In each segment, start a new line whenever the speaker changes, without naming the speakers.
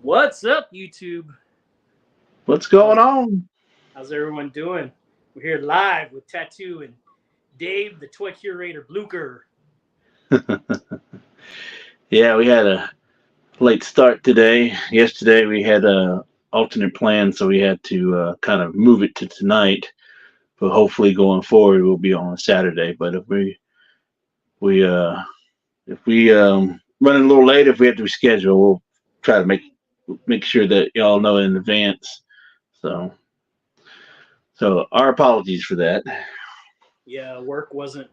What's up, YouTube?
What's
How's,
going on?
how's everyone doing? We're here live with Tattoo and Dave, the toy curator, Blücker.
Yeah, we had a late start today. Yesterday we had a alternate plan, so we had to kind of move it to tonight. But hopefully, going forward, we'll be on a Saturday. But we if we running a little late, if we have to reschedule, we'll try to make sure that y'all know in advance. So so our apologies for that.
Yeah, work wasn't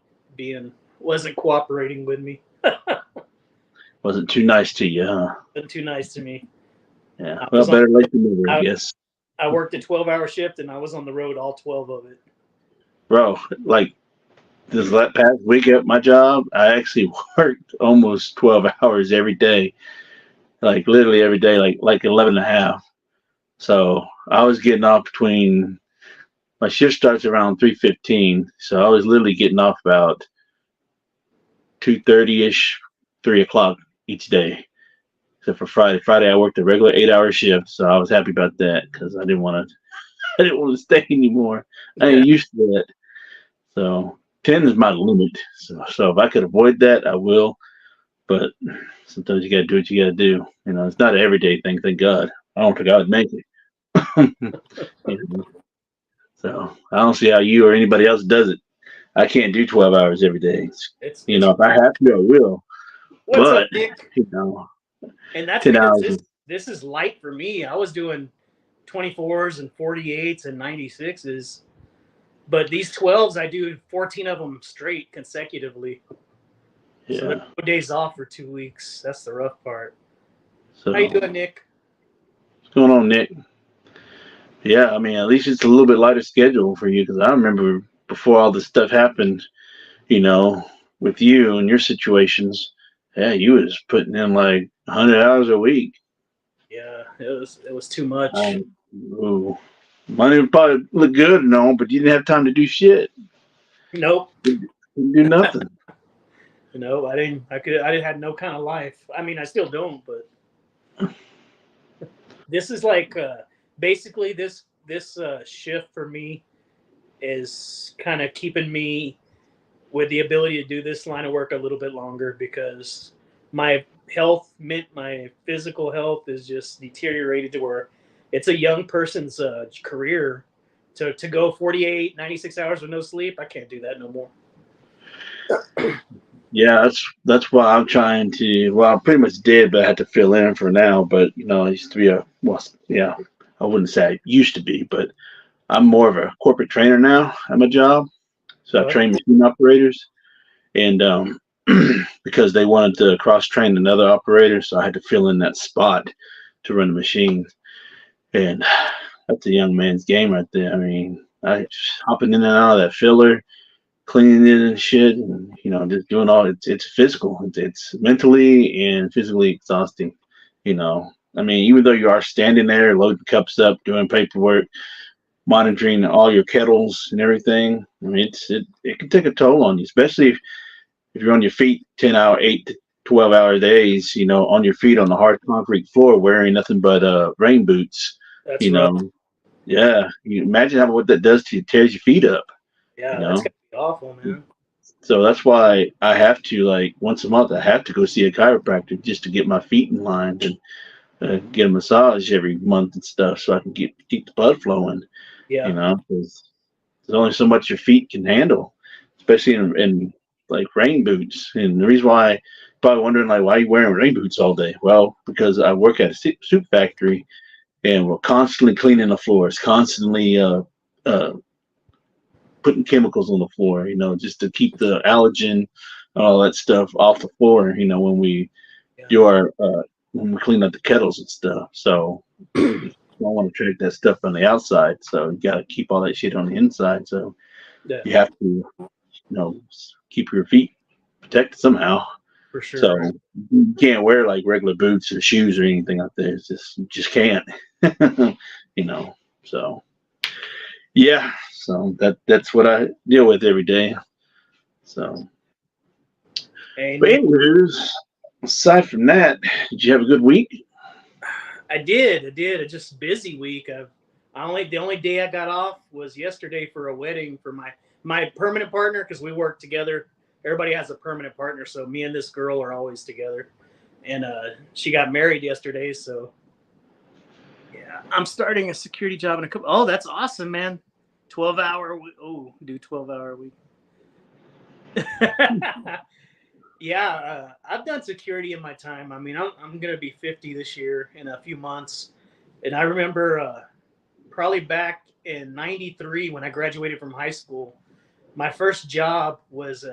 cooperating with me.
Wasn't too nice to you, huh?
Been too nice to me.
Yeah.
I
Well,
was on.
better late than never, I
I,
guess.
I worked a 12-hour shift and I was on the road all 12 of it.
Bro, like this past week at my job, I actually worked almost 12 hours every day, like literally every day, like 11 and a half. So I was getting off between my shift starts around 3:15, so I was literally getting off about 2:30 ish, 3 o'clock each day. Except for Friday. Friday I worked a regular 8 hour shift, so I was happy about that because I didn't want to. I didn't want to stay anymore. I
Yeah,
ain't used to that. So 10 is my limit. So if I could avoid that, I will. But sometimes you got to do what you got to do. It's not an everyday thing. Thank God. I don't think I would make it. You know, so I don't see how you or anybody else does it. I can't do 12 hours every day.
it's
If I have to, I will.
what's up,
But
Nick?
you know,
And that's
10
because
hours.
this is light for me. I was doing 24s and 48s and 96s, but these 12s I do 14 of them straight consecutively. So there's
Yeah.
no days off for 2 weeks. That's the rough part. How you
So
doing, Nick?
what's going on, Nick? Yeah, I mean, at least it's a little bit lighter schedule for you because I remember before all this stuff happened, you know, with you and your situations. Yeah, you was putting in like 100 hours a week.
Yeah, it was too much.
Um, ooh. Money would probably look good and all, but you didn't have time to do shit.
Nope.
Didn't do nothing.
I didn't. I had no kind of life. I mean, I still don't, but this is like basically this shift for me is kind of keeping me with the ability to do this line of work a little bit longer because my my physical health is just deteriorated to where it's a young person's career to go 48, 96 hours with no sleep. I can't do that no more.
Yeah, that's why I'm trying to. Well, I pretty much did, but I had to fill in for now. But I used to be yeah, I wouldn't say I used to be, but I'm more of a corporate trainer now at my job. So I
What?
train machine operators, and because they wanted to cross train another operator, so I had to fill in that spot to run the machine. And that's a young man's game right there. I mean, I just hopping in and out of that filler, cleaning it and shit, and just doing all. It's physical. It's mentally and physically exhausting. I mean, even though you are standing there, loading cups up, doing paperwork, monitoring all your kettles and everything. I mean, it can take a toll on you, especially if you're on your feet 10 hour, 8 to 12 hour days. On your feet on the hard concrete floor, wearing nothing but rain boots.
That's
You
rough.
know, yeah. You imagine what that does to you, tears your feet up. You
Yeah, that's
know,
gonna be awful, man.
so that's why I have to like once a month. I have to go see a chiropractor just to get my feet in line and get a massage every month and stuff, so I can keep the blood flowing.
Yeah,
Because there's only so much your feet can handle, especially in like rain boots. And the reason why, you're probably wondering like why are you wearing rain boots all day? Well, because I work at a soup factory and we're constantly cleaning the floors, constantly uh, putting chemicals on the floor, just to keep the allergen and all that stuff off the floor. When we
yeah,
do our when we clean up the kettles and stuff. So you don't want to track that stuff on the outside. So you got to keep all that shit on the inside. So
yeah,
you have to, keep your feet protected somehow.
for
So
sure.
you can't wear like regular boots or shoes or anything out there. It's just you just can't. you know. So yeah. So that's what I deal with every day. So,
Hey,
but
Nick.
anyways, Aside from that, did you have a good week?
I did. I did. A just busy week. The only day I got off was yesterday for a wedding for my permanent partner because we work together. Everybody has a permanent partner, so me and this girl are always together. And she got married yesterday, so yeah, I'm starting a security job in a couple. Oh, that's awesome, man! 12-hour. Oh, do 12-hour week. Yeah, I've done security in my time. I mean, I'm gonna be 50 this year in a few months, and I remember probably back in '93 when I graduated from high school. My first job was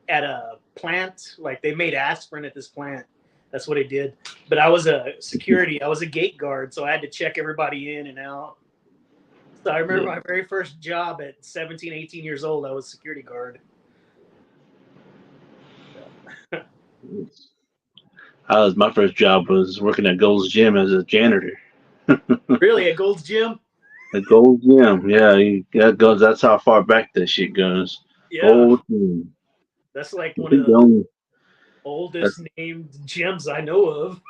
at a plant. Like they made aspirin at this plant. That's what I did. But I was a security. I was a gate guard, so I had to check everybody in and out. So I remember
Yeah.
my very first job at 17, 18 years old. I was security guard.
My first job was working at Gold's Gym as a janitor.
Really, at Gold's Gym?
At Gold's Gym, yeah, that goes. That's how far back that shit goes.
Yeah,
Gold's Gym.
that's like
I
one of
think
the
the only
oldest
that's
named gyms I know of.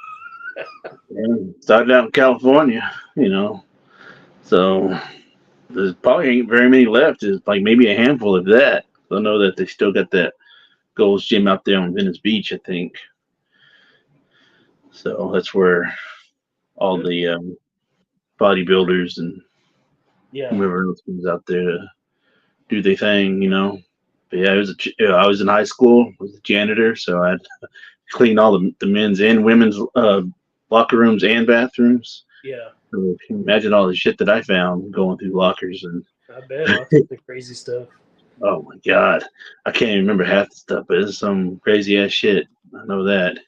yeah, started out in California, you know. So there's probably ain't very many left. There's like maybe a handful of that. I know that they still got that Gold's Gym out there on Venice Beach, I think. So that's where all
Good.
the bodybuilders and
Yeah.
whoever else comes out there to do their thing, you know. But yeah, I was in high school, was a janitor, so I had to clean all the men's and women's locker rooms and bathrooms.
Yeah.
So you can imagine all the shit that I found going through lockers and
I bet all kinds of crazy stuff.
oh my god, I can't even remember half the stuff, but it's some crazy ass shit. I know that.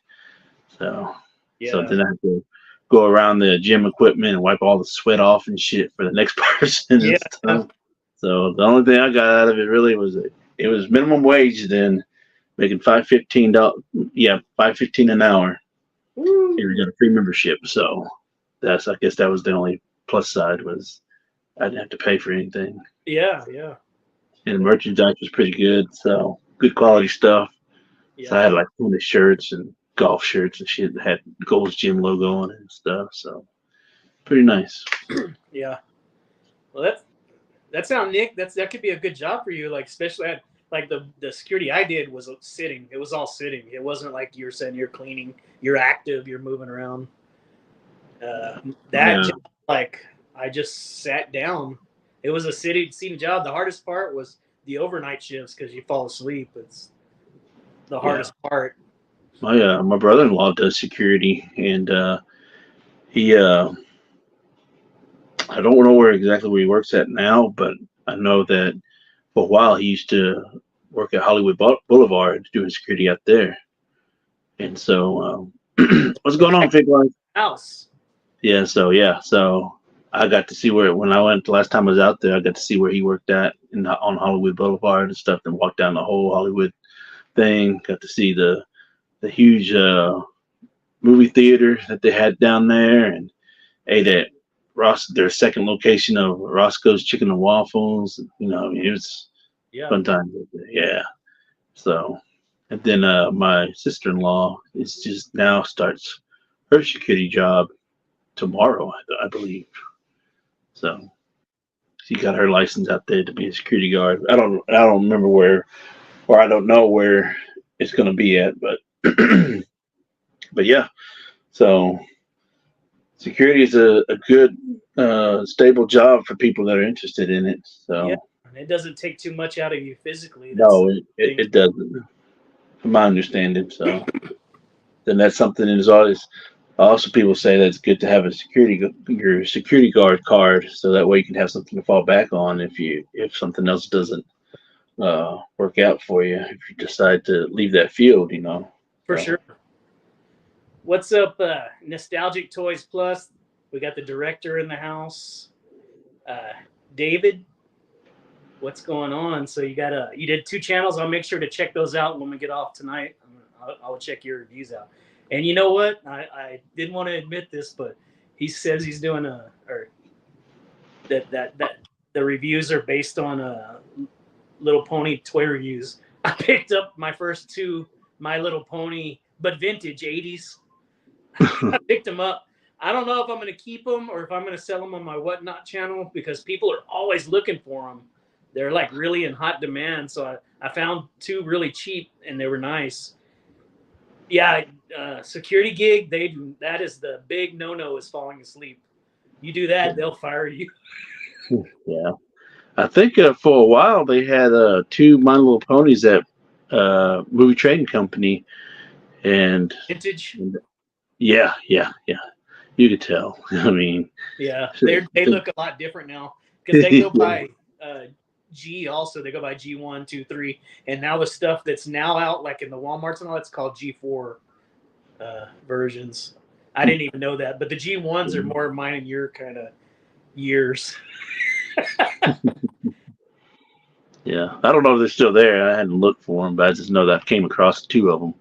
So
Yeah.
then I have to go around the gym equipment and wipe all the sweat off and shit for the next person
Yeah.
and stuff. So the only thing I got out of it really was it was minimum wage then, making $5.15. Yeah, $5.15 an hour, and we
Woo.
got a free membership. So I guess that was the only plus side was I didn't have to pay for anything,
Yeah. Yeah.
and the merchandise was pretty good. So good quality stuff. So I
Yeah.
had like tennis shirts and golf shirts and shit that had Gold's Gym logo on it and stuff. So pretty nice.
Yeah. Well, that sound Nick. That could be a good job for you. Like especially at like the security I did was sitting. It was all sitting. It wasn't like you're saying you're cleaning. You're active. You're moving around. That
Yeah,
job, like I just sat down. It was a seating job. The hardest part was the overnight shifts because you fall asleep. It's the
yeah.
hardest part.
My brother-in-law does security, and he I don't know where he works at now, but I know that for a while he used to work at Hollywood Boulevard doing security out there. And so, what's going on, Fig Life?
House.
So I got to see where when I went the last time I was out there, I got to see where he worked at on Hollywood Boulevard and stuff, and walked down the whole Hollywood thing. Got to see the huge movie theater that they had down there, and ate at their second location of Roscoe's Chicken and Waffles. You know, it was
Yeah.
fun time. Yeah. So, and then my sister-in-law is just now starts her security job tomorrow, I believe. So she got her license out there to be a security guard. I don't remember where, or I don't know where it's going to be at, but but yeah. So security is a good stable job for people that are interested in it.
Yeah.
So
And it doesn't take too much out of you physically. That's the
no,
thing.
it doesn't, from my understanding. So then that's something that is always also people say that it's good to have your security guard card, so that way you can have something to fall back on if something else doesn't work out for you if you decide to leave that field, you know.
For
So
sure. What's up, Nostalgic Toys Plus? We got the director in the house. Uh, David, what's going on? So you did two channels. I'll make sure to check those out when we get off tonight. I'll check your reviews out. And you know what? I didn't want to admit this, but he says he's doing or that the reviews are based on Little Pony toy reviews. I picked up my first two My Little Pony but vintage 80s. I picked them up. I don't know if I'm going to keep them or if I'm going to sell them on my Whatnot channel because people are always looking for them. They're like really in hot demand. So I found two really cheap and they were nice. Yeah, security gig. That is the big no is falling asleep. You do that, they'll fire you.
Yeah, I think for a while they had two My Little Ponies at movie trading company, and,
Vintage.
and yeah, yeah, yeah. You could tell. I mean,
Yeah,
so,
they look a lot different now because they go by G also. They go by G1, 2, 3, and now the stuff that's now out, like in the WalMarts and all, it's called G4 versions. I didn't even know that, but the G1s are more mine and your kind of years.
yeah, I don't know if they're still there. I hadn't looked for them, but I just know that I came across two of them.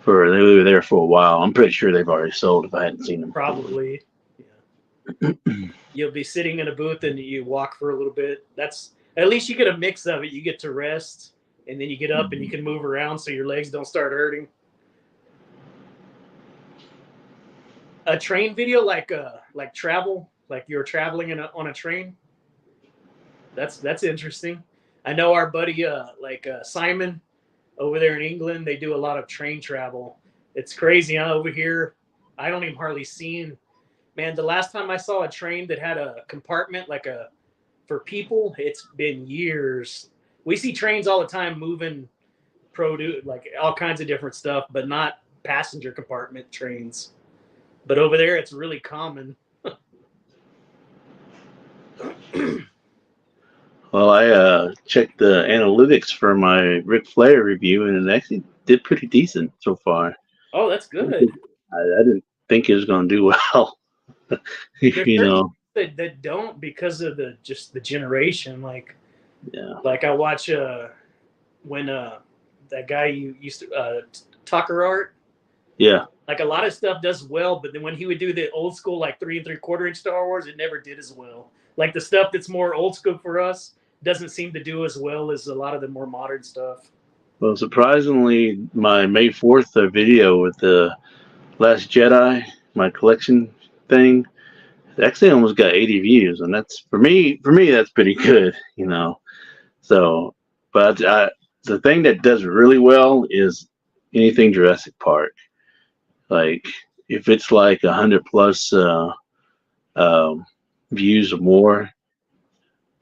They were there for a while. I'm pretty sure they've already sold if I hadn't seen them.
Probably. Yeah. You'll be sitting in a booth and you walk for a little bit. That's at least you get a mix of it. You get to rest and then you get up and you can move around so your legs don't start hurting. A train video like travel, like you're traveling on a train. That's interesting. I know our buddy Simon over there in England, they do a lot of train travel. It's crazy, huh? Over here, I don't even hardly see. Man, the last time I saw a train that had a compartment for people, it's been years. We see trains all the time moving produce, like all kinds of different stuff, but not passenger compartment trains. But over there, it's really common.
Well, I checked the analytics for my Ric Flair review, and it actually did pretty decent so far.
Oh, that's good.
I didn't think it was going to do well. You know,
that don't because of the generation.
yeah.
Like I watch when that guy you used to Tucker Art.
Yeah.
Like a lot of stuff does well, but then when he would do the old school like 3 3/4 inch Star Wars, it never did as well. Like the stuff that's more old school for us doesn't seem to do as well as a lot of the more modern stuff.
Well, surprisingly, my May 4th video with the Last Jedi, my collection thing, actually almost got 80 views, and that's for me. That's pretty good, you know. So, but the thing that does really well is anything Jurassic Park. Like if it's like 100 plus views or more,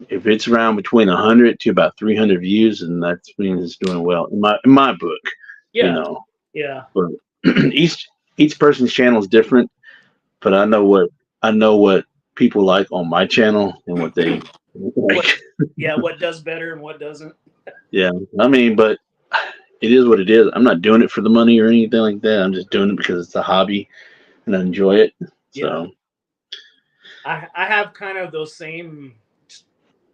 if it's around between 100 to about 300 views, and that means it's doing well in my book.
Yeah.
You know.
Yeah.
But each person's channel is different, but I know what people like on my channel and what they like.
What does better and what doesn't.
Yeah, I mean, but it is what it is. I'm not doing it for the money or anything like that. I'm just doing it because it's a hobby and I enjoy it. So
I have kind of those same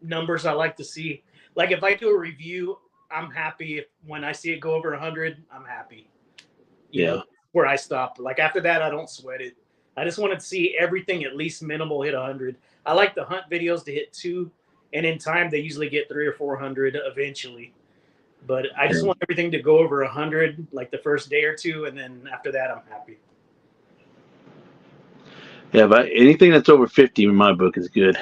numbers I like to see. Like if I do a review, I'm happy. When I see it go over 100, I'm happy. You know, where I stop. Like after that, I don't sweat it. I just want to see everything at least minimal hit 100. I like the hunt videos to hit 2, and in time they usually get 300 or 400 eventually. But I just want everything to go over 100 like the first day or two, and then after that, I'm happy.
Yeah, but anything that's over 50 in my book is good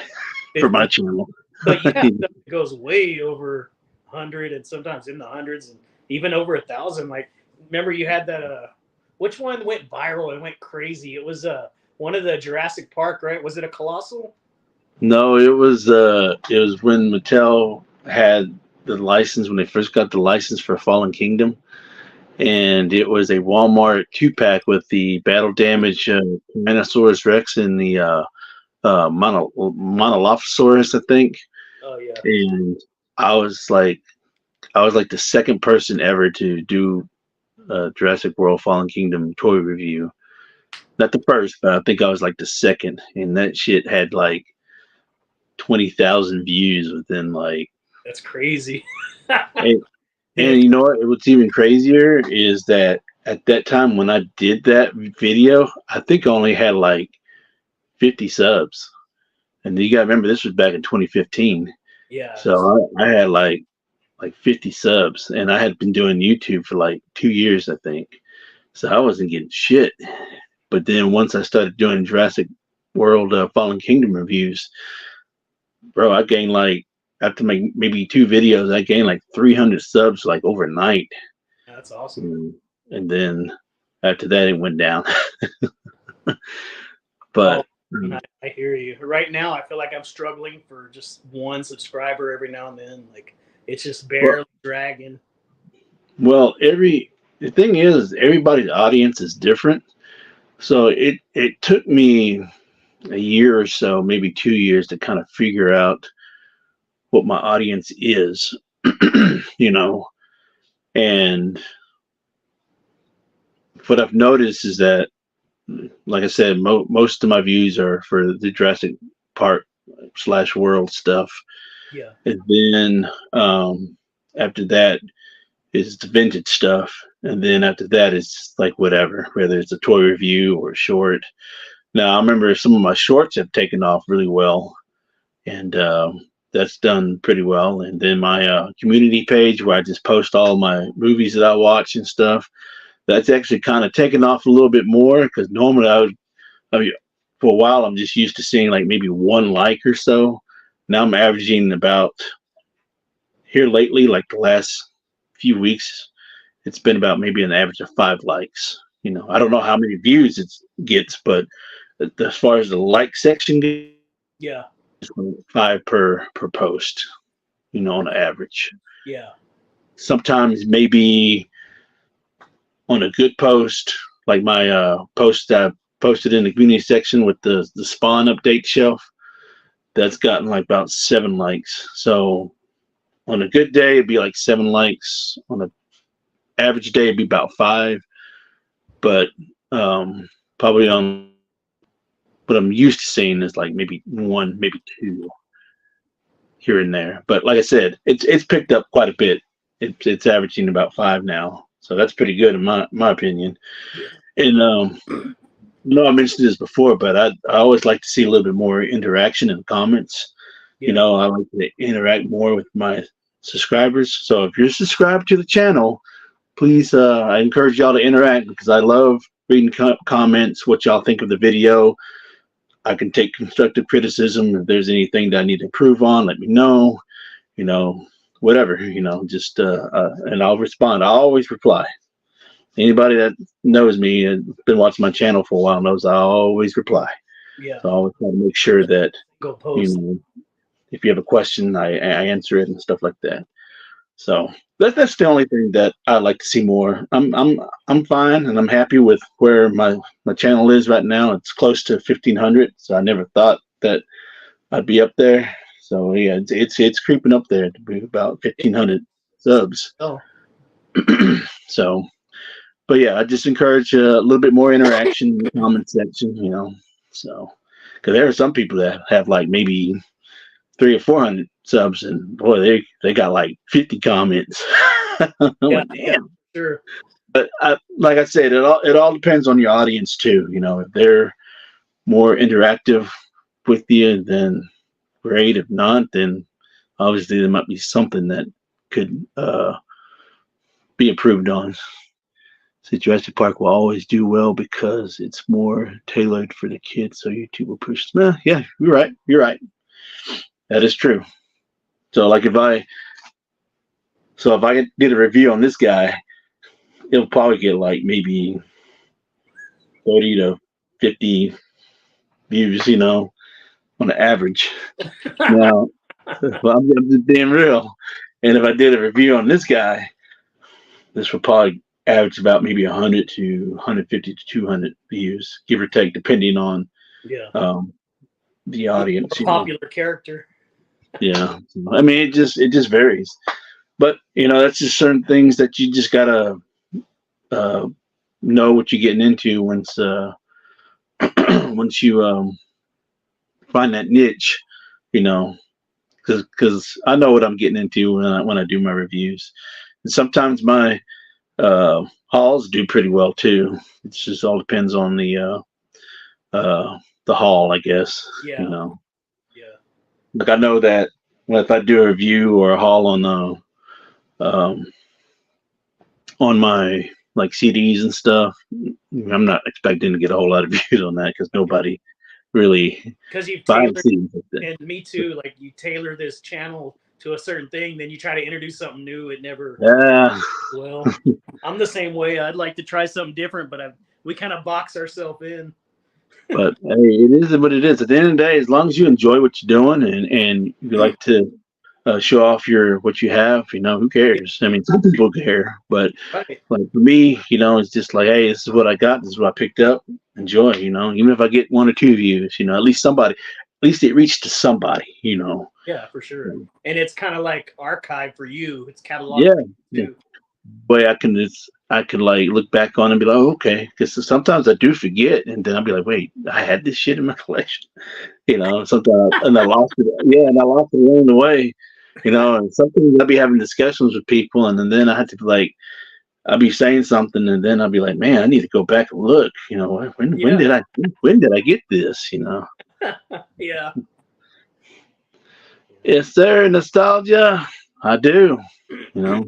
for my channel.
But yeah, it goes way over 100 and sometimes in the hundreds and even over 1,000. Like, remember you had that, which one went viral and went crazy? It was one of the Jurassic Park, right? Was it a Colossal?
No, it was when Mattel had the license, when they first got the license for Fallen Kingdom. And it was a Walmart 2-pack with the battle damage Tyrannosaurus Rex and the Monolophosaurus, I think.
Oh yeah.
And I was like the second person ever to do Jurassic World Fallen Kingdom toy review. Not the first, but I think I was like the second. And that shit had like 20,000 views within like.
That's crazy.
And you know what? What's even crazier is that at that time when I did that video, I think I only had like 50 subs. And you got to remember, this was back in 2015.
Yeah.
So I had like 50 subs, and I had been doing YouTube for like 2 years, I think. So I wasn't getting shit. But then once I started doing Jurassic World Fallen Kingdom reviews, bro, I gained like after maybe 2 videos, I gained like 300 subs like overnight.
That's awesome.
And then after that, it went down.
Oh,
But
I hear you. Right now, I feel like I'm struggling for just one subscriber every now and then. Like it's just
well,
barely dragging.
well, the thing is, everybody's audience is different. So it took me a year or so, maybe 2 years, to kind of figure out what my audience is, you know. And what I've noticed is that, like I said, most of my views are for the Jurassic Park / world stuff,
Yeah,
and then after that is the vintage stuff, and then after that is like whatever, whether it's a toy review or a short. Now I remember some of my shorts have taken off really well, and that's done pretty well. And then my community page where I just post all my movies that I watch and stuff, that's actually kind of taken off a little bit more because normally I mean, for a while I'm just used to seeing like maybe one like or so. Now I'm averaging about here lately, like the last few weeks, it's been about maybe an average of 5 likes. I
yeah,
don't know how many views it gets, but as far as the like section goes,
yeah,
5 per post, on average.
yeah,
Sometimes maybe on a good post, like my post that I posted in the community section with the spawn update shelf, that's gotten like about 7 likes. So on a good day, it'd be like 7 likes. On an average day, it'd be about 5. But probably on what I'm used to seeing is like maybe 1, maybe 2 here and there. But like I said, it's picked up quite a bit. It's averaging about 5 now, so that's pretty good in my opinion.
yeah,
And no, I mentioned this before, but I always like to see a little bit more interaction in the comments.
yeah.
I like to interact more with my subscribers. So if you're subscribed to the channel, please, I encourage y'all to interact because I love reading comments, what y'all think of the video. I can take constructive criticism. If there's anything that I need to improve on, let me know. You know, whatever. Just and I'll respond. I always reply. Anybody that knows me and been watching my channel for a while knows I always reply.
Yeah.
So I always try to make sure that
Go
you
post.
know if you have a question, I answer it and stuff like that. So that's the only thing that I'd like to see more. I'm fine and I'm happy with where my channel is right now. It's close to 1,500, so I never thought that I'd be up there. So yeah, it's creeping up there to be about 1,500 subs.
Oh,
So, but yeah, I just encourage a little bit more interaction in the comment section. So because there are some people that have like maybe 300 or 400 subs, and boy, they got like 50 comments. I'm
yeah,
like,
yeah,
damn.
sure.
But like I said, it all depends on your audience too. If they're more interactive with you, then great. If not, then obviously there might be something that could be improved on. So Jurassic Park will always do well because it's more tailored for the kids. So YouTube will push. Yeah, you're right. You're right. That is true. So like if I did a review on this guy, it'll probably get like maybe 30 to 50 views, on the average. Now, well, I'm just being real. And if I did a review on this guy, this would probably average about maybe 100 to 150 to 200 views, give or take, depending on
Yeah.
um, the
Who's
audience.
a popular character?
Yeah. I mean, it just varies. But that's just certain things that you just gotta uh, know what you're getting into once once you find that niche, you know, because I know what I'm getting into when I do my reviews. And sometimes my hauls do pretty well too. It just all depends on the haul, I guess.
Yeah, yeah,
Like I know that if I do a review or a haul um, on my like CDs and stuff. I'm not expecting to get a whole lot of views on that because nobody really
Because you've
buys
tailored,
CDs like that.
and me too. Like you tailor this channel to a certain thing, then you try to introduce something new. It never.
Yeah,
Well, I'm the same way. I'd like to try something different, but we kind of box ourselves in.
but hey, it is what it is. At the end of the day, as long as you enjoy what you're doing and you like to show off your what you have, who
Yeah,
cares? I mean, some people care, but
right.
like for me, it's just like, hey, this is what I got. This is what I picked up. Enjoy, even if I get 1 or 2 views, at least somebody, at least it reached to somebody.
Yeah, for sure. And it's kind of like archive for you. It's catalog
Yeah,
for you
yeah.
too.
Way I can like look back on and be like, oh, okay, because sometimes I do forget, and then I'll be like, wait, I had this shit in my collection, sometimes, and I lost it. Yeah, and I lost it along the way, and sometimes I'll be having discussions with people, and then I have to be like, I'll be saying something, and then I'll be like, man, I need to go back and look, when
Yeah,
did I get this.
yeah.
Is there nostalgia? I do, you know.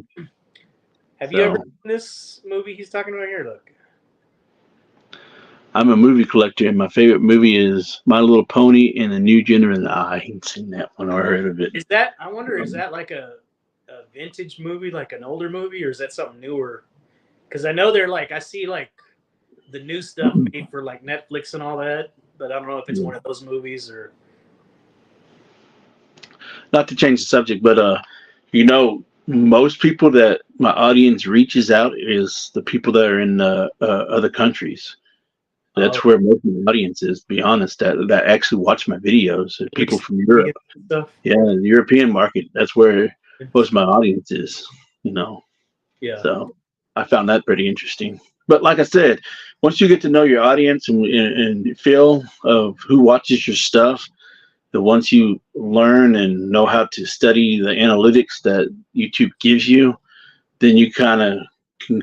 Have you ever
So
seen this movie he's talking about here? Look,
I'm a movie collector, and my favorite movie is My Little Pony and the New Generation. I ain't seen that one or heard of it.
is that? I wonder, is
Um,
that like a vintage movie, like an older movie, or is that something newer? Because I know they're like, I see like the new stuff made for like Netflix and all that, but I don't know if it's
yeah.
one of those movies or.
Not to change the subject, but most people that my audience reaches out is the people that are in other countries.
Oh,
That's where most of my audience is. To be honest, that actually watch my videos.
like
People from Europe,
stuff.
yeah, the European market. That's where most of my audience is. You know,
Yeah.
so I found that pretty interesting. But like I said, once you get to know your audience and feel of who watches your stuff, that once you learn and know how to study the analytics that YouTube gives you, then you kind of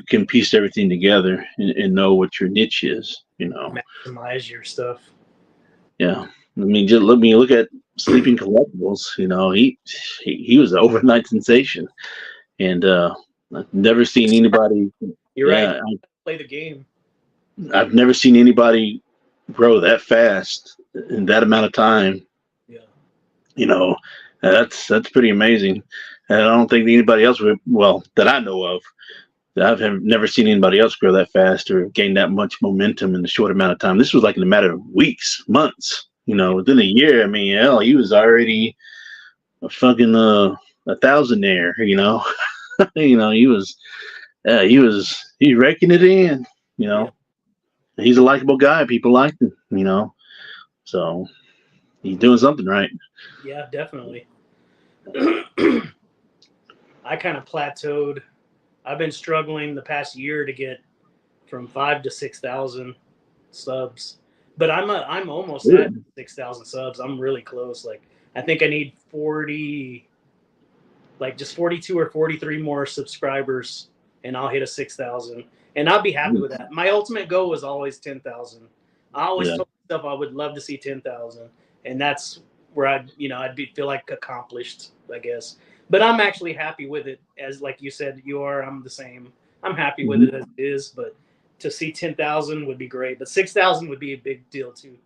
can piece everything together and know what your niche is.
Maximize your stuff.
Yeah. I mean, just look at Sleeping Collectibles. He was an overnight sensation, and I've never seen anybody.
You're right.
Yeah,
Play the game.
I've never seen anybody grow that fast in that amount of time.
Yeah.
You know, that's pretty amazing. And I don't think anybody else would, well, that I know of, that I've never seen anybody else grow that fast or gain that much momentum in a short amount of time. This was like in a matter of weeks, months.
Yeah.
Within a year. I mean, hell, he was already a fucking a thousandaire. He was, he's raking it in. You
Yeah.
know, he's a likable guy. People like him. So he's doing something right.
Yeah, definitely. I kind of plateaued. I've been struggling the past year to get from 5 to 6,000 subs, but I'm almost at
Good.
6,000 subs. I'm really close. Like I think I need 40, like just 42 or 43 more subscribers, and I'll hit a 6,000, and I'll be happy with that. My ultimate goal was always 10,000. I always
Yeah.
told myself I would love to see 10,000, and that's where feel like accomplished, I guess. But I'm actually happy with it, as like you said, you are. I'm the same. I'm happy with it
Mhm.
as it is, but to see 10,000 would be great. But 6,000 would be a big deal too.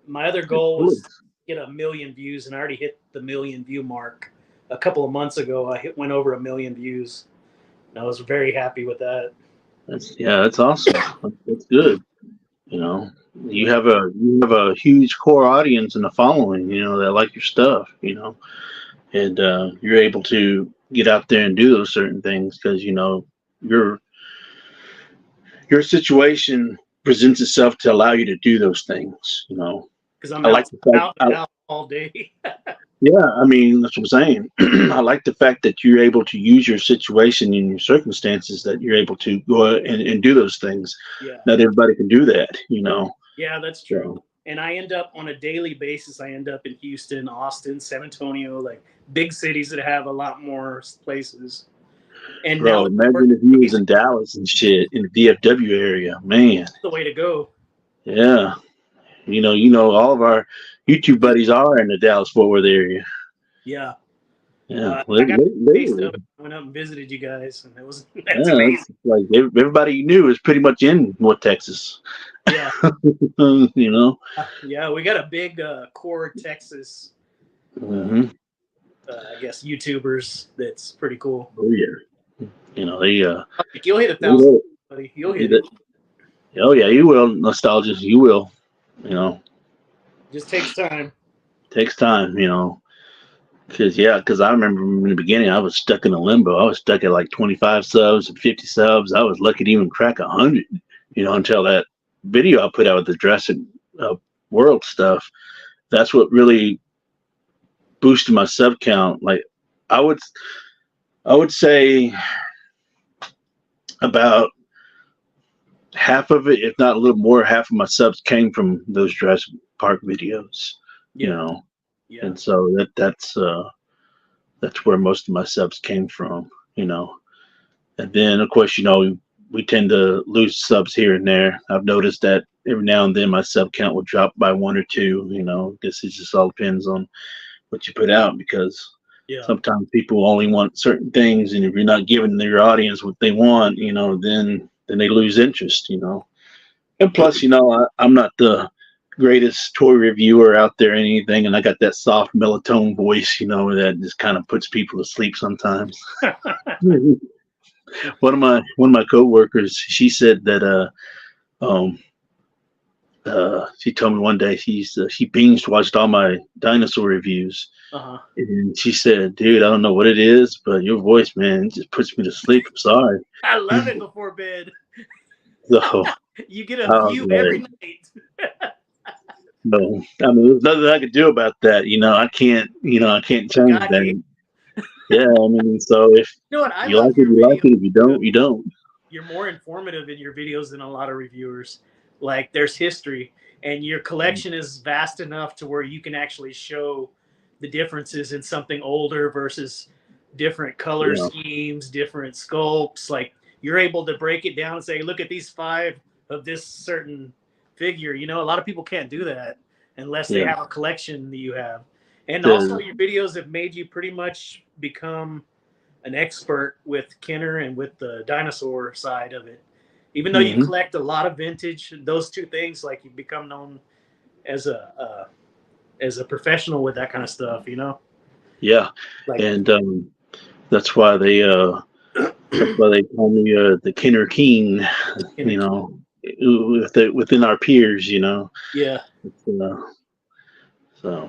My other goal was get 1 million views, and I already hit the 1 million view mark a couple of months ago. Went over 1 million views, and I was very happy with that.
That's awesome. That's good. You know, you
Yeah,
have a huge core audience and a following. That like your stuff. And you're able to get out there and do those certain things because your your situation presents itself to allow you to do those things.
because I'm
I like
out
the fact.
out and about all day.
Yeah, I mean that's what I'm saying. I like the fact that you're able to use your situation and your circumstances that you're able to go out and do those things.
Yeah,
Not everybody can do that.
yeah, that's true.
So,
And I end up on a daily basis. I end up in Houston, Austin, San Antonio, like big cities that have a lot more places. And now
bro,
with
imagine if you was in Dallas and shit in the DFW area, man.
the way to go.
Yeah, all of our YouTube buddies are in the Dallas Fort Worth area.
Yeah,
Yeah,
I got a taste
literally.
of it. I went up and visited you guys, and it was that's
Yeah,
amazing.
it's like everybody you knew is pretty much in North Texas.
Yeah,
You know.
yeah, we got a big core Texas, uh,
Hmm.
I guess YouTubers. That's pretty cool.
Oh yeah. You know
Like, you'll hit a
they
thousand,
love
buddy. You'll hit it.
it. Oh yeah, you will. Nostalgia, you will. You know,
Just takes time.
takes time. You know, because I remember in the beginning I was stuck in a limbo. I was stuck at like 25 subs and 50 subs. I was lucky to even crack 100. You know, until that video I put out with the Jurassic uh, World stuff. That's what really boosted my sub count. Like I would I would say about half of it, if not a little more, half of my subs came from those Jurassic Park videos. You
Yeah,
know,
yeah,
and so that's where most of my subs came from. You know, and then of course we tend to lose subs here and there. I've noticed that every now and then my sub count will drop by one or two. You know, I guess it just all depends on what you put out because
yeah.
sometimes people only want certain things, and if you're not giving your audience what they want, you know, then they lose interest. You know, and plus, you know, I'm not the greatest toy reviewer out there or anything, and I got that soft melatonin voice, you know, that just kind of puts people to sleep sometimes. One of my coworkers, she said that um she told me one day she binge watched all my dinosaur reviews,
Uh-huh.
and she said, "Dude, I don't know what it is, but your voice, man, it just puts me to sleep. I'm sorry."
I love it before bed.
So
You get a
I was
view every
like,
night.
"No, I mean, there's nothing I could do about that. You know, I can't
But
change
God gave.
that." Yeah, I mean, so if
You know what? I
you like
love
it,
your
you like
video.
it. If you don't, you don't.
You're more informative in your videos than a lot of reviewers. Like there's history, and your collection is vast enough to where you can actually show the differences in something older versus different color
Yeah,
schemes, different sculpts. Like you're able to break it down and say, look at these five of this certain figure. You know, a lot of people can't do that unless they
yeah.
have a collection that you have. And also,
The
your videos have made you pretty much become an expert with Kenner and with the dinosaur side of it. Even though you
hmm
collect a lot of vintage, those two things, like you become known as a professional with that kind of stuff. You know,
yeah,
like
and that's why they call me the Kenner King.
Kenner.
You know, within our peers. You know,
Yeah,
uh, so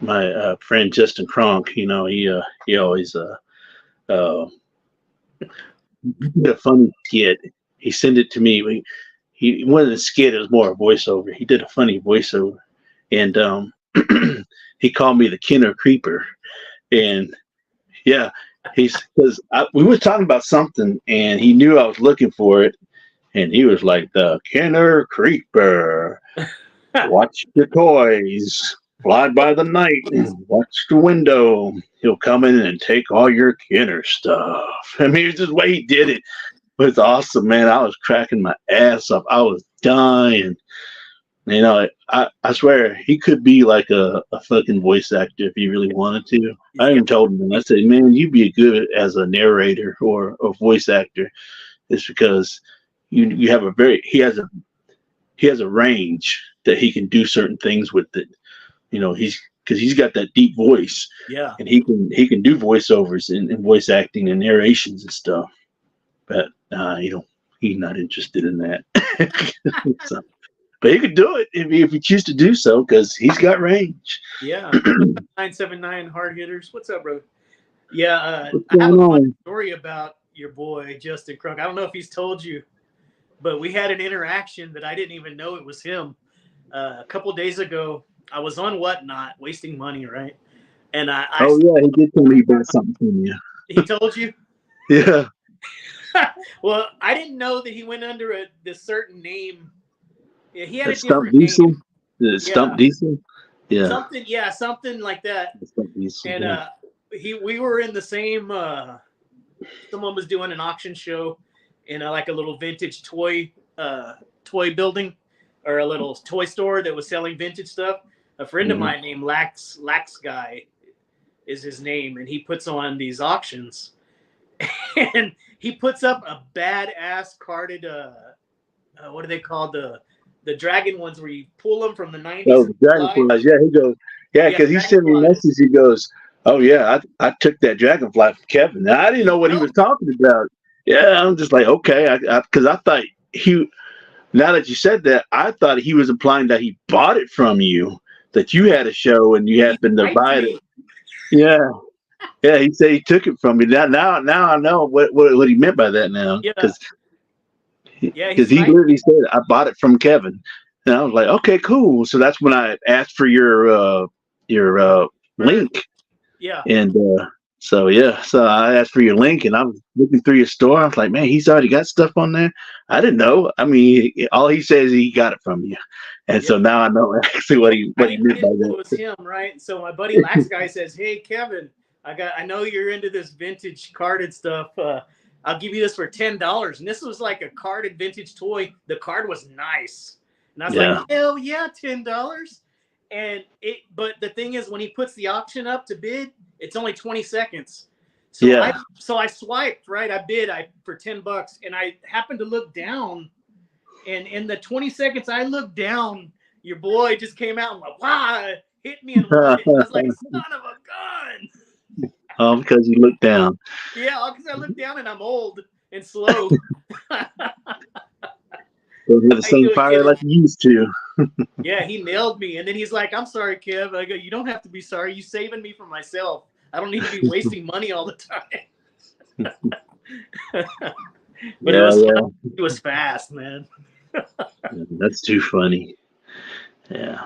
my friend Justin Kronk, you know, he always uh did a funny skit. He sent it to me. He wasn't a skit; it was more a voiceover. He did a funny voiceover, and he called me the Kenner Creeper. And yeah, he's because we were talking about something, and he knew I was looking for it, and he was like, "The Kenner Creeper. Watch the toys. Fly by the night. Watch the window. He'll come in and take all your Kenner stuff." I mean, it's just the way he did it was awesome, man. I was cracking my ass up. I was dying. You know, I swear he could be like a fucking voice actor if he really wanted to.
he's
I
got.
even told him, I said, "Man, you'd be good as a narrator or a voice actor." It's because you have a very he has a range that he can do certain things with it. You know, he's got that deep voice,
Yeah,
and he can do voiceovers and voice acting and narrations and stuff. But he's not interested in that. So, but he could do it if he choose to do so because he's got range.
yeah. What's up, 979 hard hitters? What's up, bro? Yeah,
What's
I have
going
a funny
on?
story about your boy Justin Crunk. I don't know if he's told you, but we had an interaction that I didn't even know it was him. A couple days ago, I was on Whatnot, wasting money, right? And I
Oh yeah, he did tell me he bought something from you.
he told you.
Yeah,
Well, I didn't know that he went under this certain name. Yeah, he had a
that Stump
different name.
Diesel. The Stump
Yeah,
Diesel. Yeah,
something. Yeah, something like that.
the Stump Diesel.
And
Yeah.
we were in the same. Someone was doing an auction show in like a little vintage toy building or a little toy store that was selling vintage stuff. A friend of
hmm
mine named Lax Guy is his name, and he puts on these auctions, and he puts up a badass carded what are they called, the dragon ones where you pull them from the 90s
Oh,
and
the
fly.
dragonflies. Yeah, he goes. Yeah,
Yeah,
because he sent me a
dragonflies.
message. He goes, "Oh yeah, I took that dragonfly from Kevin." And I didn't know what he was
No,
talking about. Yeah, I'm just like, okay, because I thought he. Now that you said that, I thought he was implying that he bought it from you, that you had a show and you
he
happened to
hyped
buy it.
me.
Yeah, yeah. He said he took it from me. Now I know what he meant by that now,
Yeah, yeah,
because
he
he
hyped
literally
me.
said I bought it from Kevin, and I was like, okay, cool. So that's when I asked for your
Er,
link,
Yeah,
and so yeah, so I asked for your link, and I was looking through your store. I was like, man, he's already got stuff on there. I didn't know. I mean, all he says is he got it from you, and
yeah.
so now I know actually
Well, I
what he
didn't
meant by
know it
that.
was him, right? So my buddy Lax guy says, "Hey, Kevin, I know you're into this vintage carded stuff. I'll give you this for $10." And this was like a carded vintage toy. The card was nice, and I was like,
Yeah,
"Hell yeah, $10." But the thing is, when he puts the auction up to bid, it's only 20 seconds. So I
yeah.
so I swiped, right? I bid for $10, and I happened to look down, and in the 20 seconds I looked down, your boy just came out and like, wow, hit me and won it. I was like, son of a gun.
Because you look down.
Yeah, because I looked down and I'm old and slow. How
Don't have the
you
same
doing,
fire
kid?
like you used to.
Yeah, he nailed me. And then he's like, I'm sorry, Kev. I go, you don't have to be sorry. You saving me from myself. I don't need to be wasting money all the time. But it
Yeah,
was fun.
yeah.
It was fast, man.
That's too funny. Yeah.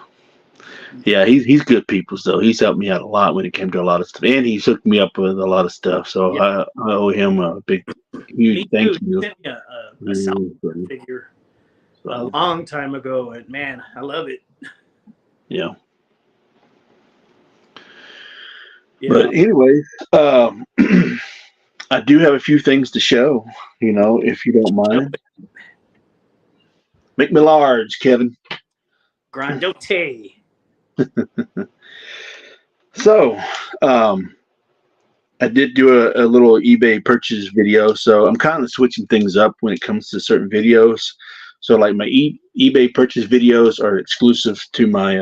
Yeah, he's good people. So he's helped me out a lot when it came to a lot of stuff, and he's hooked me up with a lot of stuff. So
Yeah,
I owe him a big, huge
me
thank
too. He
you.
sent me a South
Mm,
Park figure a
So
long time ago, and man, I love it.
yeah,
Yeah.
but anyway, um, I do have a few things to show. If you don't mind, make me large, Kevin.
Grandote.
So, um, I did do a little eBay purchase video, so I'm kind of switching things up when it comes to certain videos. So, like my eBay purchase videos are exclusive to my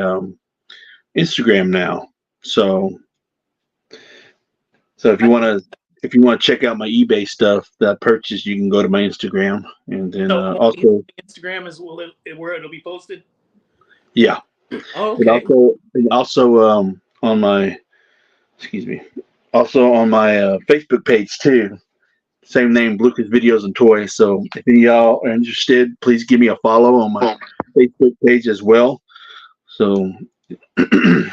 Instagram now. So, so if you want to check out my eBay stuff that I purchased, you can go to my Instagram, and then
So only
also,
Instagram is where it'll be posted.
yeah,
Oh,
and
okay.
also on my, excuse me, also on my Facebook page too. Same name, Blücker Videos and Toys. So if any of y'all are interested, please give me a follow on my Facebook page as well. So that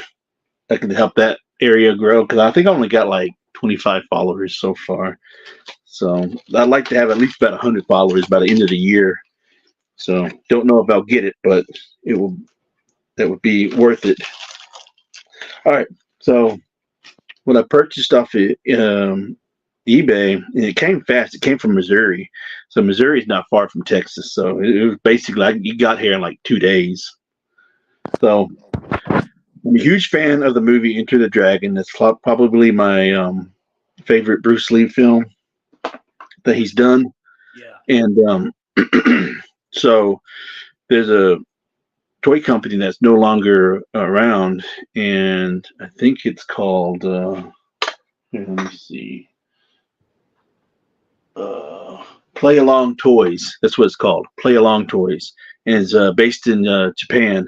can help that area grow, because I think I only got like 25 followers so far. So I'd like to have at least about 100 followers by the end of the year. So don't know if I'll get it, but it will. That would be worth it. All right. So when I purchased off of eBay, and it came fast. It came from Missouri, so Missouri is not far from Texas. So it was basically like you got here in like 2 days. So I'm a huge fan of the movie Enter the Dragon. That's probably my favorite Bruce Lee film that he's done.
Yeah.
And so there's a toy company that's no longer around, and I think it's called. Let me see. Play Along Toys. That's what it's called. Play Along Toys, and it's based in Japan.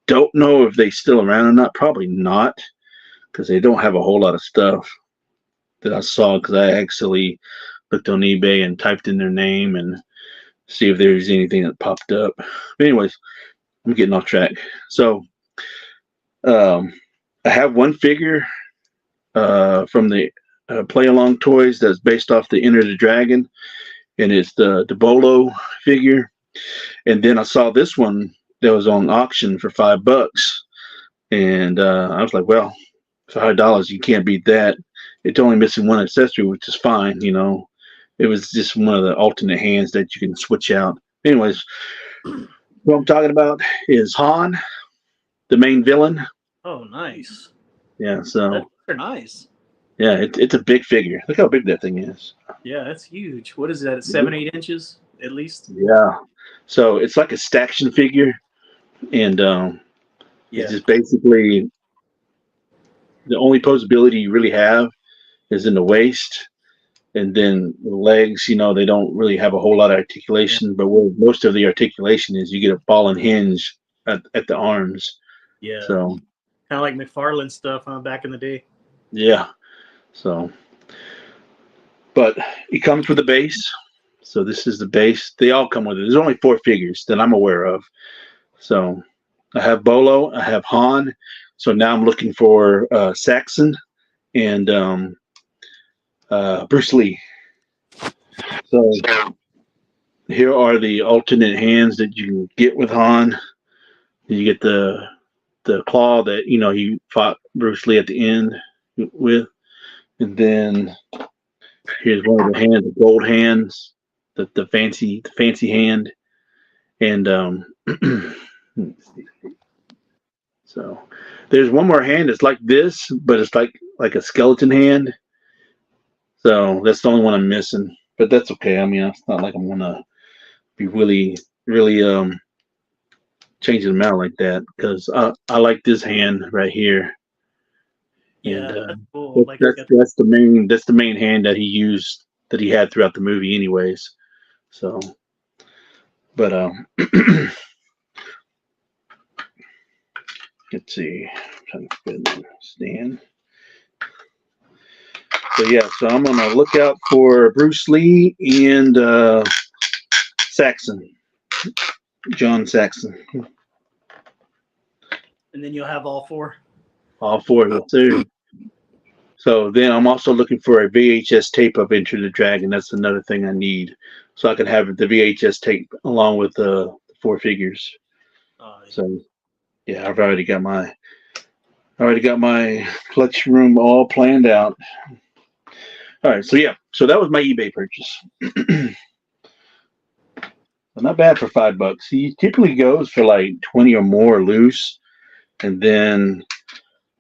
Don't know if they still around or not. Probably not, because they don't have a whole lot of stuff that I saw. Because I actually looked on eBay and typed in their name and see if there's anything that popped up. But anyways, I'm getting off track. So um, I have one figure from the Play Along Toys that's based off the Enter the Dragon, and it's the Bolo figure. And then I saw this one that was on auction for $5, and I was like, well, for $5, you can't beat that. It's only missing one accessory, which is fine. It was just one of the alternate hands that you can switch out. Anyways, what I'm talking about is Han, the main villain.
Oh, nice.
Yeah, so
They're nice.
Yeah, it's a big figure. Look how big that thing is.
Yeah, that's huge. What is that? 7, 8 inches at least.
Yeah. So it's like a staction figure, and it's
Yeah,
just basically the only posability you really have is in the waist, and then the legs. They don't really have a whole lot of
yeah,
articulation, but where most of the articulation is, you get a ball and hinge at the arms.
yeah.
So
Kind of like McFarlane stuff, huh? Back in the day.
yeah. So, but it comes with a base. So this is the base. They all come with it. There's only 4 figures that I'm aware of. So I have Bolo, I have Han. So now I'm looking for Saxon and Bruce Lee. So here are the alternate hands that you can get with Han. You get the claw that he fought Bruce Lee at the end with, and then here's one of the hands, the gold hands, the fancy hand, and so there's one more hand that's like this, but it's like a skeleton hand. So that's the only one I'm missing, but that's okay. I mean, it's not like I'm gonna be really changing them out like that because I like this hand right here, and
Yeah, that's cool. Like it's got.
that's the main hand that he used that he had throughout the movie, anyways. So, but let's see, I'm trying to fit in the stand. So yeah, so I'm gonna look out for Bruce Lee and Saxon, John Saxon,
And then you'll have all four.
all 4 of them too. So then I'm also looking for a VHS tape of Enter the Dragon. That's another thing I need, so I can have the VHS tape along with the 4 figures. So yeah, I've already got my collection room all planned out. All right, so yeah, so that was my eBay purchase. Not bad for $5. He typically goes for like 20 or more loose, and then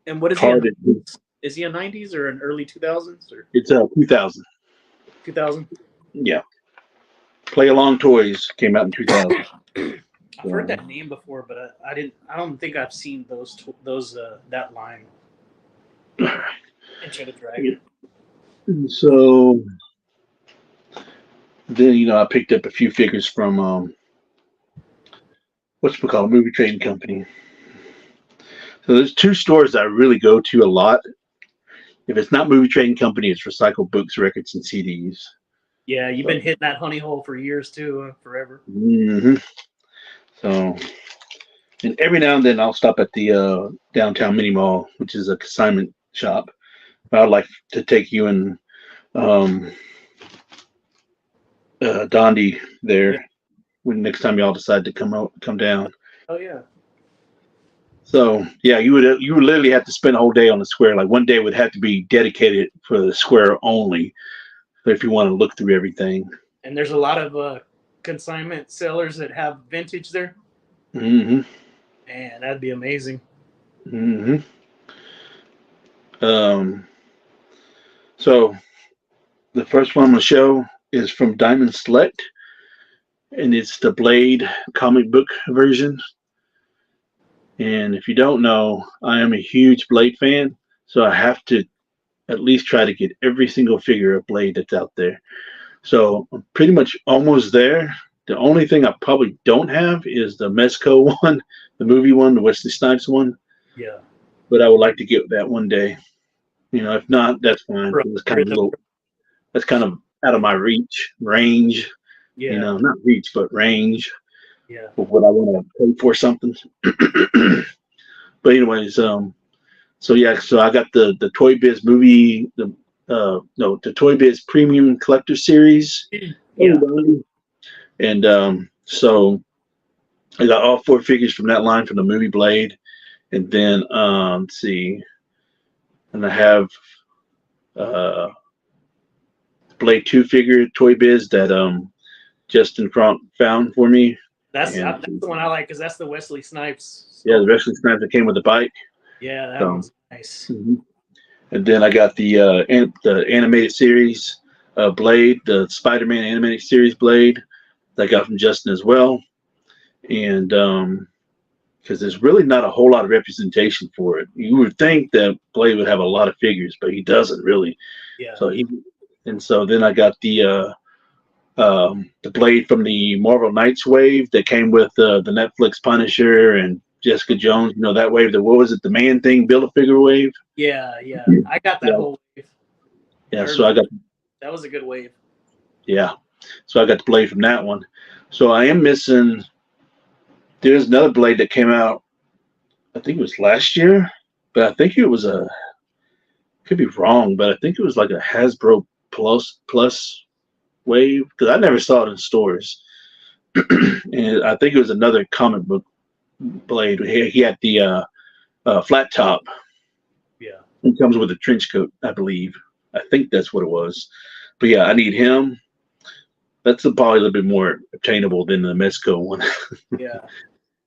And what is he?
carded.
Is he a '90s or an early 2000s or
It's 2000.
2000?
Yeah, Play Along Toys came out in 2000.
I've heard that name before, but I didn't. I don't think I've seen those that line. Enter the Dragon.
So then I picked up a few figures from what's it called, a movie trading company. So there's 2 stores that I really go to a lot. If it's not movie trading company, it's recycled books, records, and CDs.
Yeah, you've been hitting that honey hole for years too, forever.
Mm-hmm. So, and every now and then I'll stop at the downtown mini mall, which is a consignment shop. I'd like to take you and um, Dondi there
Yeah.
when next time y'all decide to come down.
Oh yeah.
So yeah, you would literally have to spend a whole day on the square. Like one day would have to be dedicated for the square only, if you want to look through everything.
And there's a lot of consignment sellers that have vintage there.
Mm-hmm.
Man, that'd be amazing.
Mm-hmm. Um, so the first one I'm gonna show is from Diamond Select, and it's the Blade comic book version. And if you don't know, I am a huge Blade fan, so I have to at least try to get every single figure of Blade that's out there. So I'm pretty much almost there. The only thing I probably don't have is the Mezco one, the movie one, the Wesley Snipes one.
Yeah.
But I would like to get that one day. If not, that's fine. That's kind of out of my range.
Yeah.
Not reach, but range
Yeah.
of what I want to pay for something. But anyways, so yeah, so I got the Toy Biz movie, the Toy Biz Premium Collector Series.
Yeah.
And so I got all 4 figures from that line from the movie Blade, and then let's see, and I have Blade 2 figure Toy Biz that Justin found for me.
That's the one I like because that's the Wesley Snipes.
Yeah, the Wesley Snipes that came with the bike.
Yeah, that one's nice.
Mm-hmm. And then I got the animated series Blade, the Spider-Man animated series Blade that I got from Justin as well. And because there's really not a whole lot of representation for it. You would think that Blade would have a lot of figures, but he doesn't really.
Yeah.
So then I got the Blade from the Marvel Knights wave that came with the Netflix Punisher and Jessica Jones. You know that wave. What was it? The Man Thing Build a Figure wave.
Yeah, yeah. I got that
Yeah,
whole wave.
yeah. So I got
that was a good wave.
yeah. So I got the Blade from that one. So I am missing. There's another Blade that came out. I think it was last year, but I think it was could be wrong, but I think it was like a Hasbro Plus wave because I never saw it in stores. And I think it was another comic book Blade. He had the flat top.
Yeah.
He comes with a trench coat, I believe. I think that's what it was. But yeah, I need him. That's probably a little bit more obtainable than the Mezco one.
Yeah.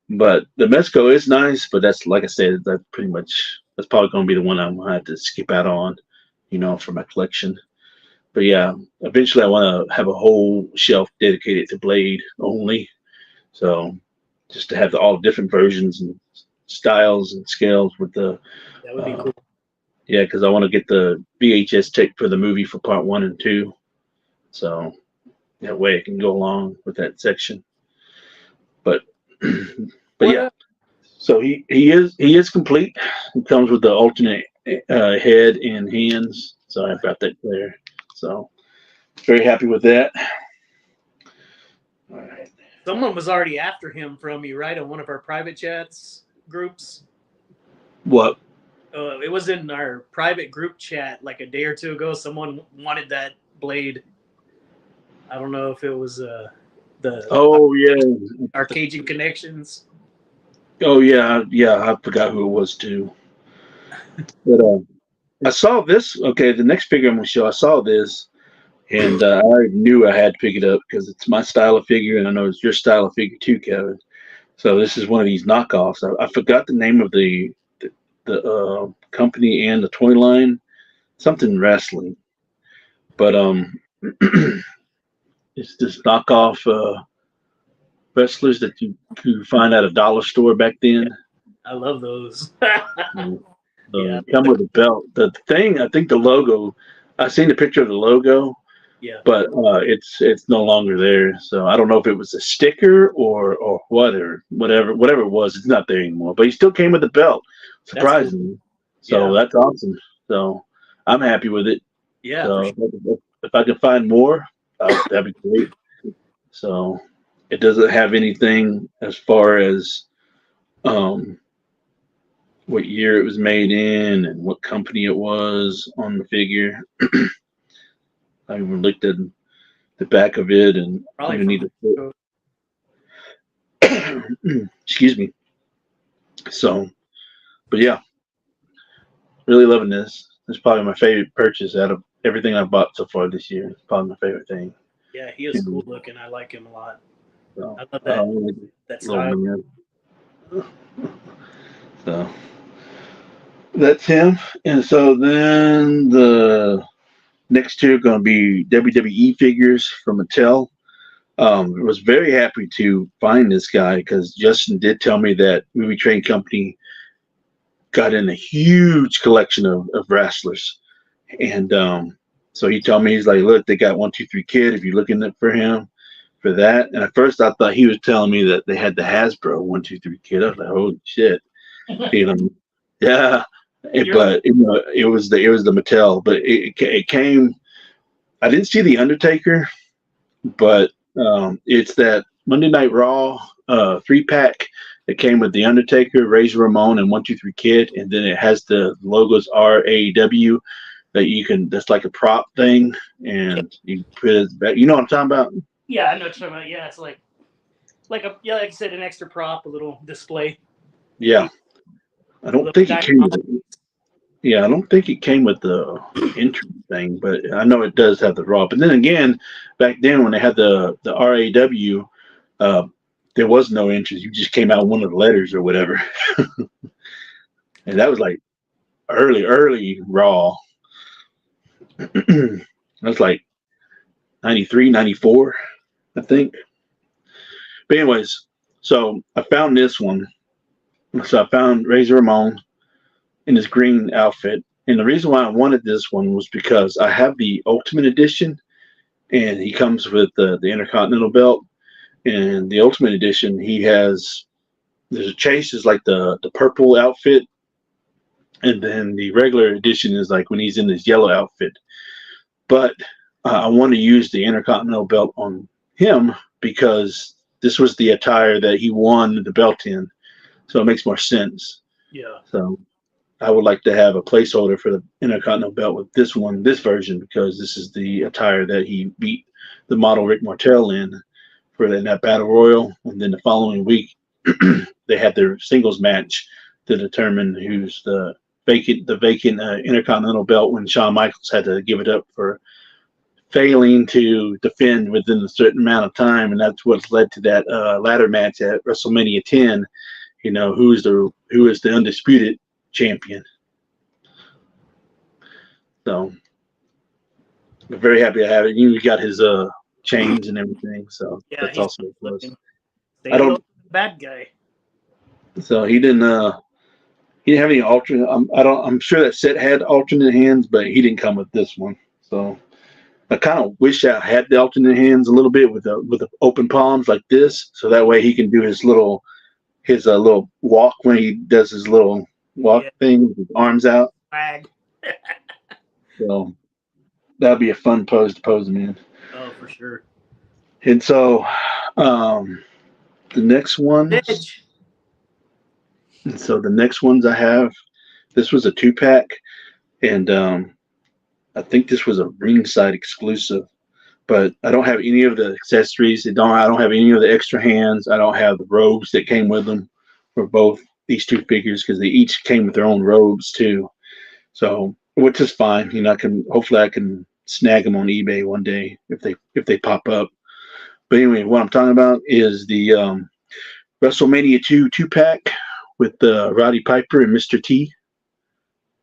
But the Mezco is nice, but that's like I said, that's probably going to be the one I'm going to have to skip out on, for my collection. But yeah, eventually I want to have a whole shelf dedicated to Blade only. So just to have all different versions and styles and scales with
that would be cool.
Yeah, because I want to get the VHS tape for the movie for part 1 and 2. So that way I can go along with that section. But yeah. So he is complete. He comes with the alternate head and hands. So I've got that there. So very happy with that.
All right. Someone was already after him from you, right? On one of our private chats groups.
What?
It was in our private group chat like a day or two ago. Someone wanted that Blade. I don't know if it was the our Cajun Connections.
Oh yeah, I forgot who it was too. But I saw this. Okay, the next figure I'm gonna show. I saw this, and I already knew I had to pick it up because it's my style of figure, and I know it's your style of figure too, Kevin. So this is one of these knockoffs. I forgot the name of the company and the toy line, something wrestling, but it's this knockoff wrestlers that you could find at a dollar store back then.
I love those.
Yeah, come with a belt. The thing, I think the logo. I seen the picture of the logo.
Yeah.
But it's no longer there. So I don't know if it was a sticker or what or whatever it was. It's not there anymore. But he still came with the belt, surprisingly. So that's awesome. So I'm happy with it.
Yeah.
So if I can find more, that'd be great. So it doesn't have anything as far as what year it was made in and what company it was on the figure. I even looked at the back of it and I even need to excuse me. So, but yeah, really loving this. It's probably my favorite purchase out of everything I've bought so far this year. It's probably my favorite thing.
Yeah, he is cool looking. I like him a lot.
So,
I love that style.
So that's him. And so then the next two are going to be WWE figures from Mattel. I was very happy to find this guy because Justin did tell me that Movie Train Company got in a huge collection of wrestlers. And so he told me, he's like, look, they got 1-2-3 Kid if you're looking for him for that. And at first I thought he was telling me that they had the Hasbro 1-2-3 Kid. I was like, holy shit. Yeah. But it was the Mattel, but it came. I didn't see the Undertaker, but it's that Monday Night Raw 3-pack that came with the Undertaker, Razor Ramon, and 1-2-3 Kid, and then it has the logos RAW that you can. That's like a prop thing, and you put it back. You know what I'm talking about?
Yeah, I know what you're talking about. Yeah, it's like like I said, an extra prop, a little display.
Yeah, I don't think it came with it. Yeah, I don't think it came with the entry thing, but I know it does have the raw. But then again, back then when they had the RAW, there was no entries. You just came out one of the letters or whatever, and that was like early raw. That's like 93, 94, I think. But anyways, so I found this one. So I found Razor Ramon in his green outfit. And the reason why I wanted this one was because I have the Ultimate Edition, and he comes with the Intercontinental belt. And the Ultimate Edition, he has there's a chase is like the purple outfit, and then the regular edition is like when he's in his yellow outfit. But I want to use the Intercontinental belt on him because this was the attire that he won the belt in, so it makes more sense.
Yeah.
So I would like to have a placeholder for the Intercontinental belt with this version, because this is the attire that he beat the model Rick Martel in for that battle royal, and then the following week they had their singles match to determine who's the vacant Intercontinental belt, when Shawn Michaels had to give it up for failing to defend within a certain amount of time, and that's what's led to that ladder match at WrestleMania 10. You know, who is the undisputed champion. So I'm very happy to have it. You got his chains and everything, so
Yeah,
that's
he's
also a plus.
looking.
I don't.
Bad guy.
So he didn't. He didn't have any alternate. I'm sure that set had alternate hands, but he didn't come with this one. So I kind of wish I had the alternate hands a little bit with the open palms like this, so that way he can do his little walk when he does his little walk thing with his arms out.
Flag.
So that'd be a fun pose to pose him in.
Oh, for sure.
And so the next one. So the next ones I have, this was a 2-pack, and I think this was a ringside exclusive. But I don't have any of the accessories. I don't have any of the extra hands. I don't have the robes that came with them for both these two figures, because they each came with their own robes too. So, which is fine. You know, hopefully I can snag them on eBay one day if they pop up. But anyway, what I'm talking about is the WrestleMania 2-pack with Roddy Piper and Mr. T.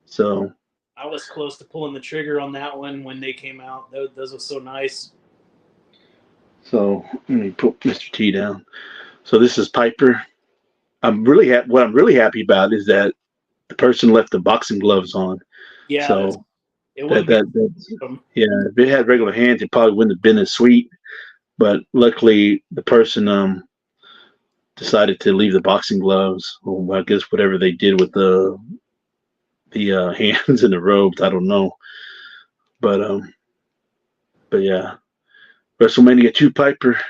So
I was close to pulling the trigger on that one when they came out. Those were so nice.
So let me put Mr. T down. So this is Piper. What I'm really happy about is that the person left the boxing gloves on.
Yeah.
So
yeah,
if it had regular hands, it probably wouldn't have been as sweet. But luckily, the person decided to leave the boxing gloves. Well, I guess whatever they did with the hands and the robes, I don't know. But yeah, WrestleMania 2 Piper.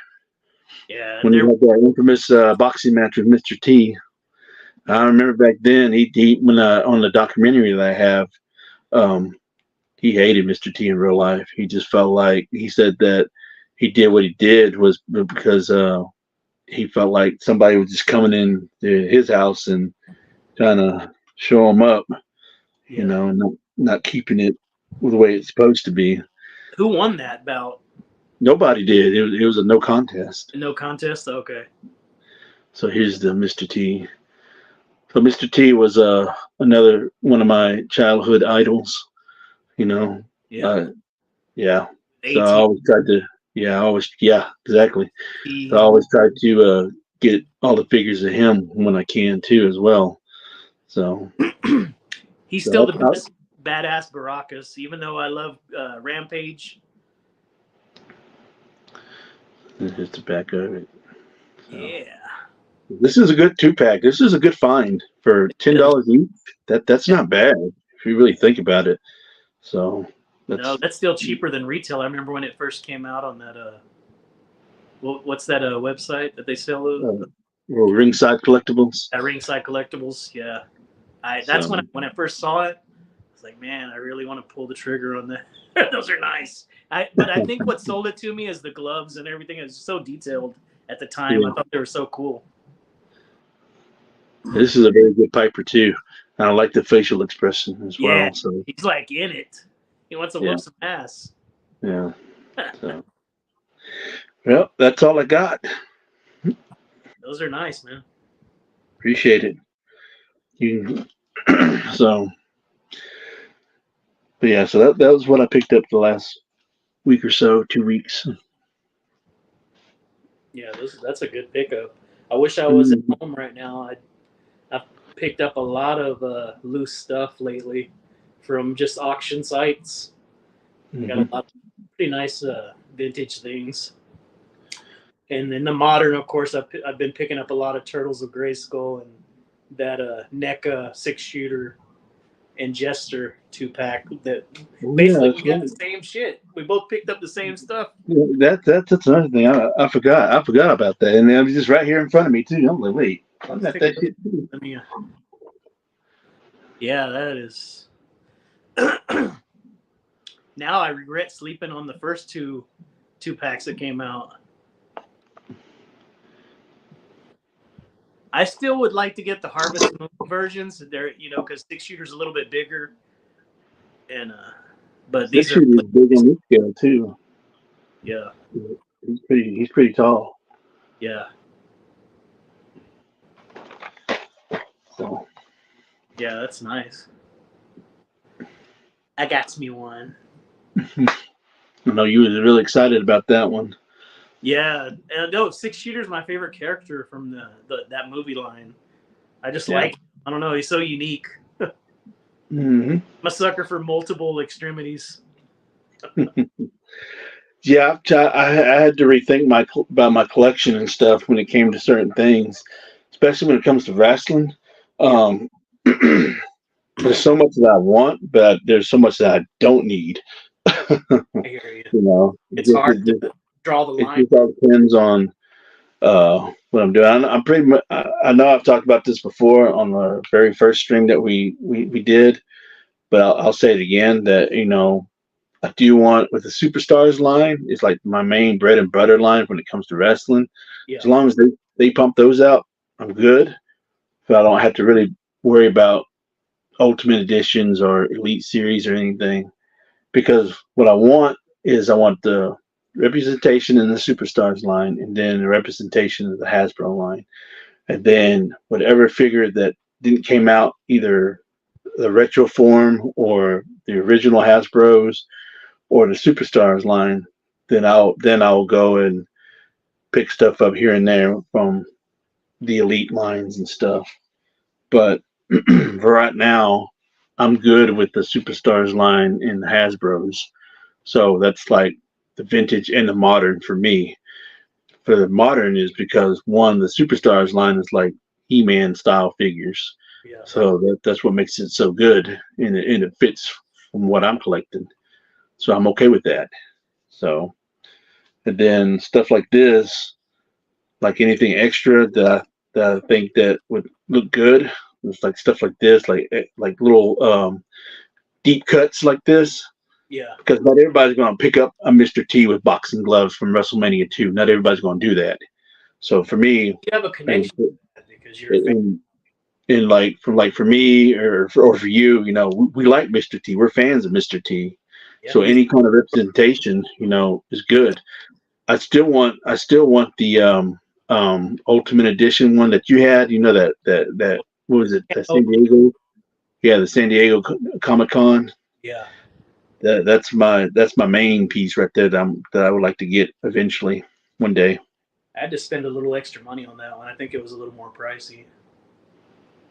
Yeah,
when he had that infamous boxing match with Mr. T. I remember back then when on the documentary that I have, he hated Mr. T in real life. He just felt like, he said that he did what he did was because he felt like somebody was just coming in to his house and trying to show him up, you know, and not keeping it the way it's supposed to be.
Who won that bout?
Nobody did. It was a no contest.
No contest? Okay.
So here's the Mr. T. So Mr. T was another one of my childhood idols, you know.
Yeah.
Yeah. So I always tried to, exactly. So I always tried to get all the figures of him when I can too, as well. So
he's still the best badass Baracus, even though I love Rampage.
Here's the back of it.
So. Yeah.
This is a good 2-pack. This is a good find for $10 each. That's not bad if you really think about it. So
that's still cheaper than retail. I remember when it first came out on that. What's that website that they sell?
Ringside Collectibles.
Ringside Collectibles. Yeah, that's when I first saw it. I was like, man, I really want to pull the trigger on that. Those are nice. But I think what sold it to me is the gloves and everything. It was so detailed at the time. I thought they were so cool.
This is a very good Piper too. I like the facial expression as well. So
he's like in it. He wants to whoop some ass.
Yeah. So. Well, that's all I got.
Those are nice, man.
Appreciate it. So But yeah, so that was what I picked up the last week or so, 2 weeks.
Yeah, that's a good pickup. I wish I was at
Mhm.
home right now. I've picked up a lot of loose stuff lately from just auction sites. I got a
Mhm.
lot of pretty nice vintage things. And in the modern, of course, I've been picking up a lot of Turtles of Grayskull and that NECA 6 shooter and Jester 2 pack. That
Oh yeah,
basically
that's
we got the
right.
same shit. We both picked up the same stuff.
Yeah, that's another thing. I forgot. I forgot about that, and it was just right here in front of me too. I'm like, wait, I
Let's
got
take a
that
look.
shit too.
Let me. Yeah, that is. Now I regret sleeping on the first two packs that came out. I still would like to get the Harvest Moon versions. They're because 6 shooter's a little bit bigger, and but
This
these are
shit is big on this scale too.
yeah,
He's pretty tall.
yeah,
So
yeah. That's nice. I got me one.
I know you was really excited about that one.
Yeah, no, 6 shooter's my favorite character from the that movie line. I just
Yeah.
like him. I don't know. He's so unique.
Hmm.
I'm a sucker for multiple extremities.
Yeah, I had to rethink about my collection and stuff when it came to certain things, especially when it comes to wrestling.
Yeah,
Um, there's so much that I want, but there's so much that I don't need.
I hear you.
You know,
It's hard to draw the
it
line.
just all depends on what I'm doing. I'm pretty much. I know I've talked about this before on the very first stream that we did, but I'll say it again that I do want with the superstars line is like my main bread and butter line when it comes to wrestling. As
Yeah,
long as they pump those out, I'm good. So I don't have to really worry about ultimate editions or elite series or anything. Because what I want is I want the representation in the superstars line and then the representation of the Hasbro line. And then whatever figure that didn't came out either the retro form or the original Hasbro's or the superstars line, then I'll go and pick stuff up here and there from the elite lines and stuff. But for right now, I'm good with the superstars line in Hasbro's. So that's like the vintage and the modern for me. For the modern is because one, the superstars line is like He-Man style figures.
yeah.
So that's what makes it so good, and it fits from what I'm collecting. So I'm okay with that. So and then stuff like this, like anything extra that I think that would look good, it's like stuff like this, like little deep cuts like this.
Yeah,
Because not everybody's going to pick up a Mr. T with boxing gloves from WrestleMania 2. Not everybody's going to do that. So for me,
you have a
and,
connection because you're a fan.
and, and like for me or for you, we like Mr. T. We're fans of Mr. T.
Yeah,
So any kind of representation, is good. I still want the Ultimate Edition one that you had. You know that what was it? The
oh,
San Diego. Yeah, the San Diego Comic Con.
yeah.
That's my main piece right there that I would like to get eventually one day.
I had to spend a little extra money on that one. I think it was a little more pricey.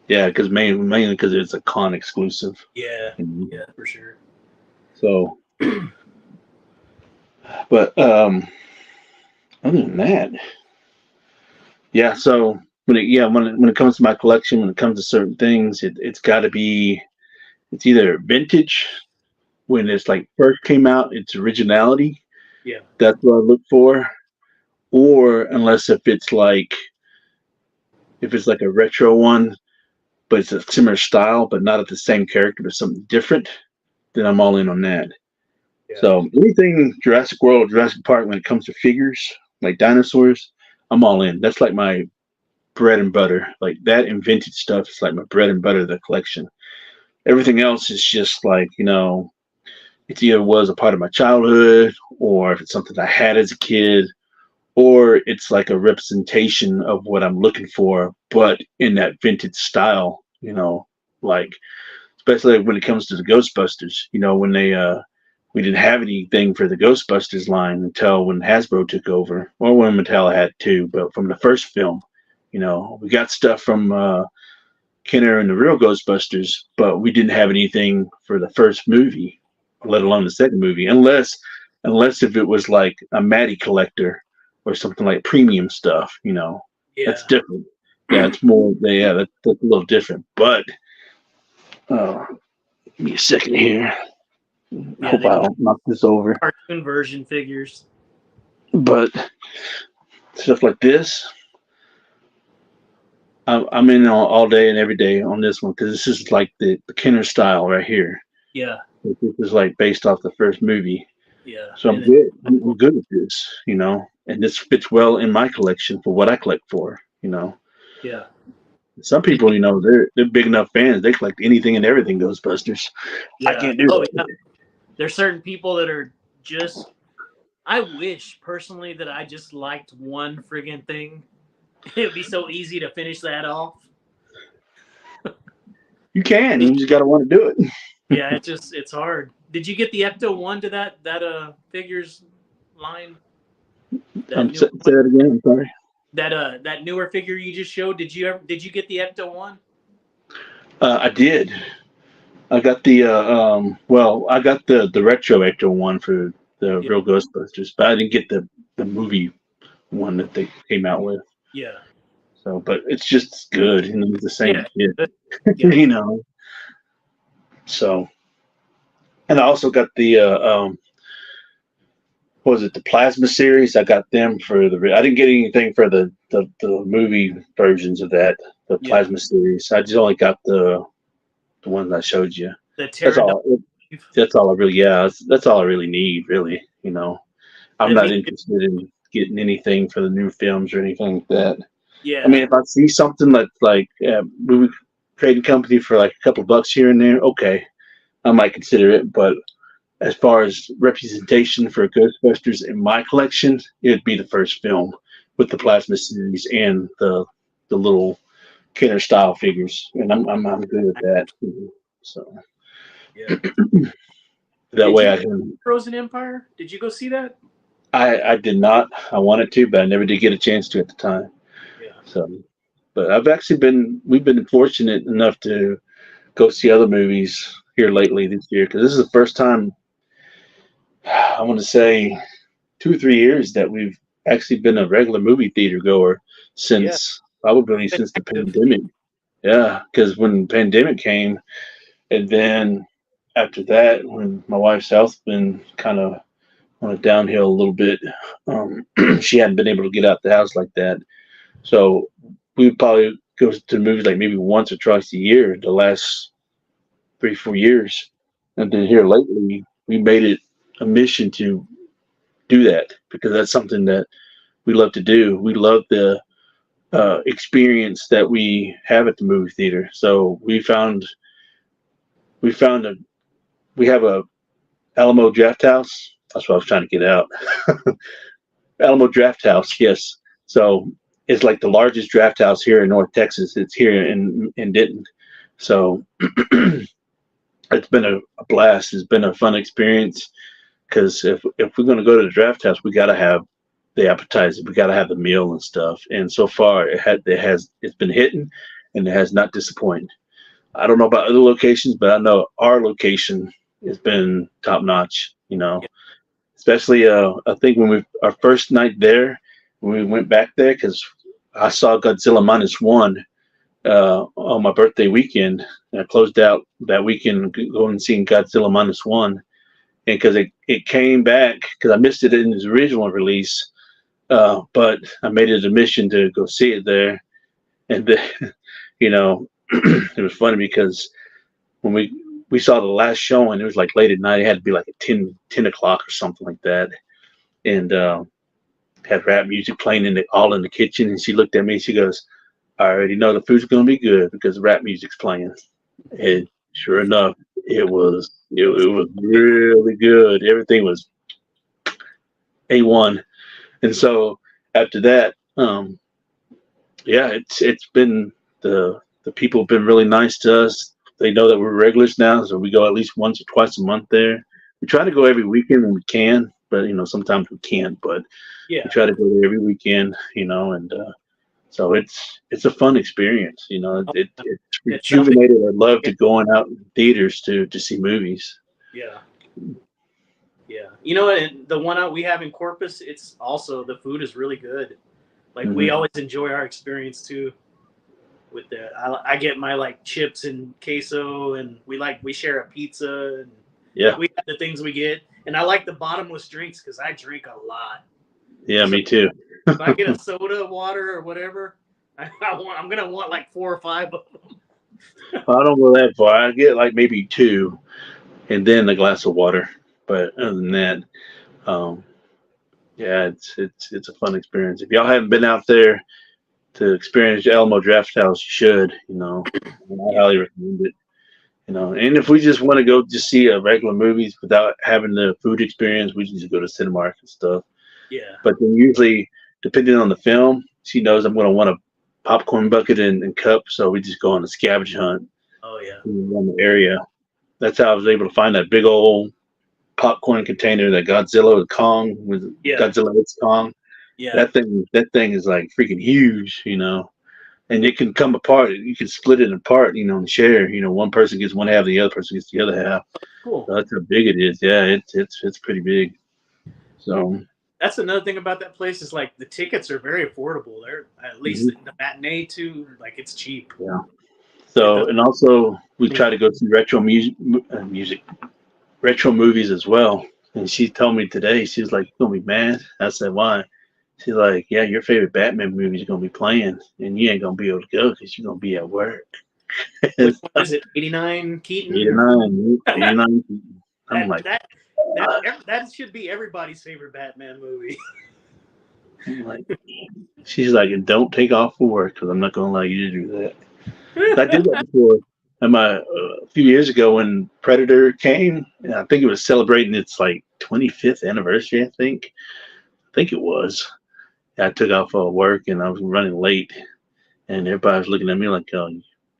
Yeah, because mainly because it's a con exclusive.
Yeah,
Mhm.
yeah, for sure.
So, but other than that, yeah. So when it comes to my collection, when it comes to certain things, it's got to be it's either vintage when it's like first came out, its originality.
Yeah,
That's what I look for, or unless if it's like a retro one, but it's a similar style, but not at the same character, but something different, then I'm all in on that.
yeah.
So anything Jurassic World, Jurassic Park, when it comes to figures like dinosaurs, I'm all in. That's like my bread and butter. Like that and vintage stuff is like my bread and butter of the collection. Everything else is just like it's either was a part of my childhood, or if it's something I had as a kid, or it's like a representation of what I'm looking for, but in that vintage style. Like especially when it comes to the Ghostbusters. You know, when they we didn't have anything for the Ghostbusters line until when Hasbro took over, or when Mattel had too. But from the first film, you know, we got stuff from Kenner and the real Ghostbusters, but we didn't have anything for the first movie, let alone the second movie, unless if it was like a Matty collector or something like premium stuff. You know,
Yeah.
that's different. Yeah, it's more. Yeah, that's a little different. But give me a second here. I
Yeah,
hope
they
I don't knock this over.
cartoon version figures.
But stuff like this, I'm in all day and every day on this one because this is like the Kenner style right here.
Yeah,
This is like based off the first movie,
yeah.
so I'm
And
good. I'm good with this, you know, and this fits well in my collection for what I collect for, you know.
yeah.
Some people, you know, they're big enough fans. They collect anything and everything Ghostbusters. I
Yeah.
can't do
Oh,
that.
yeah. There's certain people that are just. I wish personally that I just liked one friggin' thing. It'd be so easy to finish that off.
You can. You just got to want to do it.
Yeah, it's hard. Did you get the Ecto one to that figures line? That new
Say that again. I'm sorry.
that newer figure you just showed. Did you get the Ecto one?
I did. I got the well, I got the retro Ecto one for the
Yeah.
real Ghostbusters, but I didn't get the movie one that they came out with.
Yeah.
So, but it's just good, you know, it's the same
Yeah.
shit,
Yeah.
you know. So, and I also got the what was it, the plasma series? I got them for the. I didn't get anything for the movie versions of that, the
Yeah.
plasma series. I just only got the ones I showed you.
The
That's
pterodon.
all. That's all I really. Yeah, that's all I really need. Really, you know. I'm
That'd
not
be
interested in getting anything for the new films or anything like that. I
yeah.
mean, if I see something that's like movie trading company for like a couple of bucks here and there, okay, I might consider it. But as far as representation for Ghostbusters in my collection, it'd be the first film with the plasma series and the little Kenner style figures, and I'm good with that. So
Yeah.
that
Did
way
you
I can.
Frozen Empire? Did you go see that?
I did not. I wanted to, but I never did get a chance to at the time.
Yeah.
So, but we've been fortunate enough to go see other movies here lately this year because this is the first time I want to say 2 or 3 years that we've actually been a regular movie theater goer
Yeah.
since probably
Been
since the
active.
pandemic. Yeah, because when the pandemic came, and then after that, when my wife's health been kind of on a downhill a little bit, she hadn't been able to get out the house like that. So we would probably go to the movies like maybe once or twice a year the last 3 4 years. And then here lately, we made it a mission to do that because that's something that we love to do. We love the experience that we have at the movie theater. So we found a we have a Alamo Draft House. That's what I was trying to get out. Alamo Draft House, yes. So it's like the largest draft house here in North Texas. It's here in Denton. So it's been a blast. It's been a fun experience because if we're going to go to the draft house, we got to have the appetizer. We got to have the meal and stuff. And so far, it's been hitting, and it has not disappointed. I don't know about other locations, but I know our location has been top notch. You know,
Yeah.
especially I think when our first night there, when we went back there, because I saw Godzilla -1 on my birthday weekend, and I closed out that weekend going and seeing Godzilla -1, and because it came back because I missed it in its original release, but I made it a mission to go see it there, and then, you know, it was funny because when we saw the last showing, it was like late at night. It had to be like at 10 o'clock or something like that, and had rap music playing all in the kitchen. And she looked at me and she goes, "I already know the food's gonna be good because the rap music's playing." And sure enough, it was really good. Everything was A1. And so after that, yeah, it's been the people have been really nice to us. they know that we're regulars now, so we go at least once or twice a month there. We try to go every weekend when we can, but sometimes we can't. But we
Yeah.
try to go there every weekend, and so it's a fun experience.
Oh,
It's
it sounds like,
rejuvenated our love
yeah.
to going out in theaters to see movies.
Yeah. Yeah. You know what? And the one out we have in Corpus, it's also the food is really good. Like we
Hmm.
always enjoy our experience too with that. I get my like chips and queso, and we share a pizza, and like
Yeah,
we have the things we get. And I like the bottomless drinks because I drink a lot.
yeah,
So
me too.
if I get a soda, water, or whatever, I'm gonna want like 4 or 5 of them.
I don't go that far. I get like maybe two, and then a glass of water. But other than that, um, yeah, it's a fun experience. If y'all haven't been out there to experience Alamo Draft House, you should. I
Yeah.
highly recommend it. And if we just want to go just see a regular movies without having the food experience, we can just go to Cinemark and stuff.
Yeah.
But then usually, depending on the film, she knows I'm going to want a popcorn bucket and cup, so we just go on a scavenge hunt
Oh yeah.
around the area. That's how I was able to find that big old popcorn container that Godzilla with Kong with
Yeah.
Godzilla X Kong.
Yeah.
That thing is like freaking huge. And it can come apart. You can split it apart, and share. One person gets one half, the other person gets the other half.
Cool.
So that's how big it is. Yeah, it's pretty big. So
That's another thing about that place is like the tickets are very affordable. They're at least
mhm,
the matinee too. Like it's cheap.
yeah.
It
So
does.
and also we try to go see music, retro movies as well. And she told me today, she was like, "You're gonna be mad." I said, "Why?" She's like, "Yeah, your favorite Batman movie is gonna be playing, and you ain't gonna be able to go because you're gonna be at work."
Which one is it? 89 Keaton or
89, 89. I'm
that
like,
that that should be everybody's favorite Batman movie.
I'm like, she's like, "And don't take off for work because I'm not gonna allow you to do that." I did that before. A few years ago when Predator came, and I think it was celebrating its like 25th anniversary. I think it was. I took off for work and I was running late, and everybody was looking at me like, "Oh,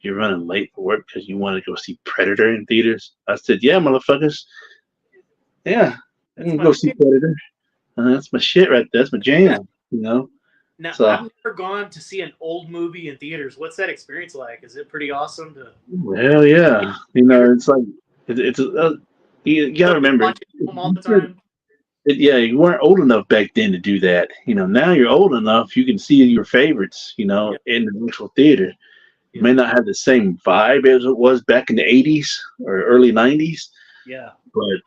you're running late for work because you want to go see Predator in theaters?" I said, "Yeah, motherfuckers. Yeah, I
That's
can
my
go see
favorite.
Predator. That's my shit right there. That's my jam.
Now
So,
I've never gone to see an old movie in theaters. What's that experience like? Is it pretty awesome to
hell yeah.
every
It's like it's you gotta
still just
remember.
watch it at home all the time?
Yeah, you weren't old enough back then to do that. Now you're old enough, you can see your favorites,
Yeah.
in the actual theater. It
Yeah.
may not have the same vibe as it was back in the 80s or early 90s,
Yeah.
but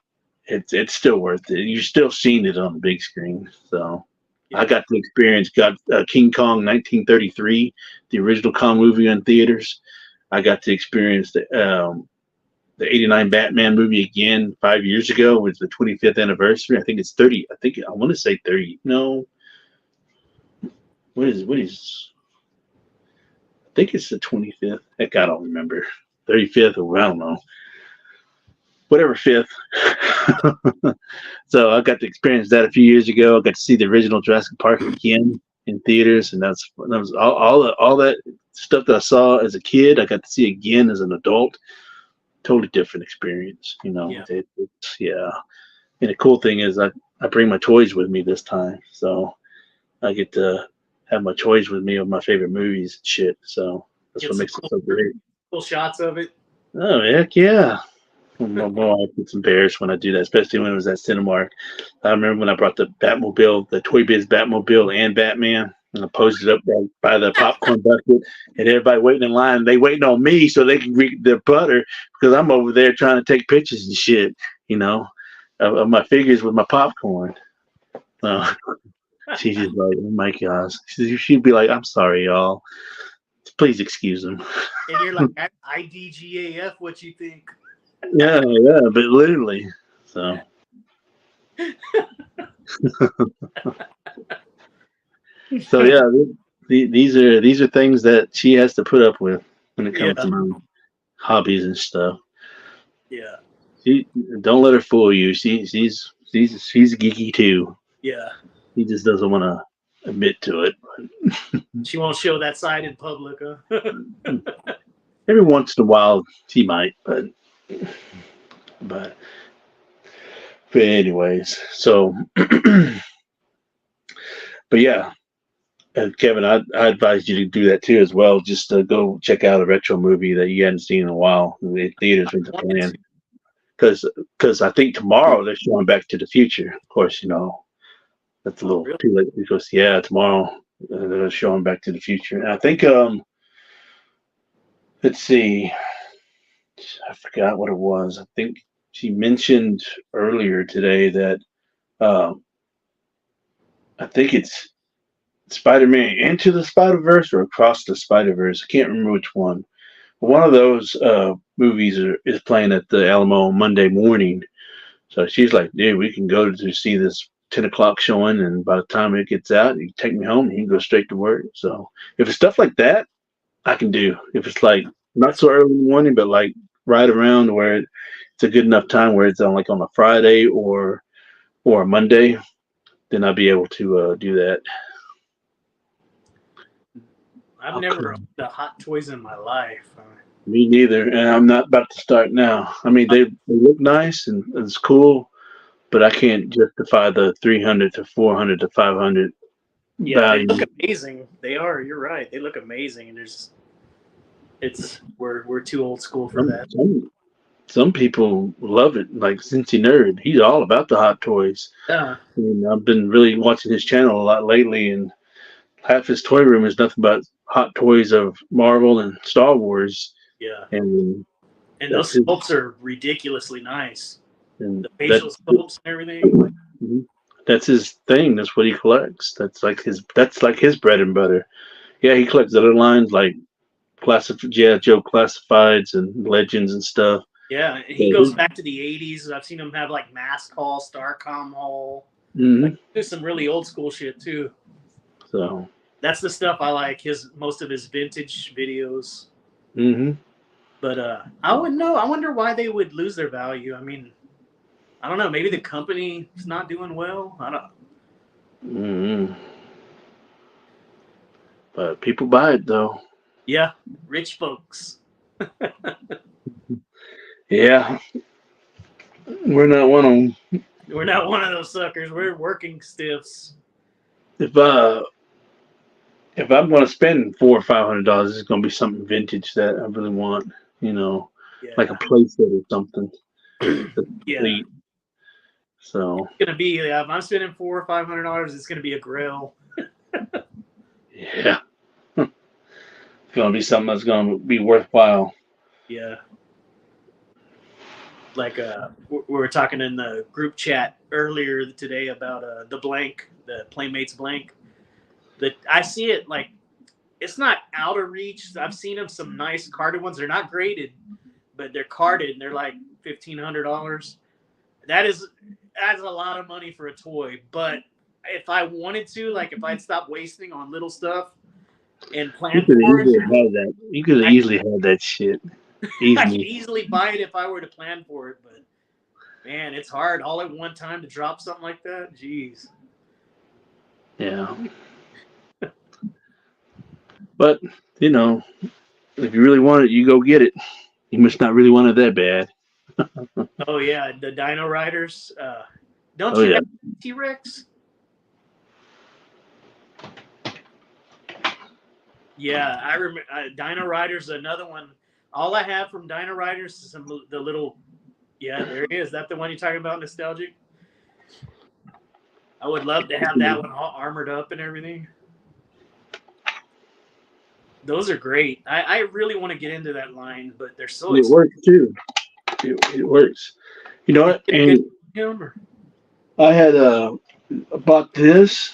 it's still worth it. You're still seeing it on the big screen. So I
Yeah.
got to experience King Kong 1933, the original Kong movie in theaters. I got to experience the 89 Batman movie again 5 years ago with the 25th anniversary. I think it's 30. I want to say 30. No, what is, I think it's the 25th. Heck, I don't remember. 35th or I don't know. Whatever fifth. So I got to experience that a few years ago. I got to see the original Jurassic Park again in theaters, and that was all that stuff that I saw as a kid. I got to see again as an adult. Totally different experience.
Yeah.
It's yeah. And the cool thing is I bring my toys with me this time. So I get to have my toys with me of my favorite movies and shit. So that's
Get
what
some
makes it so great.
cool shots of it.
Oh heck yeah. My wife gets embarrassed when I do that, especially when it was at Cinemark. I remember when I brought the Batmobile, the Toy Biz Batmobile and Batman, and I posted up right by the popcorn bucket, and everybody waiting in line. They waiting on me so they can read their butter because I'm over there trying to take pictures and shit, you know, of my figures with my popcorn. Uh, she's just like, oh my gosh. She'd be like, I'm sorry, y'all. Please excuse them.
And you're like, IDGAF, what you think?
Yeah, yeah, but literally. So, so yeah, these are things that she has to put up with when it comes
Yeah.
to my hobbies and stuff.
Yeah.
She don't let her fool you. She's geeky too.
Yeah.
He just doesn't want to admit to it.
She won't show that side in public, huh?
Every once in a while, he might, but anyways. So, but yeah, Kevin, I advise you to do that too as well. Just go check out a retro movie that you hadn't seen in a while in the theaters with the
Wanted
plan.
to.
Because I think tomorrow they're showing Back to the Future. Of course, that's a
Oh,
little
really?
too late because yeah, tomorrow they're showing Back to the Future. And I think let's see, I forgot what it was. I think she mentioned earlier today that um, I think it's Spider-Man Into the Spider-Verse or Across the Spider-Verse. I can't remember which one. But one of those movies is playing at the Alamo Monday morning. So she's like, dude, we can go to see this 10 o'clock showing, and by the time it gets out, you take me home and you can go straight to work. So if it's stuff like that, I can do. If it's like not
That's
so early in the morning, but like right around where it's a good enough time where it's on like on a Friday or a Monday, then I'll be able to do that.
I've
I'll
never
come.
owned the Hot Toys in my life.
Me neither, and I'm not about to start now. I mean, they look nice and it's cool, but I can't justify the 300 to 400 to 500
Yeah, they look
value.
amazing. They are. You're right. They look amazing, and it's we're too old school for
Some,
that.
some, some people love it, like Cincy Nerd. He's all about the hot toys.
Yeah,
And I've been really watching his channel a lot lately, and half his toy room is nothing but hot toys of Marvel and Star Wars.
yeah.
And
And
that's
those
his,
sculpts are ridiculously nice.
and
The facial
that's
sculpts and everything. Like,
that's his thing. That's what he collects. That's like his bread and butter. Yeah, he collects other lines like Joe classifieds and legends and stuff.
yeah, and
But
he goes back to the '80s. I've seen him have like Mask Hall, Starcom Hall. Like,
mhm.
there's some really old school shit too.
So
That's the stuff I like. His most of his vintage videos.
mhm.
But I wouldn't know. I wonder why they would lose their value. I mean, I don't know. Maybe the company's not doing well. I don't.
Mhm. But people buy it though.
Yeah, rich folks.
Yeah, we're not one of them.
We're not one of those suckers. We're working stiffs.
If uh if I'm gonna spend $400 or $500, it's gonna be something vintage that I really want. You know, like a
Yeah,
playset or something. That's
yeah.
complete. So
It's gonna be. Yeah, if I'm spending $400 or $500, it's gonna be a grill.
yeah, it's gonna be something that's gonna be worthwhile.
Yeah. Like we were talking in the group chat earlier today about the blank, the Playmates blank. That I see it like it's not out of reach. I've seen them some nice carded ones. They're not graded, but they're carded and they're like $1,500. That is that's a lot of money for a toy. But if I wanted to, like if I'd stop wasting on little stuff and
You
plan
could have
for it,
easily had that. You could have
I
easily had that shit
I could
easily.
easily buy it if I were to plan for it. But man, it's hard all at one time to drop something like that. Jeez.
Yeah, but you know, if you really want it, you go get it. You must not really want it that bad.
Oh yeah, the Dino Riders. Don't
Oh
you
yeah.
have T Rex? Yeah, I remember Dino Riders. Another one. All I have from Dino Riders is some the little. Yeah, there it is. That the one you're talking about, nostalgic. I would love to have that one all armored up and everything. Those are great. I really want to get into that line, but they're so
It
expensive.
works too. It works. You know
Did
what?
you get a
And
good him or?
I had bought this,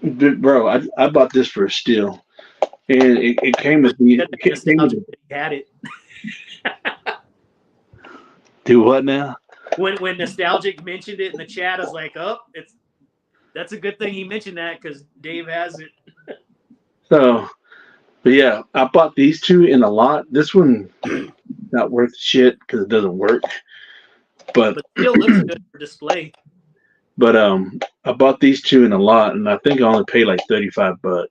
bro. I bought this for a steal, and it came with the
That
it came with
nostalgic
the,
that he had it.
do what now?
When nostalgic mentioned it in the chat, I was like, oh, it's that's a good thing he mentioned that because Dave has it.
So, but yeah, I bought these two in a lot. This one not worth shit because it doesn't work. But
But still looks good for display.
I bought these two in a lot, and I think I only paid like $35.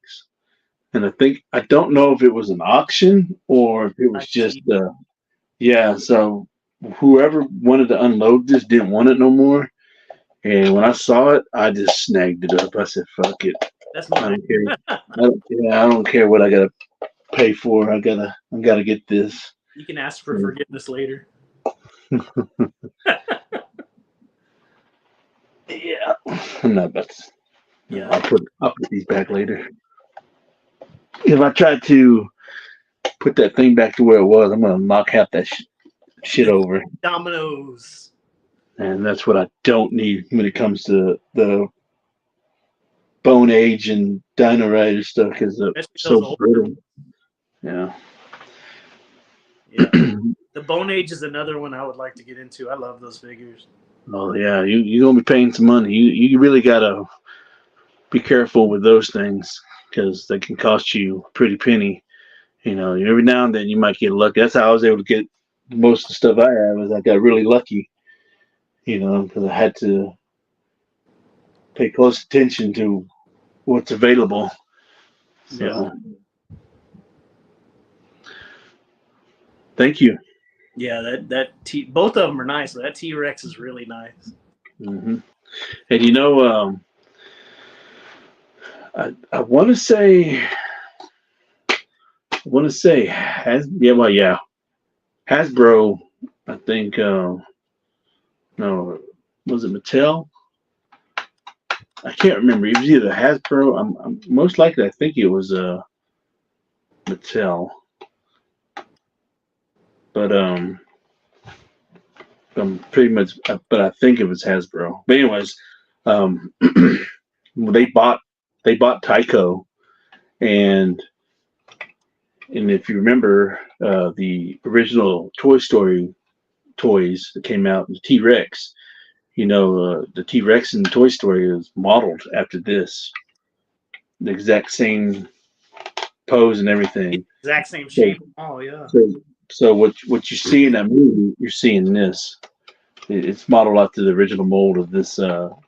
and I don't know if it was an auction or if it was just yeah. So whoever wanted to unload this didn't want it no more. And when I saw it, I just snagged it up. I said, "Fuck it,
That's
I
mine.
don't care. I don't care what I gotta pay for. I gotta get this."
You can ask for forgiveness later.
Yeah, I'm not about to.
Yeah.
I'll put these back later. If I try to put that thing back to where it was, I'm gonna knock half that shit over,
Dominoes.
and that's what I don't need when it comes to the Bone Age and Dino Rider stuff because it's
Especially those
so
older
brittle.
ones.
Yeah.
Yeah. The Bone Age is another one I would like to get into. I love those figures.
Oh yeah, you're gonna be paying some money. You really gotta be careful with those things because they can cost you a pretty penny. You know, every now and then you might get lucky. That's how I was able to get most of the stuff I have. Is I got really lucky. You know, because I had to pay close attention to what's available.
Yeah.
So, thank you.
Yeah, both of them are nice. But that T Rex is really nice.
Hmm. And you know, I want to say Hasbro. I think no, was it Mattel? I can't remember. It was either Hasbro. I'm most likely. I think it was Mattel, but I'm pretty much. But I think it was Hasbro. But anyways, um, they bought Tyco, and if you remember the original Toy Story toys that came out, the T Rex. You know, the T Rex in Toy Story is modeled after this, the exact same pose and everything.
Exact same
So,
shape. Oh yeah.
so what you see in that movie, you're seeing this. It's modeled after the original mold of this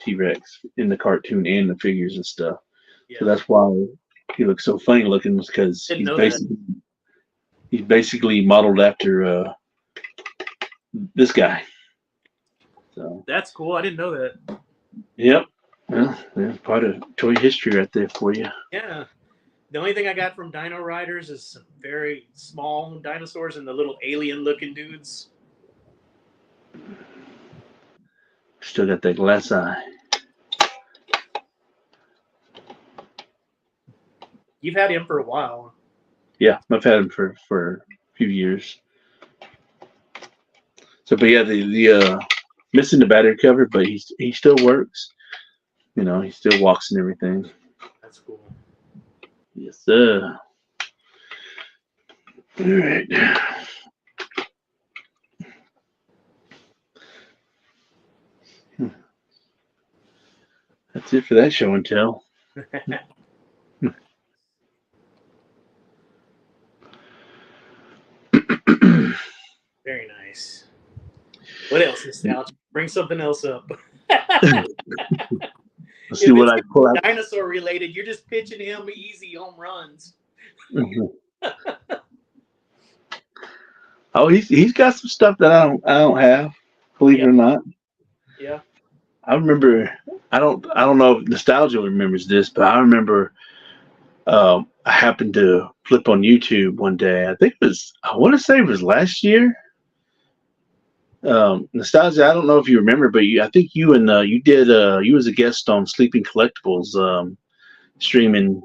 T Rex in the cartoon and the figures and stuff. So
Yeah.
that's why he looks so funny looking, because
Didn't know that.
he's basically modeled after this guy. So
That's cool. I didn't know that.
yep, well, that's part of toy history right there for you.
Yeah. The only thing I got from Dino Riders is some very small dinosaurs and the little alien looking dudes.
Still got that glass eye.
You've had him for a while.
Yeah, I've had him for a few years. So, but yeah, the missing the battery cover, but he still works. You know, he still walks and everything.
That's cool.
Yes, sir. All right. That's it for that show and tell.
Very nice. What else, nostalgia? Bring something else up.
Let's see
If
what
it's
I pull out.
dinosaur related, you're just pitching him easy home runs.
Oh, he's got some stuff that I don't have. Believe it
Yeah.
or not,
Yeah.
I remember. I don't know if nostalgia remembers this, but I remember. I happened to flip on YouTube one day. I think it was. I want to say it was last year. Nostalgia. I don't know if you remember, but I think you and you did. You was a guest on Sleeping Collectibles streaming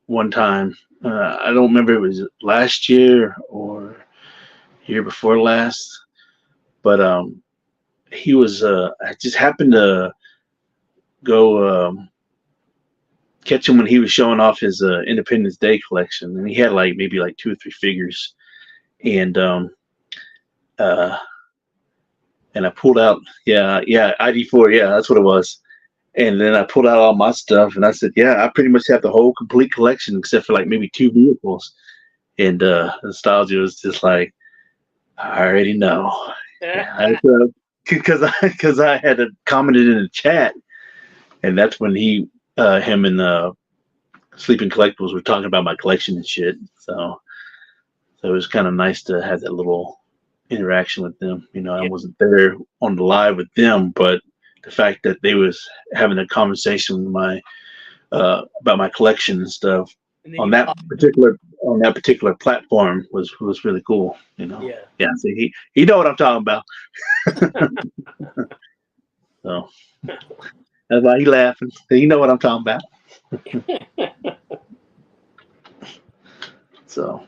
one time. I don't remember if it was last year or year before last, but he was. I just happened to go catch him when he was showing off his Independence Day collection, and he had like maybe like two or three figures, and uh, and I pulled out, yeah, ID4, yeah, that's what it was. And then I pulled out all my stuff, and I said, yeah, I pretty much have the whole complete collection except for like maybe two vehicles. And nostalgia was just like, I already know, yeah, because I had commented in the chat, and that's when him and Sleeping Collectibles were talking about my collection and shit. So it was kind of nice to have that little interaction with them. You know, I
Yeah.
wasn't there on the live with them, but the fact that they was having a conversation with my about my collection and stuff
And then
on
you
that
pop.
particular platform was really cool. You know,
Yeah.
yeah. So he know what I'm talking about. So that's why he laughing. He know what I'm talking about. So,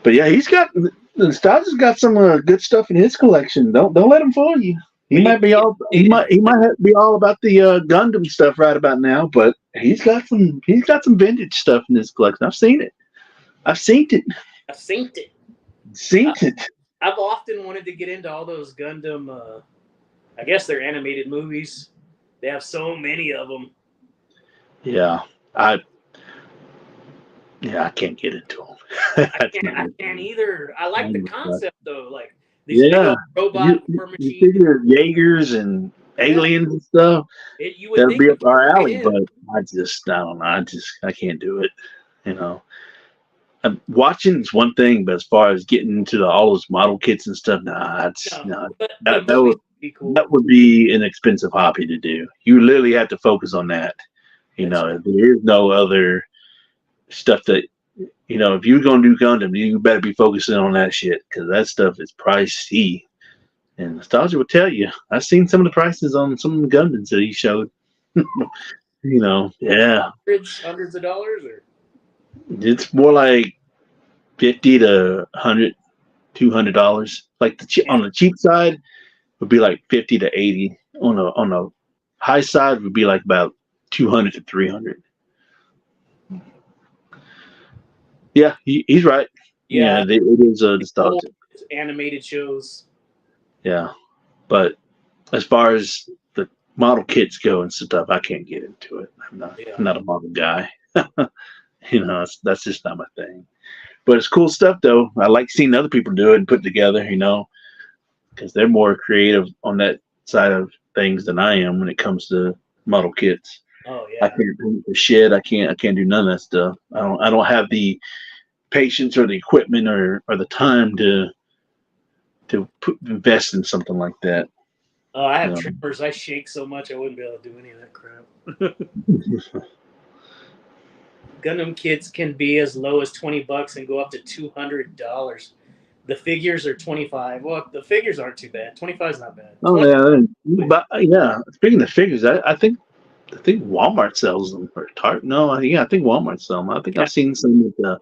but yeah, he's got Nostalgia's got some good stuff in his collection. Don't let him fool you. He
Well,
might be all he might be all about the Gundam stuff right about now, but he's got some vintage stuff in his collection. I've seen it. I've seen it.
I've synced it.
Seen
I,
it.
I've often wanted to get into all those Gundam. I guess they're animated movies. They have so many of them.
Yeah, I I can't get into them. That's not
I
my
can't
thing.
either. I like the
I'm not-
concept though, like these big
Yeah,
old robot war
you
machines.
figure Jaegers and
Yeah,
aliens and stuff
you would
that'd
think
be up
it'd
our
fit
alley,
in.
but I don't know. I can't do it. You know. Watching is one thing, but as far as getting into all those model kits and stuff,
No,
no.
but the
That
movies would be cool.
would be an expensive hobby to do. You literally have to focus on that. You
That's
know, there is no other stuff that if you're gonna do Gundam, you better be focusing on that shit because that stuff is pricey. And Nostalgia will tell you. I've seen some of the prices on some of the Gundams that he showed. Yeah,
hundreds of dollars, or
it's more like 50 to 100, $200. Like
yeah.
on the cheap side would be like 50 to 80. On a high side would be like about 200 to 300. Yeah, he's right. Yeah,
Yeah,
it is
old
nostalgic.
animated shows.
Yeah, but as far as the model kits go and stuff, I can't get into it.
Yeah,
I'm not a model guy. That's just not my thing. But it's cool stuff though. I like seeing other people do it and put it together. Because they're more creative on that side of things than I am when it comes to model kits.
oh
I
yeah.
can't do the shit. I can't do none of that stuff. I don't have the patience or the equipment or the time to invest in something like that.
Oh, I have
You
tremors. I shake so much I wouldn't be able to do any of that crap.
know.
Gundam kits can be as low as $20 and go up to $200. The figures are 25. Well, the figures aren't too bad. 25 is not bad.
Oh
20.
yeah, but yeah. Speaking of figures, I think Walmart sells them or Target. No, I think Walmart sells them. I think
Yeah,
I've seen some at the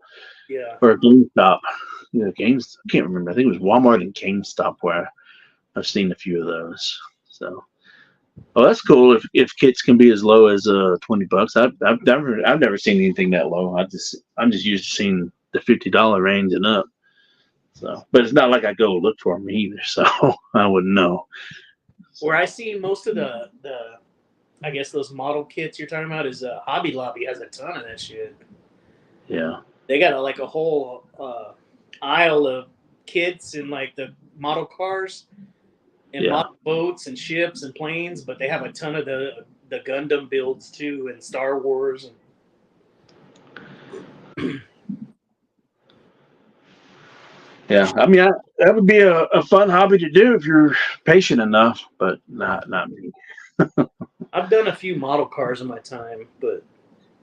yeah.
or GameStop. Games. I can't remember. I think it was Walmart and GameStop where I've seen a few of those. So, well, that's cool. If kits can be as low as $20, I've never seen anything that low. I'm just used to seeing the $50 range and up. So, but it's not like I go look for them either. So I wouldn't know.
Where
So
I see most of the I guess those model kits you're talking about is Hobby Lobby has a ton of that shit.
yeah,
They got like a whole aisle of kits and like the model cars and
yeah.
model boats and ships and planes, but they have a ton of the Gundam builds too and Star Wars and
Yeah, I mean, that would be a fun hobby to do if you're patient enough, but not me.
I've done a few model cars in my time, but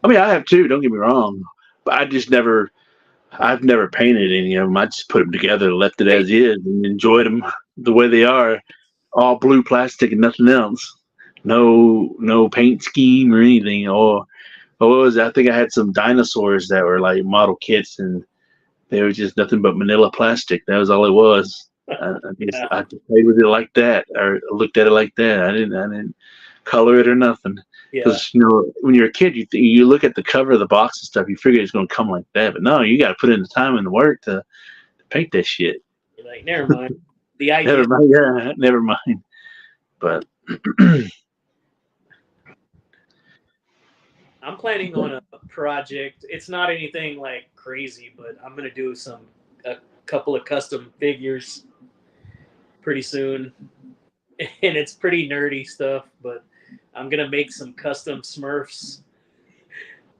I mean, I have too. Don't get me wrong, but I've never painted any of them. I just put them together, left it
hey,
as is, and enjoyed them the way they are, all blue plastic and nothing else. No paint scheme or anything. Or what was it? I think I had some dinosaurs that were like model kits, and they were just nothing but manila plastic. That was all it was.
yeah,
I just played with it like that, or looked at it like that. I didn't color it or nothing.
yeah,
Because when you're a kid, you look at the cover of the box and stuff, you figure it's going to come like that. But no, you got to put in the time and the work to paint that shit.
you're like never mind. The idea
Never mind. Yeah, never mind. But
I'm planning on a project. It's not anything like crazy, but I'm gonna do a couple of custom figures pretty soon, and it's pretty nerdy stuff. But I'm gonna make some custom Smurfs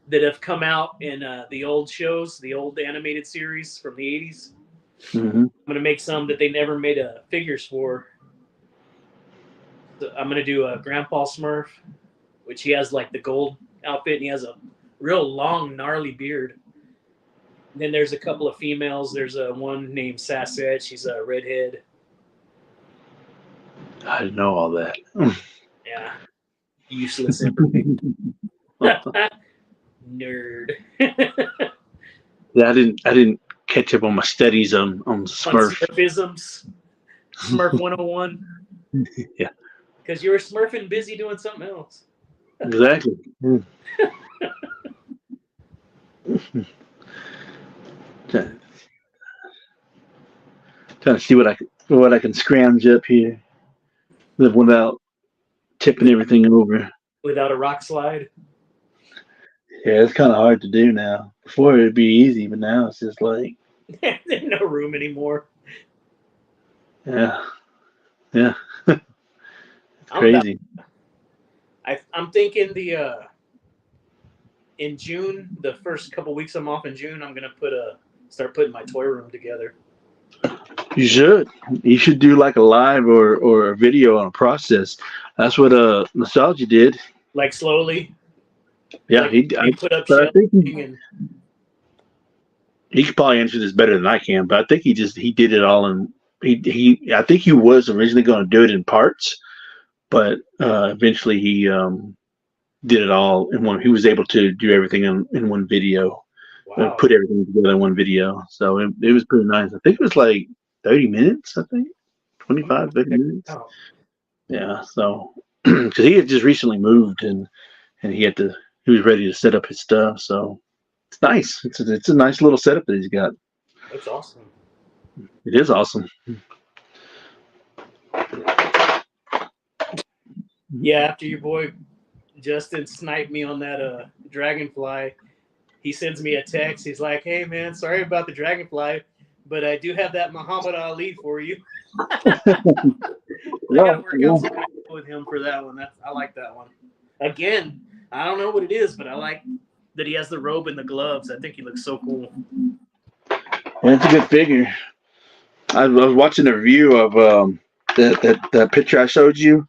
that have come out in the old shows, the old animated series from the 80s.
Hmm.
I'm gonna make some that they never made figures for. So I'm gonna do a Grandpa Smurf, which he has like the gold outfit and he has a real long, gnarly beard. Then there's a couple of females. There's a one named Sassette. She's a redhead.
I didn't know all that.
Yeah, useless information. Nerd.
Yeah, I didn't catch up on my studies on
On
Smurf.
Smurfisms, Smurf 101.
Yeah,
Because you were smurfing busy doing something else.
exactly. trying, trying to see what I can scrounge up here without tipping everything over.
Without a rock slide.
Yeah, it's kind of hard to do now. Before it'd be easy, but now it's just like,
There's no room anymore.
yeah, yeah, it's
I'm about.
crazy.
I'm thinking the in June, the first couple weeks I'm off in June, I'm gonna start putting my toy room together.
You should. You should do like a live or a video on a process. That's what Nostalgia did.
Like slowly,
Yeah,
like they put up
but I think
shelving and
he could probably answer this better than I can. But I think he did it all in I think he was originally going to do it in parts, but eventually he did it all in one. He was able to do everything in one video,
wow.
put everything together in one video. So it was pretty nice. I think it was like 30 minutes. I think 25, 30 minutes.
Oh,
Yeah. So because he had just recently moved and he was ready to set up his stuff. So it's nice. It's a nice little setup that he's got.
that's awesome.
It is awesome.
Yeah, after your boy Justin sniped me on that dragonfly, he sends me a text. He's like, "Hey man, sorry about the dragonfly, but I do have that Muhammad Ali for you." I
Yeah,
gotta work
yeah.
out something with him for that one. I like that one. Again, I don't know what it is, but I like that he has the robe and the gloves. I think he looks so cool.
Yeah, it's a good figure. I was watching a review of that picture I showed you.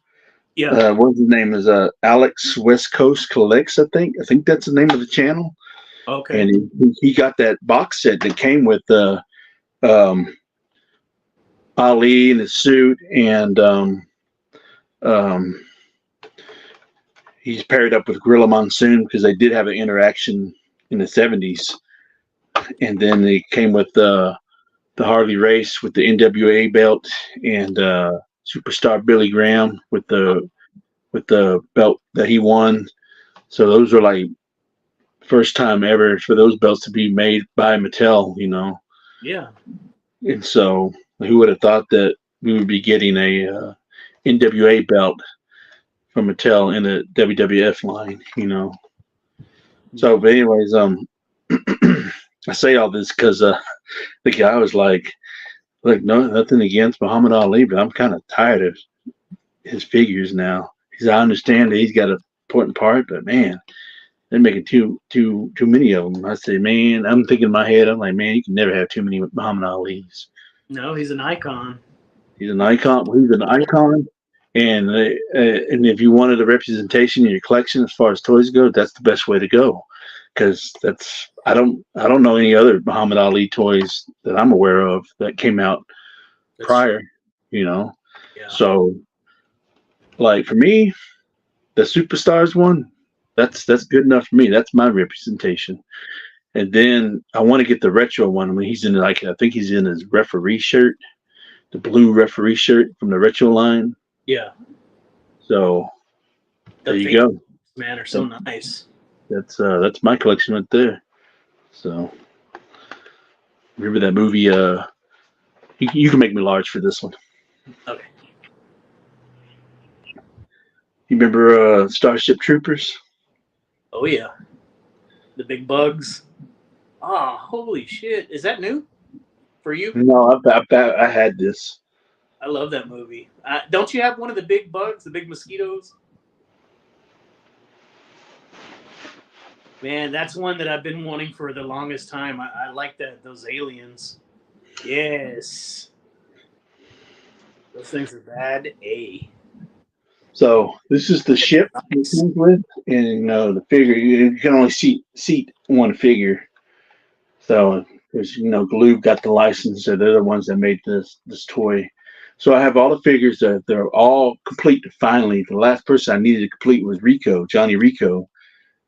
Yeah.
What's his name is Alex West Coast Collects. I think that's the name of the channel.
Okay.
And he got that box set that came with um, Ali in his suit, and um, he's paired up with Gorilla Monsoon because they did have an interaction in the '70s. And then they came with the Harley Race with the NWA belt and Superstar Billy Graham with the belt that he won. So those were like first time ever for those belts to be made by Mattel.
Yeah.
And so who would have thought that we would be getting a NWA belt from Mattel in the WWF line? So, but anyways, I say all this because the guy was like, "Look, no, nothing against Muhammad Ali, but I'm kind of tired of his figures now. I understand that he's got an important part, but man, they're making too many of them." I say, man, I'm thinking in my head, I'm like, man, you can never have too many Muhammad Ali's.
No, he's an icon.
He's an icon. He's an icon, and if you wanted a representation in your collection as far as toys go, that's the best way to go. Because I don't know any other Muhammad Ali toys that I'm aware of that came out
That's
prior. You know,
yeah.
so like for me, the Superstars one, that's good enough for me. That's my representation. And then I want to get the retro one. I mean, he's in like I think he's in his referee shirt, the blue referee shirt from the retro line.
Yeah.
So there
The
you
face
go.
man are so nice.
That's my collection right there. So remember that movie? You can make me large for this one.
Okay.
You remember Starship Troopers?
Oh yeah. The big bugs. Ah, holy shit. Is that new for you?
No, I had this.
I love that movie. Don't you have one of the big bugs, the big mosquitoes? Man, that's one that I've been wanting for the longest time. I like that those aliens. Yes, those things are bad. A
So this is the ship it
nice.
comes with, and the figure you can only seat one figure. So there's Glue got the license, so they're the ones that made this toy. So I have all the figures that they're all complete finally. The last person I needed to complete was Rico, Johnny Rico,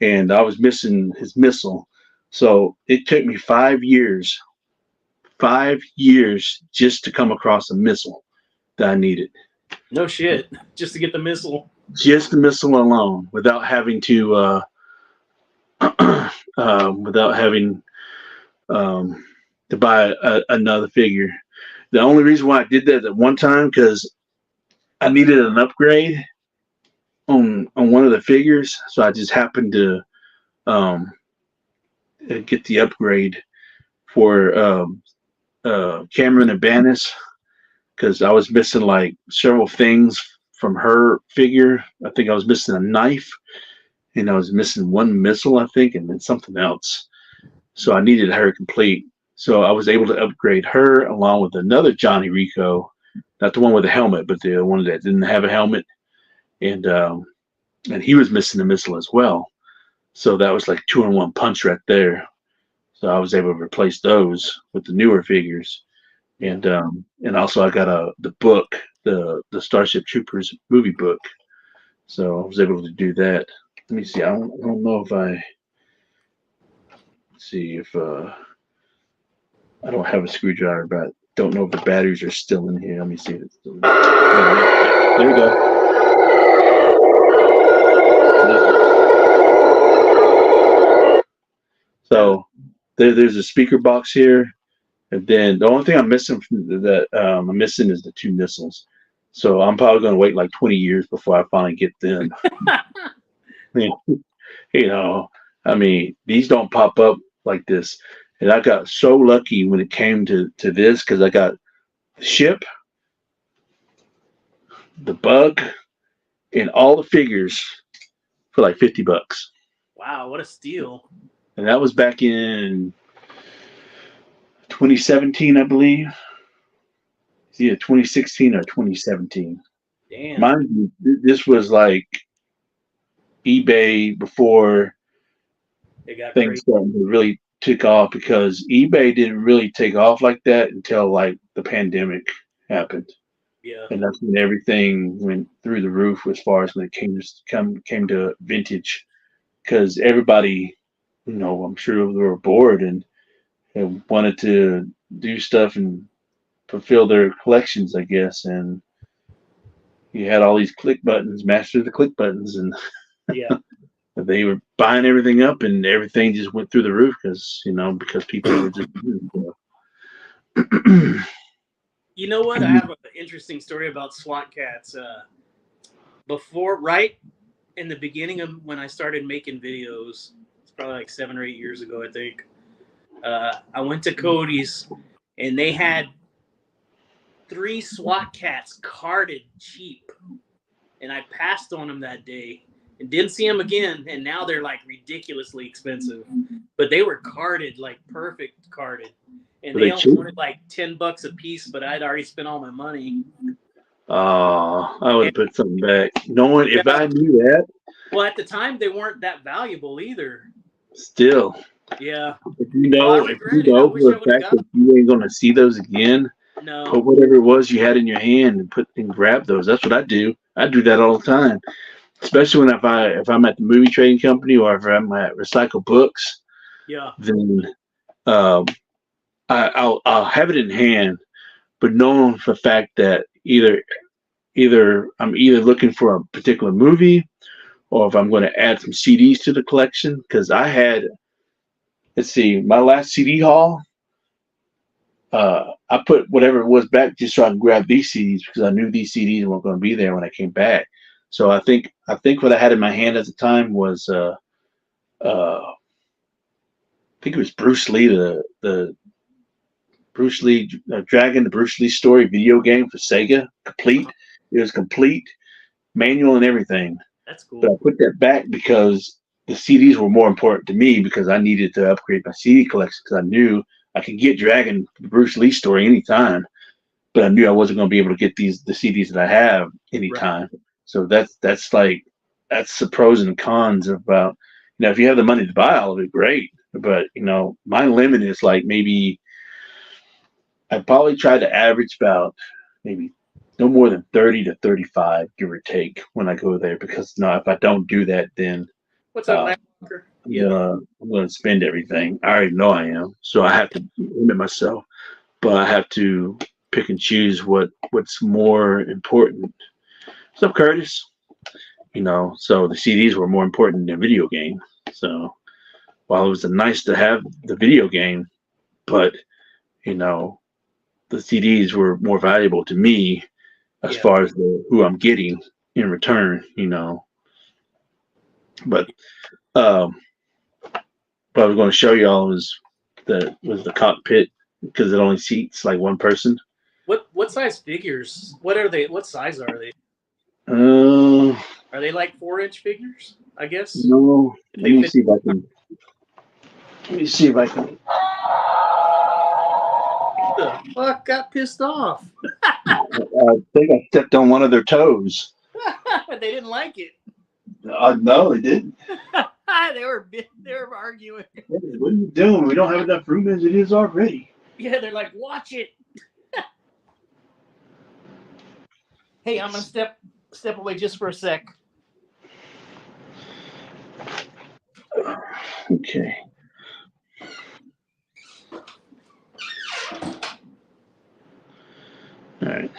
and I was missing his missile. So it took me 5 years just to come across a missile that I needed.
No shit. Just to get the missile.
Just the missile alone, without having to, without having um, to buy another figure. The only reason why I did that at one time because I needed an upgrade on one of the figures, so I just happened to um, get the upgrade for Cameron and Bannis because I was missing like several things from her figure. I think I was missing a knife, and I was missing one missile, I think, and then something else. So I needed her complete. So I was able to upgrade her along with another Johnny Rico, not the one with the helmet, but the one that didn't have a helmet, and and he was missing a missile as well. So that was like 2-in-1 punch right there. So I was able to replace those with the newer figures,
Yeah.
and also I got the book, the Starship Troopers movie book. So I was able to do that. Let me see. I don't know if I see if I don't have a screwdriver, but I don't know if the batteries are still in here. Let me see if it's still in here. There we go. So there's a speaker box here, and then the only thing I'm missing from that I'm missing is the two missiles. So I'm probably going to wait like 20 years before I finally get them. you know, I mean, these don't pop up like this, and I got so lucky when it came to this because I got the ship, the bug, and all the figures for like $50.
Wow, what a steal.
And that was back in 2017, I believe. It's either 2016 or 2017.
Damn.
Mind you, this was like eBay before
It got
things
crazy.
started to really took off because eBay didn't really take off like that until like the pandemic happened.
Yeah.
And that's when everything went through the roof as far as when it came to vintage because everybody, I'm sure they were bored and wanted to do stuff and fulfill their collections, I guess. And you had all these click buttons, master the click buttons, and
Yeah.
they were buying everything up, and everything just went through the roof because people were just.
You know what? I have an interesting story about SWAT cats. Before, right in the beginning of when I started making videos, it's probably like 7 or 8 years ago, I think. I went to Cody's, and they had 3 SWAT cats carded cheap, and I passed on them that day and didn't see them again. And now they're like ridiculously expensive, but they were carded, like perfect carded, and
Were
they
they
only
cheap?
wanted like $10 a piece, but I'd already spent all my money.
I would
And
have put something back. Knowing if
yeah,
I knew that,
well, at the time they weren't that valuable either.
still,
Yeah.
if you
Oh, I
know, if you
regret it. I
know
wish
for
I
a
would have
fact
got
that
them.
you ain't gonna see those again,
No.
put whatever it was you had in your hand and grab those. That's what I do. I do that all the time, especially when if I'm at the movie trading company or if I'm at Recycle Books,
Yeah.
then um, I'll have it in hand, but knowing for a fact that either I'm either looking for a particular movie or if I'm going to add some CDs to the collection because I had, let's see, my last CD haul. I put whatever it was back just so I can grab these CDs because I knew these CDs weren't going to be there when I came back. So I think what I had in my hand at the time was I think it was Bruce Lee, the Bruce Lee Dragon, the Bruce Lee story video game for Sega, complete. It was complete, manual and everything.
That's
But I
cool.
put that back because the CDs were more important to me because I needed to upgrade my CD collection because I knew I could get Dragon Bruce Lee story anytime, but I knew I wasn't going to be able to get the CDs that I have
Right.
anytime. So that's like that's the pros and cons about if you have the money to buy all of it, great. But my limit is like maybe I probably try to average about maybe no more than 30 to 35, give or take, when I go there because if I don't do that, then
What's up,
uh,
Night Walker?
I'm
Yeah.
gonna I'm gonna spend everything. I already know I am, so I have to limit myself, but I have to pick and choose what's more important. What's up, Curtis? So the CDs were more important than the video game. So while it was nice to have the video game, but you know the CDs were more valuable to me as
Yeah.
far as who I'm getting in return. But um, what I was going to show y'all was the cockpit because it only seats like one person.
What size figures? What are they? What size are they?
Uh,
Are they like 4-inch figures? I guess.
no.
If
Let
they
me
fit.
see if I can. Let me see if I can.
The fuck got pissed off.
I think I stepped on one of their toes.
They didn't like it.
No, they didn't.
they were arguing.
What are you doing? We don't have enough room as it is already.
Yeah, they're like, watch it. Hey, I'm gonna step away just for a sec.
Okay. All right.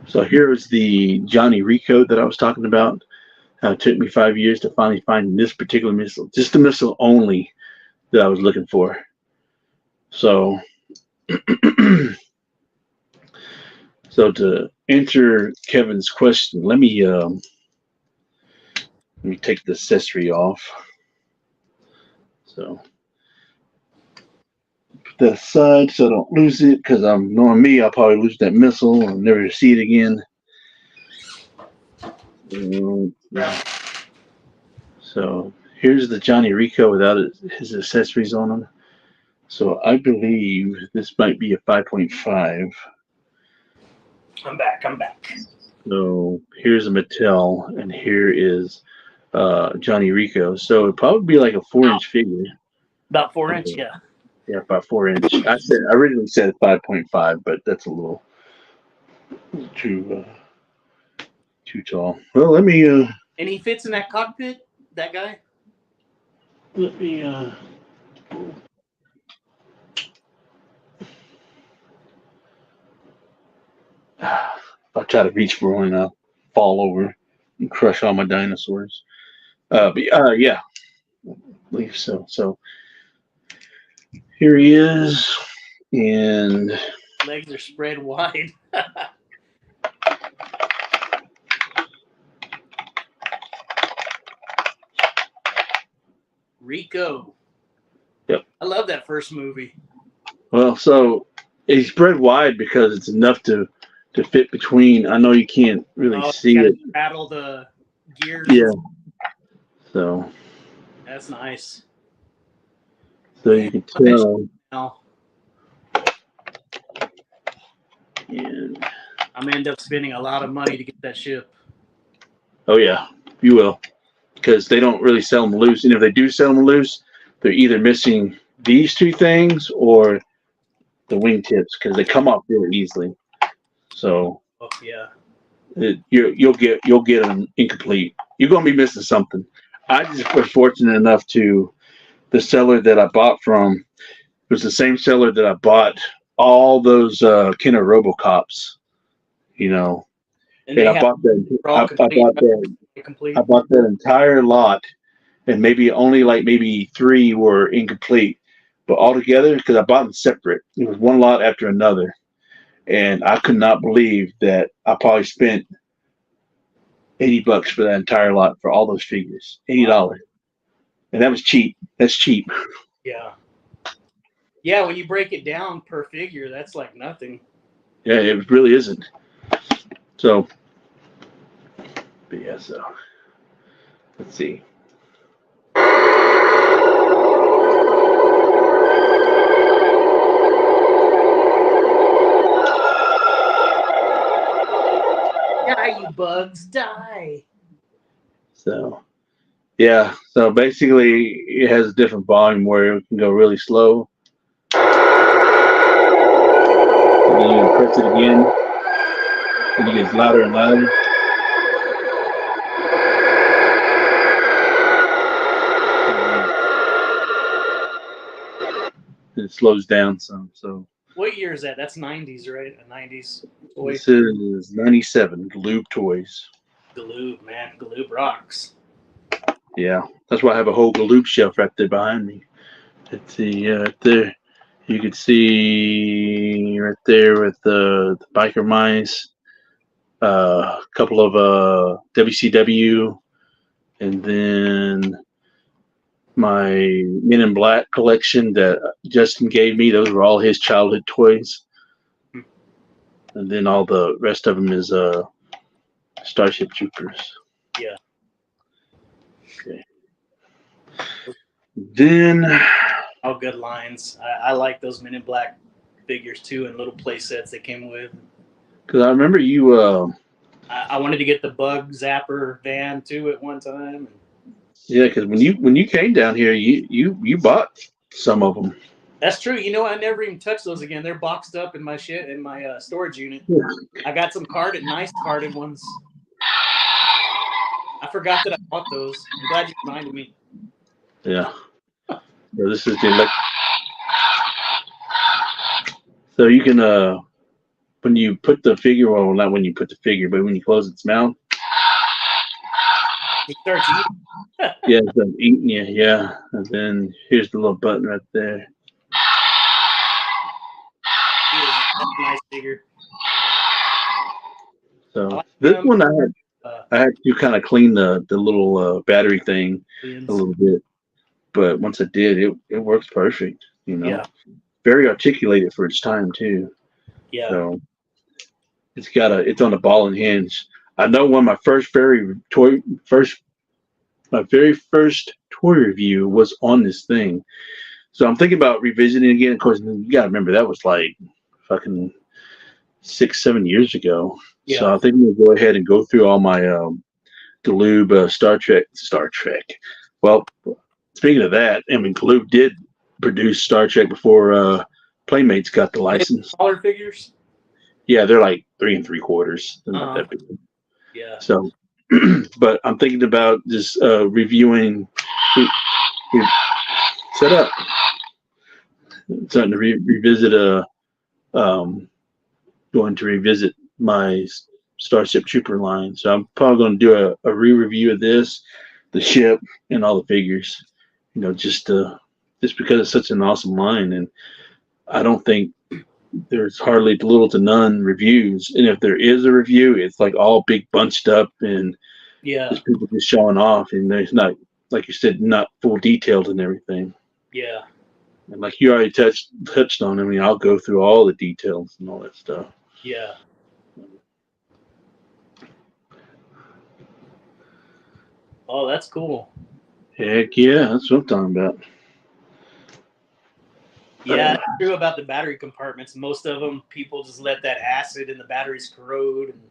So here is the Johnny Rico that I was talking about. It took me 5 years to finally find this particular missile, just the missile only that I was looking for. So, so to answer Kevin's question, let me take the accessory off. So put that aside so I don't lose it because I'm knowing me, I'll probably lose that missile and never see it again. So here's the Johnny Rico without his accessories on him. So I believe this might be a 5.5.
I'm back. I'm back.
So here's a Mattel, and here is Johnny Rico. So it'd probably be like a 4-inch figure.
About 4-inch, yeah.
Yeah, about 4 inch. I originally said 5.5, but that's a little too tall. Well, let me
And he fits in that cockpit. That guy.
let me if I try to reach for one, I'll fall over and crush all my dinosaurs. Yeah, I believe so. So here he is, and
Legs are spread wide. Rico.
yep.
I love that first movie.
Well, so he's spread wide because it's enough to fit between. I know you can't really see
You
it.
gotta rattle the gears.
Yeah. So
That's nice.
you can tell.
Now,
And
I'm gonna end up spending a lot of money to get that ship.
oh yeah, you will, because they don't really sell them loose. And if they do sell them loose, they're either missing these two things or the wingtips because they come off really easily. So
Oh yeah.
you'll get them incomplete. You're gonna be missing something. I just was fortunate enough to the seller that I bought from was the same seller that I bought all those Kenner Robocops.
And
And
they
I
have
bought that.
all complete.
I bought that entire lot, and maybe only like maybe 3 were incomplete, but altogether because I bought them separate. It was one lot after another, and I could not believe that I probably spent $80 for that entire lot for all those figures. $80, and that was cheap. That's cheap.
Yeah. Yeah, when you break it down per figure, that's like nothing.
Yeah, it really isn't. So, but yeah, so let's see.
bugs die.
So yeah, so basically it has a different volume where it can go really slow. And then you press it again, and it gets louder and louder. And it slows down some. So
What year is that? That's 90s, right? A 90s toy.
this is 97 Galoob Toys.
Galoob, man. Galoob rocks.
Yeah, that's why I have a whole Galoob shelf right there behind me. Let's see, right there. You can see right there with the biker mice, a couple of WCW, and then my Men in Black collection that Justin gave me. Those were all his childhood toys, and then all the rest of them is Starship Troopers.
Yeah.
Okay. Then
All good lines. I like those Men in Black figures too, and little play sets they came with.
because I remember you.
I wanted to get the Bug Zapper van too at one time.
Yeah, because when you came down here, you bought some of them.
That's true. You know, I never even touched those again. They're boxed up in my shit in my storage unit. I got some nice carded ones. I forgot that I bought those. I'm glad you reminded me.
Yeah. So this is the so you can when you put the figure, well, not when you put the figure, but when you close its mouth.
He starts eating.
Yeah, it's eating you. Yeah, and then here's the little button right there.
Yeah, that's a nice figure.
So
like
this
him.
one I had to kind of clean the little battery thing
Aliens.
a little bit, but once I did, it works perfect. You know,
Yeah.
very articulated for its time too.
Yeah.
So it's on a ball and hinge. I know when my my very first toy review was on this thing. So I'm thinking about revisiting it again. Of course, you gotta remember that was like fucking 6, 7 years ago.
Yeah.
So I think I'm gonna go ahead and go through all my Galoob Star Trek. Well, speaking of that, I mean Galoob did produce Star Trek before Playmates got the license.
Smaller figures.
Yeah, they're like 3 3/4. They're not that big.
Yeah.
So, but I'm thinking about just reviewing. Set up. Starting to revisit going to revisit my Starship Trooper line. So I'm probably going to do a re-review of this, the ship, and all the figures. You know, just because it's such an awesome line, and I don't think there's hardly little to none reviews, and if there is a review, it's like all big bunched up and just people just showing off, and there's not, like you said, not full detailed and everything.
Yeah.
And like you already touched on, I mean, I'll go through all the details and all that stuff.
Yeah. Oh, that's cool.
Heck yeah, that's what I'm talking about.
Yeah, it's true about the battery compartments. Most of them, people just let that acid in the batteries corrode and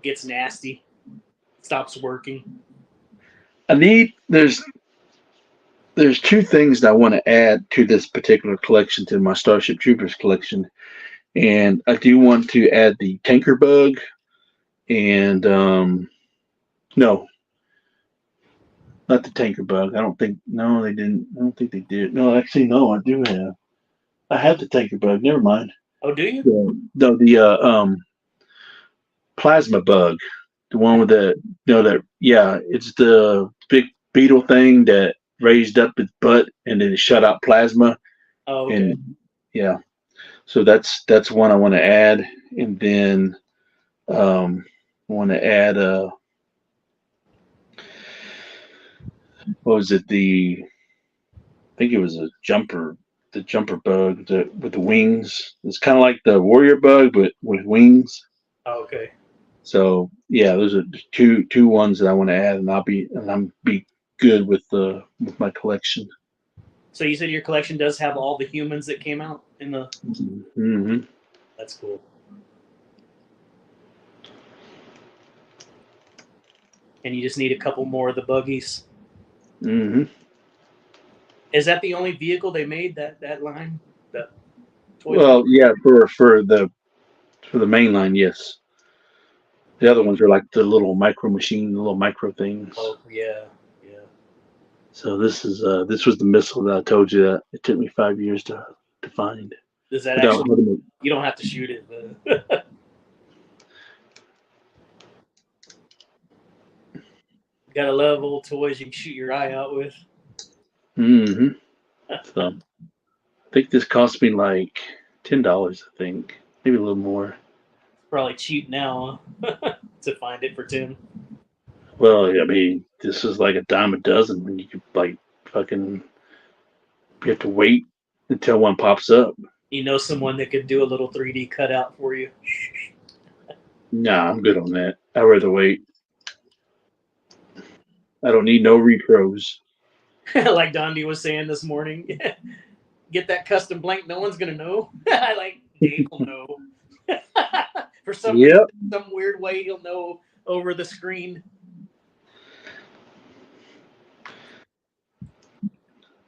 gets nasty. Stops working.
There's two things that I want to add to this particular collection, to my Starship Troopers collection, and I do want to add the Tanker Bug, and no, not the Tanker Bug. I don't think. No, they didn't. I don't think they did. No, actually, no. I do have. I have the Tanker Bug. Never mind.
Oh, do you?
The Plasma Bug, the one with it's the big beetle thing that raised up its butt and then it shut out plasma.
Oh, okay.
And yeah, so that's one I want to add, and then I want to add what was it, I think it was the jumper bug with the wings. It's kind of like the warrior bug but with wings.
Oh, okay.
So yeah, those are two ones that I want to add, and I'm be good with my collection.
So you said your collection does have all the humans that came out in the.
Mm-hmm.
That's cool. and you just need a couple more of the buggies.
Mm-hmm.
Is that the only vehicle they made that line? The toy line?
Well, yeah, for the main line, yes. The other ones are like the little micro machine, little micro things.
Oh yeah, yeah.
So this was the missile that I told you that it took me 5 years to find
Does that
without
actually?
having to.
You don't have to shoot it. But gotta love old toys you can shoot your eye out with.
Mm-hmm. So I think this cost me like $10. I think maybe a little more.
Probably cheap now, huh? To find it for 10.
Well, I mean, this is like a dime a dozen when you could like fucking. You have to wait until one pops up.
You know someone that could do a little 3D cutout for you.
Nah, I'm good on that. I'd rather wait. I don't need no repros.
Like Dondi was saying this morning. Get that custom blank. No one's gonna know. Like Dave will know. For some reason,
Yep.
some weird way, he'll know over the screen.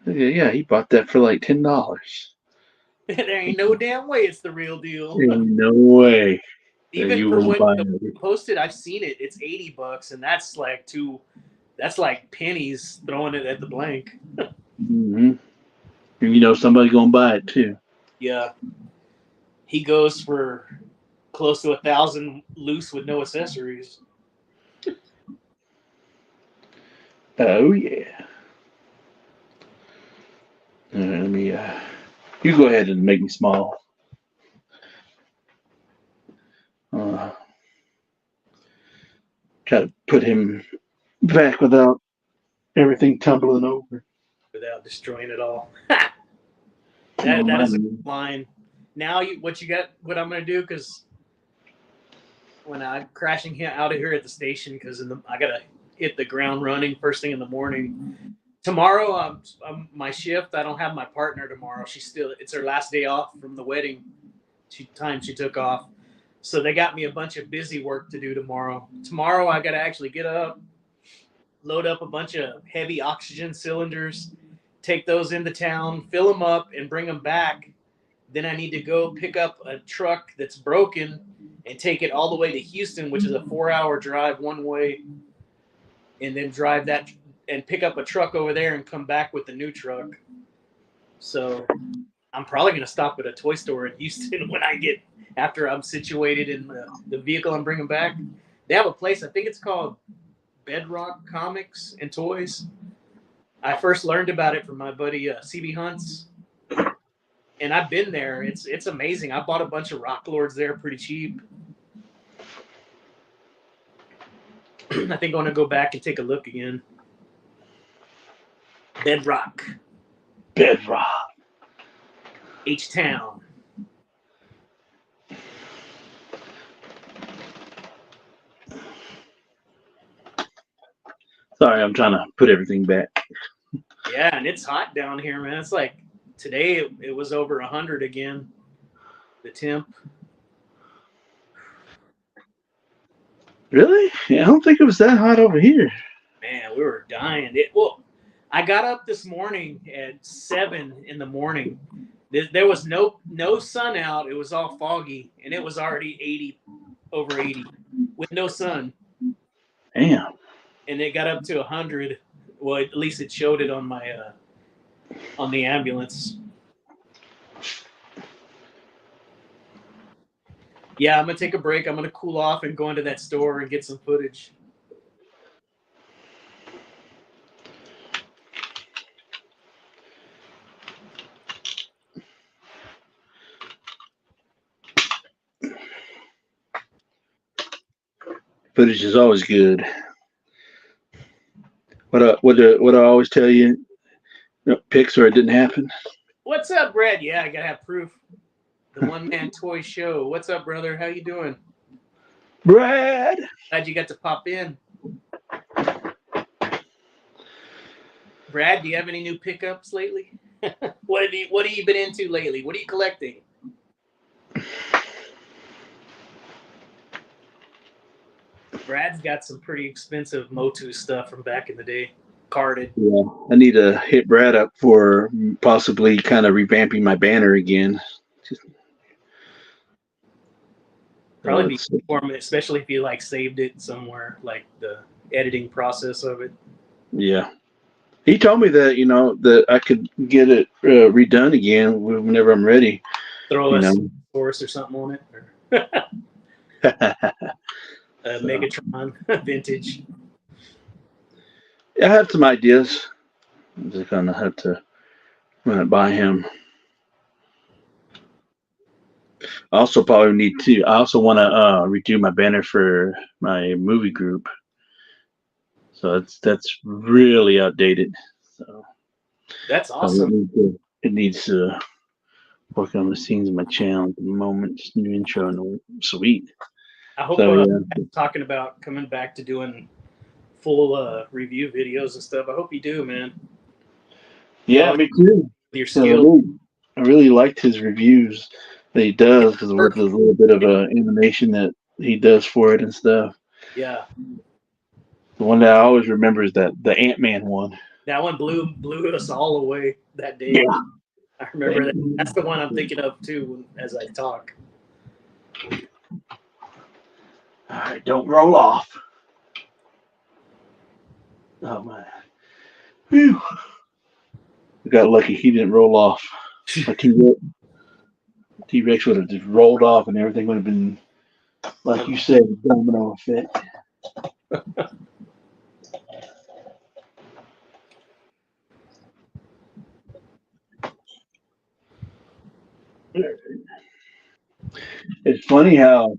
Yeah, he bought that for like $10.
There ain't no damn way it's the real deal.
Ain't no way that
Even
you
for
won't
when
buy
the
it.
posted, I've seen it. It's $80, and that's like two. That's like pennies throwing it at the blank.
Mm-hmm. And you know somebody gonna buy it too.
Yeah, he goes for close to 1,000 loose with no accessories.
Oh yeah. Let me. You go ahead and make me small. Uh, Try to put him back without everything tumbling over.
Without destroying it all.
Oh,
That is a
man.
good line. Now what you got? What I'm gonna do because when I'm crashing out of here at the station because I gotta hit the ground running first thing in the morning. Tomorrow, my shift. I don't have my partner tomorrow. It's her last day off from the wedding. She took off, so they got me a bunch of busy work to do tomorrow. Tomorrow I gotta actually get up, load up a bunch of heavy oxygen cylinders, take those into town, fill them up, and bring them back. Then I need to go pick up a truck that's broken and take it all the way to Houston, which is a 4-hour drive one way, and then drive that and pick up a truck over there and come back with the new truck. So I'm probably going to stop at a toy store in Houston when I get after I'm situated in the vehicle I'm bringing back. They have a place, I think it's called Bedrock Comics and Toys. I first learned about it from my buddy CB Hunts, and I've been there. It's amazing. I bought a bunch of Rock Lords there pretty cheap. I think I want to go back and take a look again. Bedrock,
Bedrock.
H Town.
Sorry, I'm trying to put everything back.
Yeah, and it's hot down here, man. It's like today it was over 100 again. The temp.
Really? Yeah, I don't think it was that hot over here.
Man, we were dying. I got up this morning at 7 in the morning. There was no sun out. It was all foggy, and it was already 80, over 80, with no sun.
Damn.
And it got up to 100. Well, at least it showed it on my on the ambulance. Yeah, I'm gonna take a break. I'm gonna cool off and go into that store and get some footage.
Footage is always good. What I always tell you, pics or it didn't happen.
What's up, Brad? Yeah, I gotta have proof. The One Man Toy Show. What's up, brother? How you doing?
Brad.
Glad you got to pop in. Brad, do you have any new pickups lately? What have you been into lately? What are you collecting? Brad's got some pretty expensive Motu stuff from back in the day, carded.
Yeah, I need to hit Brad up for possibly kind of revamping my banner again.
Probably be
It's,
for me, especially if you like saved it somewhere, like the editing process of it.
yeah. He told me that that I could get it redone again whenever I'm ready.
Throw
You
a
know.
source or something on it, or a
So,
Megatron vintage.
I have some ideas. I'm just gonna have to run it by him. I also probably need to. I also want to redo my banner for my movie group. So that's really outdated. So,
That's
so
awesome.
it needs to work on the scenes of my channel at the moment. Just new intro and sweet.
I hope
So yeah,
talking about coming back to doing full review videos and stuff. I hope you do, man. You
yeah,
always
me too.
your
'Cause
skill.
I really liked his reviews that he does because with the
Perfect.
little bit of animation that he does for it and stuff.
Yeah,
The one that I always remember is that the Ant Man one.
that one blew us all away that day.
Yeah.
I remember that. That's the one I'm thinking of too as I talk.
All right, don't roll off. Oh man. Whew. We got lucky he didn't roll off. Like T Rex would have just rolled off and everything would have been, like you said, a domino effect. It's funny how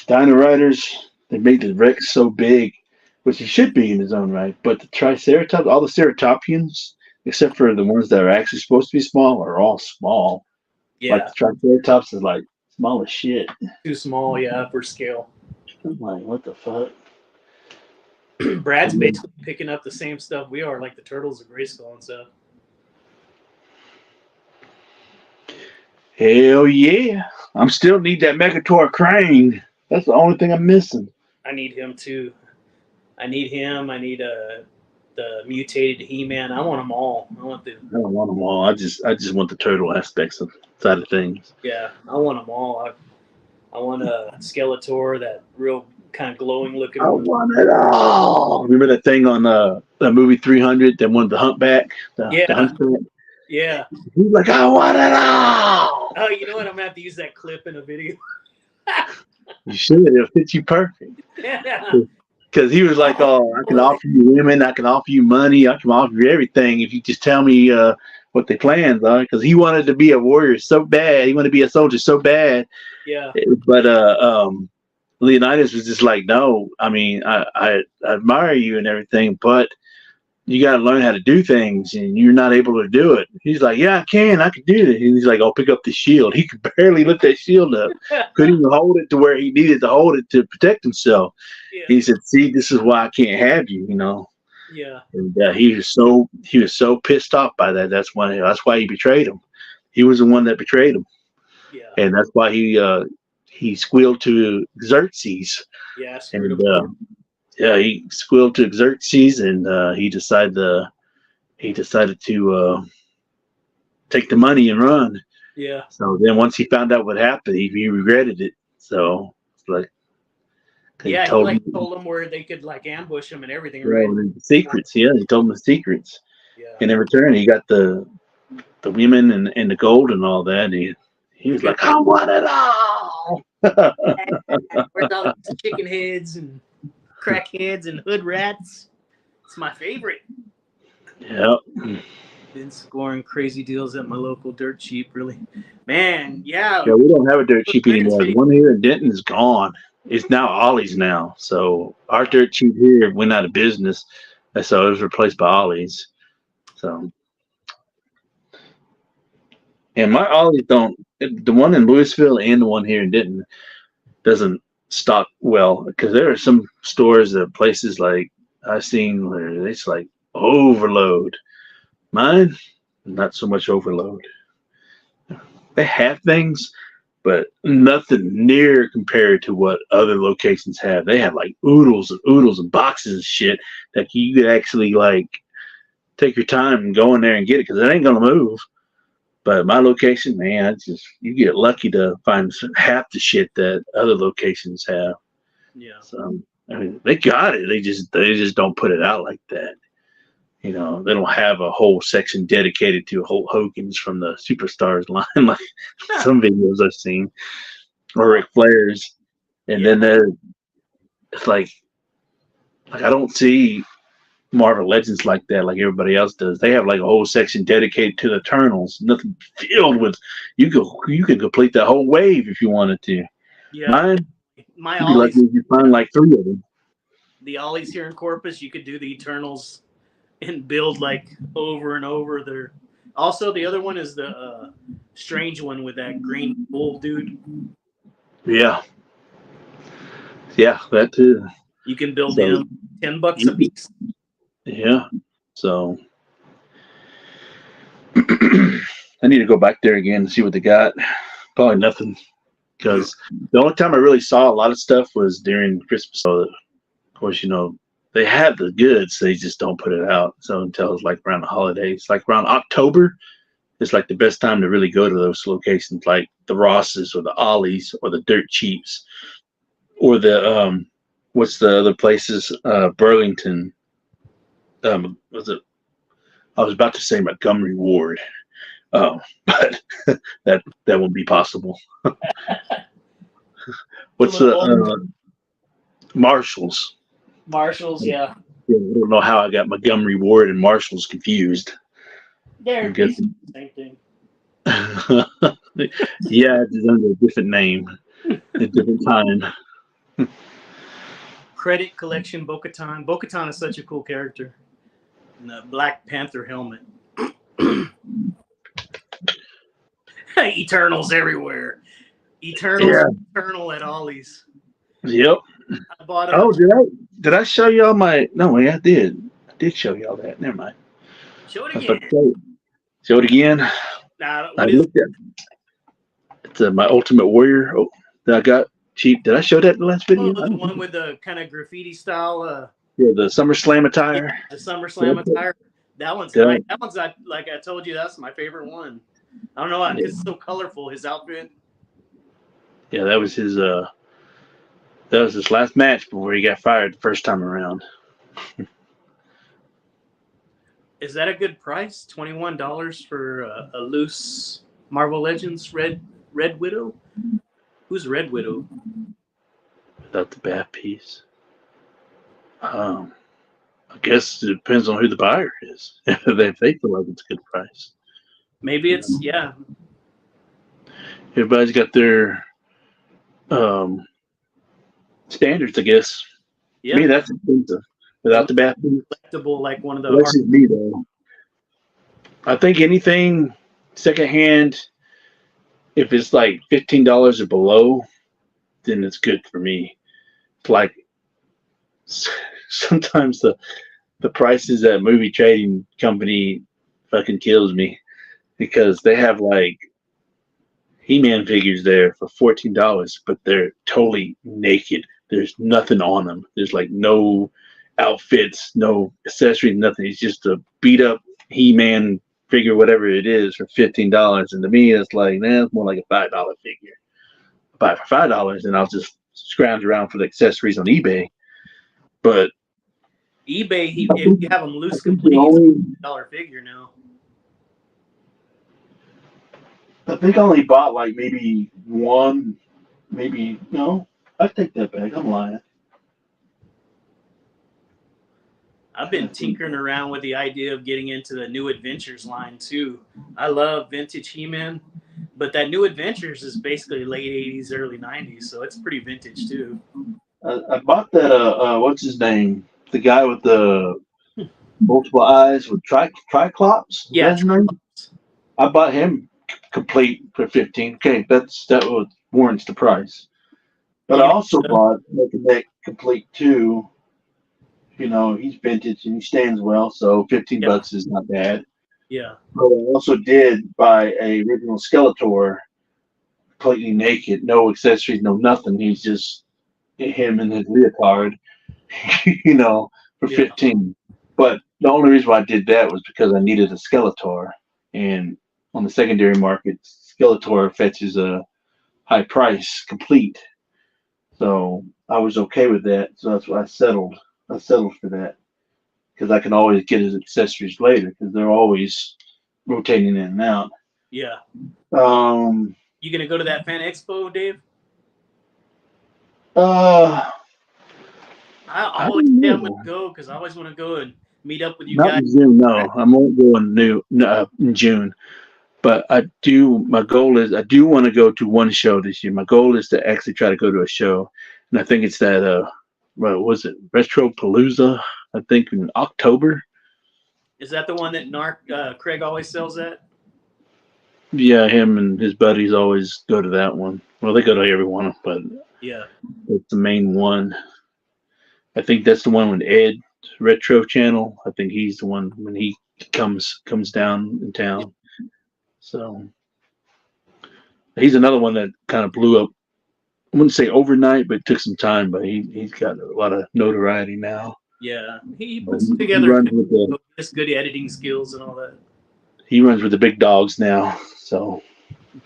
Dino Riders, they made the Rex so big, which he should be in his own right, but the Triceratops, all the Ceratopsians, except for the ones that are actually supposed to be small, are all small. Like
Yeah,
the Triceratops is like small as shit.
too small. Yeah, for scale.
I'm like, what the fuck?
Brad's basically picking up the same stuff we are, like the turtles of Grayskull and stuff.
Hell yeah. I'm still need that Megator crane. That's the only thing I'm missing.
I need him too. I need him. I need the mutated He-Man. I want them all. I want the
I don't want them all. I just want the turtle aspects of side of things.
yeah. I want them all. I want a Skeletor, that real kind of glowing looking
I
one.
want it all. Remember that thing on the movie 300 that one the humpback, the
Yeah,
hunchback?
yeah.
He's like, I want it all.
Oh, you know what? I'm gonna have to use that clip in a video.
You should. It'll fit you perfect.
Yeah.
Because he was like, oh, I can offer you women, I can offer you money, I can offer you everything if you just tell me what their plans are. Because he wanted to be a warrior so bad, he wanted to be a soldier so bad.
Yeah.
But Leonidas was just like, no, I mean, I admire you and everything, but you got to learn how to do things, and you're not able to do it. He's like, yeah, I can do it. And he's like, oh, pick up the shield. He could barely lift that shield up. Couldn't even hold it to where he needed to hold it to protect himself.
Yeah.
He said, see, this is why I can't have you, you know.
Yeah.
And he was so pissed off by that. That's why he betrayed him. He was the one that betrayed him,
Yeah.
and that's why he squealed to Xerxes.
Yeah. Screwed
And
him.
yeah, he squealed to Xerxes, and he decided to take the money and run.
Yeah.
So then once he found out what happened, he regretted it. So it's like,
Yeah. He told them where they could like ambush him and everything, right?
The secrets. Yeah, he told him the secrets.
Yeah.
And in return, he got the women and the gold and all that. And he was like, I want it all.
Where's all the chicken heads and crackheads and hood rats? It's my favorite.
Yeah.
Been scoring crazy deals at my local dirt cheap, really. Man, yeah.
Yeah, we don't have a dirt cheap anymore. The one here in Denton is gone. It's now Ollie's now. So our dirt cheap here went out of business. And so it was replaced by Ollie's. So, and my Ollie's don't, the one in Louisville and the one here in Denton doesn't stock well, because there are some stores that places like I've seen where it's like overload. Mine, not so much overload. They have things, but nothing near compared to what other locations have. They have like oodles and boxes and shit that you could actually like take your time and go in there and get it because it ain't gonna move. But my location, man, it's just you get lucky to find half the shit that other locations have.
Yeah.
So I mean, they got it. They just don't put it out like that. You know, they don't have a whole section dedicated to Hulk Hogan's from the Superstars line like some videos I've seen, or Ric Flair's. And then it's like I don't see Marvel Legends like that, like everybody else does. They have like a whole section dedicated to the Eternals. Nothing filled with you could complete that whole wave if you wanted to.
Yeah.
Mine,
My
you'd be lucky
Ollies,
if you find like 3 of them.
the Ollies here in Corpus, you could do the Eternals and build like over and over. There. Also, the other one is the strange one with that green bull dude.
Yeah, yeah, that too.
You can build
So,
them $10 a piece.
yeah, so I need to go back there again and see what they got. Probably nothing, because the only time I really saw a lot of stuff was during Christmas. So, of course, you know, they have the goods, they just don't put it out. So until it's like around the holidays, like around October, it's like the best time to really go to those locations, like the Rosses or the Ollies or the Dirt Cheaps or the what's the other places? Burlington. Was it? I was about to say Montgomery Ward, but that won't be possible. What's the Marshalls?
Marshalls, yeah.
I don't know how I got Montgomery Ward and Marshalls confused.
They're basically the same thing.
Yeah, it's under a different name, a different time.
Credit Collection Bo-Katan. Bo-Katan is such a cool character. And the Black Panther helmet. Eternals everywhere. Eternal at Ollie's.
Yep.
I bought
Oh, did I show y'all my? No, I did. I did show y'all that. Never mind.
Show it again.
Show it again.
Nah,
I looked at it's my Ultimate Warrior that I got cheap. Did I show that in the last video?
the one with the kind of graffiti style.
Yeah, the SummerSlam attire.
Yeah, the SummerSlam attire. That one's nice. That one's like I told you, that's my favorite one. I don't know why, because it's so colorful. His outfit.
Yeah, that was his. That was his last match before he got fired the first time around.
Is that a good price? $21 for a loose Marvel Legends Red Widow? Who's Red Widow?
Without the bad piece. I guess it depends on who the buyer is. If they feel like it's a good price.
Maybe it's yeah.
Everybody's got their standards, I guess. Yeah. To me, that's expensive. Without the bad piece.
Collectible, like one of the.
That's just me, though. I think anything secondhand, if it's like $15 or below, then it's good for me. It's like sometimes the prices at movie trading company fucking kills me because they have like He-Man figures there for $14, but they're totally naked. There's nothing on them. There's like no outfits, no accessories, nothing. It's just a beat up He-Man figure, whatever it is, for $15. And to me, it's like, it's more like a $5 figure. I buy it for $5, and I'll just scrounge around for the accessories on eBay. But
eBay, if you have them loose complete, it's a $1 figure now.
I think I only bought like maybe one, no. I take that back. I'm lying.
I've been tinkering around with the idea of getting into the New Adventures line too. I love vintage He-Man, but that New Adventures is basically late 80s, early 90s, so it's pretty vintage too.
I bought that, what's his name? The guy with the multiple eyes with Triclops?
Yeah.
That's his name? I bought him complete for $15. Okay, that warrants the price. But I also bought Neck complete too. You know, he's vintage and he stands well, so $15 is not bad.
Yeah.
But I also did buy a original Skeletor completely naked, no accessories, no nothing. He's just him in his leotard, you know, for
Yeah.
15. But the only reason why I did that was because I needed a Skeletor, and on the secondary market, Skeletor fetches a high price complete. So I was okay with that. So that's why I settled. I settled for that because I can always get his accessories later because they're always rotating in and out.
Yeah.
Um.
You gonna go to that fan expo, Dave?
Uh.
I
I
always
don't
say I'm gonna
know.
go because I always want to go and meet up with you
Not
guys.
in June. No, I won't go in in June. But I do. My goal is I do want to go to one show this year. My goal is to actually try to go to a show, and I think it's that. What was it? Retro Palooza. I think in October.
Is that the one that Craig always sells at?
Yeah, him and his buddies always go to that one. Well, they go to every one, but
Yeah.
it's the main one. I think that's the one with Ed Retro Channel. I think he's the one when he comes down in town. So he's another one that kind of blew up. I wouldn't say overnight, but it took some time. But he's got a lot of notoriety now.
Yeah. He
But
puts
he
together
runs with the
just good editing skills and all that.
he runs with the big dogs now. So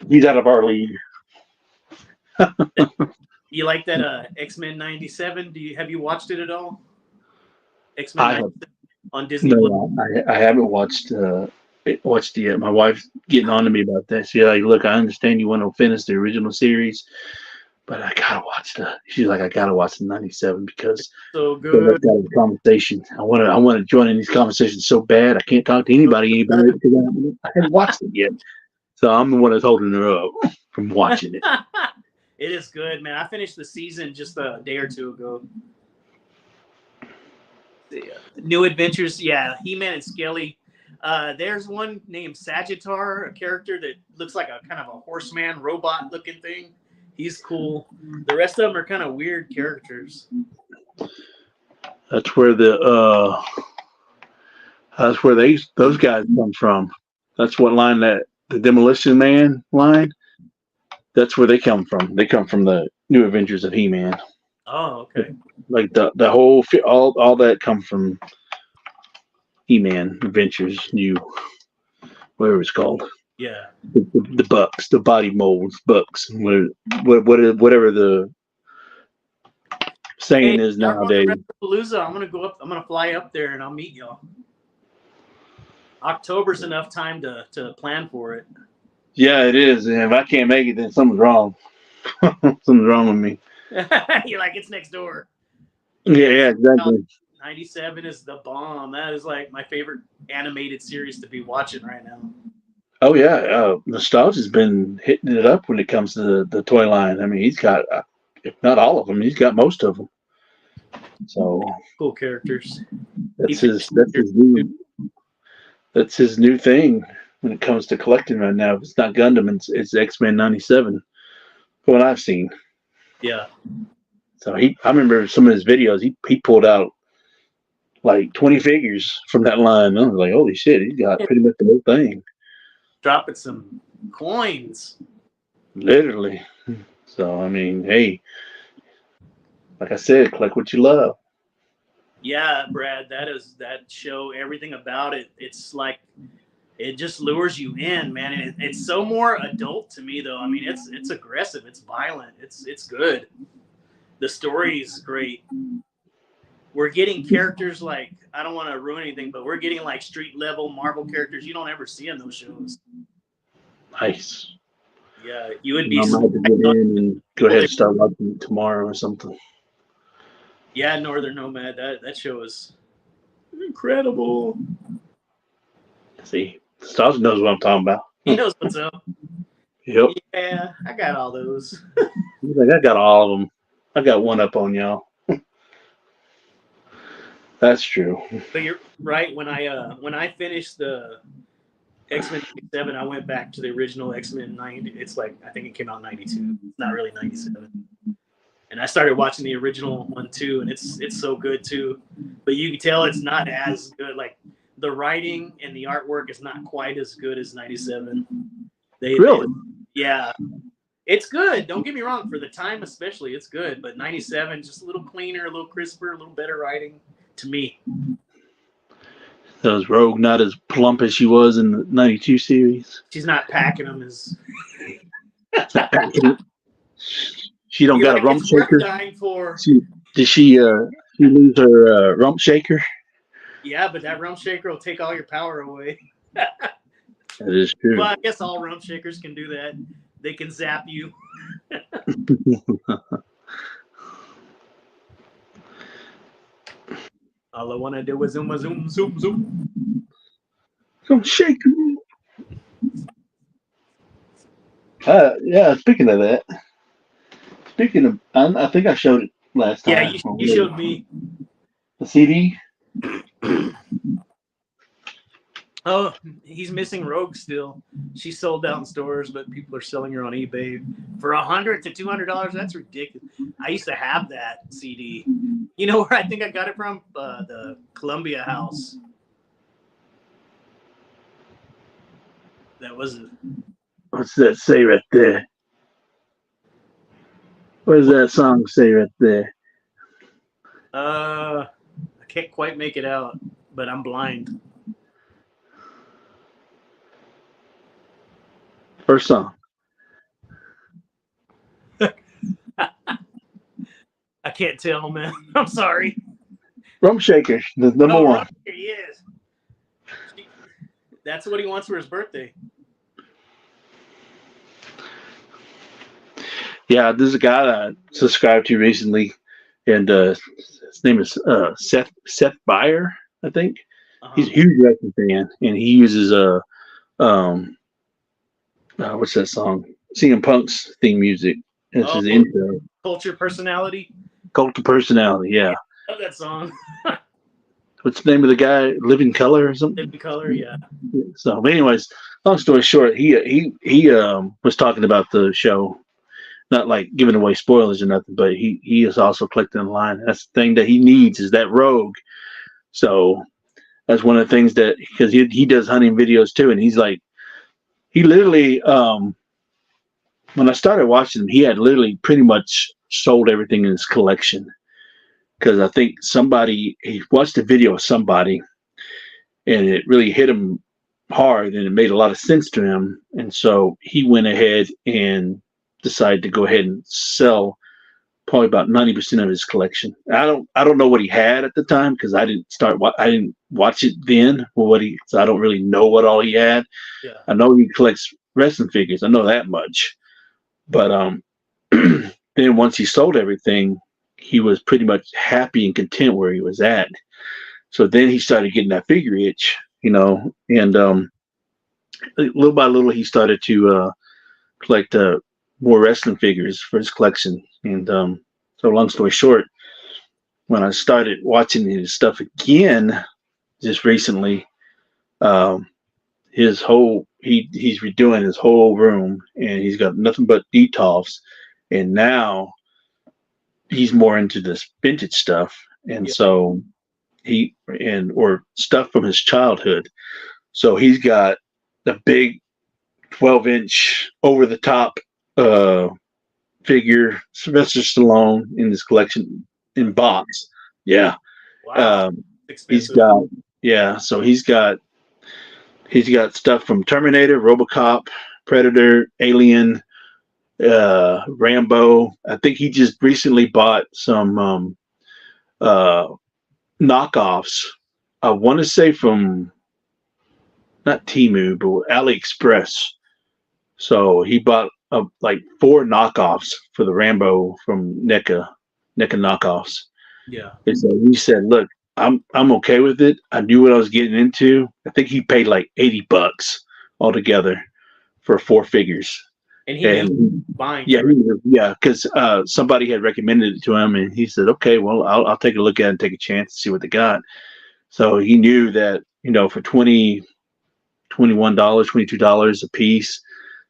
he's out of our league.
You like that X-Men 97? Have you watched it at all? X-Men
I have
97 on Disney Plus.
no, I haven't watched it yet. My wife's getting on to me about that. She's like, "Look, I understand you want to finish the original series, but I gotta watch the." She's like, "I gotta watch the '97 because
So
let's
good.
got a conversation. I want to join in these conversations so bad. I can't talk to anybody because I haven't watched it yet. So I'm the one that's holding her up from watching it.
It is good, man. I finished the season just a day or two ago. New Adventures, yeah. He-Man and Skelly. There's one named Sagittar, a character that looks like a kind of a horseman robot looking thing. He's cool. The rest of them are kind of weird characters.
That's where those guys come from. That's what line that the Demolition Man line. That's where they come from. They come from the New Adventures of He-Man.
Oh, okay.
Like the whole all that come from He-Man Adventures, new whatever it's called.
Yeah.
The bucks, the body molds, bucks, whatever the
Hey,
saying is
y'all going to
nowadays.
Palooza? I'm gonna go up. I'm gonna fly up there and I'll meet y'all. October's enough time to plan for it.
Yeah, it is. And if I can't make it, then something's wrong. Something's wrong with me.
You're like, it's next door.
Yeah, exactly.
97 is the bomb. That is like my favorite animated series to be watching right now.
Oh yeah, Nostalgia's been hitting it up when it comes to the toy line. I mean, he's got, if not all of them, he's got most of them. So
Cool characters.
that's his new thing when it comes to collecting right now. If it's not Gundam, it's X-Men '97. What I've seen.
Yeah.
So I remember some of his videos. He pulled out like 20 figures from that line. I was like, holy shit, he's got pretty much the whole thing.
Dropping some coins.
Literally. So I mean, hey, like I said, collect what you love.
Yeah, Brad, that show, everything about it. It's like it just lures you in, man. It's so more adult to me, though. I mean, it's aggressive, it's violent, it's good. The story is great. We're getting characters like, I don't want to ruin anything, but we're getting like street level Marvel characters you don't ever see in those shows.
Nice.
Yeah, you would be.
I might have to get in and go ahead and start watching it tomorrow or something.
Yeah, Northern Nomad. That show is incredible.
See, Stas knows what I'm talking about.
He knows what's up.
Yep.
Yeah, I got all those.
He's like, I got all of them. I got one up on y'all. That's true.
But you're right. When I finished the X-Men 7, I went back to the original X-Men 90. It's like, I think it came out in 92. It's not really 97. And I started watching the original one too, and it's so good too. But you can tell it's not as good. Like the writing and the artwork is not quite as good as 97.
Really?
Yeah. It's good. Don't get me wrong. For the time, especially, it's good. But 97, just a little cleaner, a little crisper, a little better writing to me.
So is Rogue not as plump as she was in the '92 series?
She's not packing them as.
She's not packing it. She don't
You're
got a
like,
rump
it's worth
shaker.
dying for.
Did she lose her rump shaker?
Yeah, but that rump shaker will take all your power away.
That is true.
Well, I guess all rump shakers can do that. They can zap you. All I want to do is zoom, zoom, zoom, zoom.
Don't shake me. Yeah, speaking of that. Speaking of, I think I showed it last time.
Yeah, you showed me.
The CD.
Oh, he's missing Rogue still. She's sold out in stores, but people are selling her on eBay for $100 to $200. That's ridiculous. I used to have that CD. You know where I think I got it from? The Columbia House. That was it.
What's that say right there? What does that song say right there?
I can't quite make it out, but I'm blind.
First song.
I can't tell, man. I'm sorry.
Rump Shaker, the number one.
He is. That's what he wants for his birthday.
Yeah, there's a guy that I subscribed to recently, and his name is Seth Beyer, I think. He's a huge wrestling fan, and he uses what's that song? CM Punk's theme music. It's his intro.
Culture Personality.
Cult of Personality, yeah.
I love that song.
What's the name of the guy? Living Color or something?
Living Color, yeah.
So, but anyways, long story short, he was talking about the show, not like giving away spoilers or nothing, but he is also collecting the line. That's the thing that he needs is that Rogue. So that's one of the things that, because he does hunting videos too, and he's like, he literally, when I started watching him, he had literally pretty much sold everything in his collection. Because I think he watched a video of somebody, and it really hit him hard, and it made a lot of sense to him. And so he went ahead and decided to go ahead and sell probably about 90% of his collection. I don't know what he had at the time because I didn't watch it then. So I don't really know what all he had.
Yeah.
I know he collects wrestling figures. I know that much. But then once he sold everything, he was pretty much happy and content where he was at. So then he started getting that figure itch, and little by little he started to collect more wrestling figures for his collection. And so long story short, when I started watching his stuff again just recently, he's redoing his whole room, and he's got nothing but Detolfs, and now he's more into this vintage stuff, and so or stuff from his childhood. So he's got a big 12-inch over the top figure, Sylvester Stallone, in his collection in box. Yeah.
Wow.
He's got so he's got stuff from Terminator, RoboCop, Predator, Alien, Rambo. I think he just recently bought some knockoffs. I want to say from not Temu, but AliExpress. So he bought like 4 knockoffs for the Rambo from NECA knockoffs.
Yeah.
And so he said, "Look, I'm okay with it. I knew what I was getting into." I think he paid like $80 altogether for 4 figures.
And he knew buying.
Yeah, because somebody had recommended it to him, and he said, "Okay, well, I'll take a look at it and take a chance to see what they got." So he knew that for $21, $22 a piece,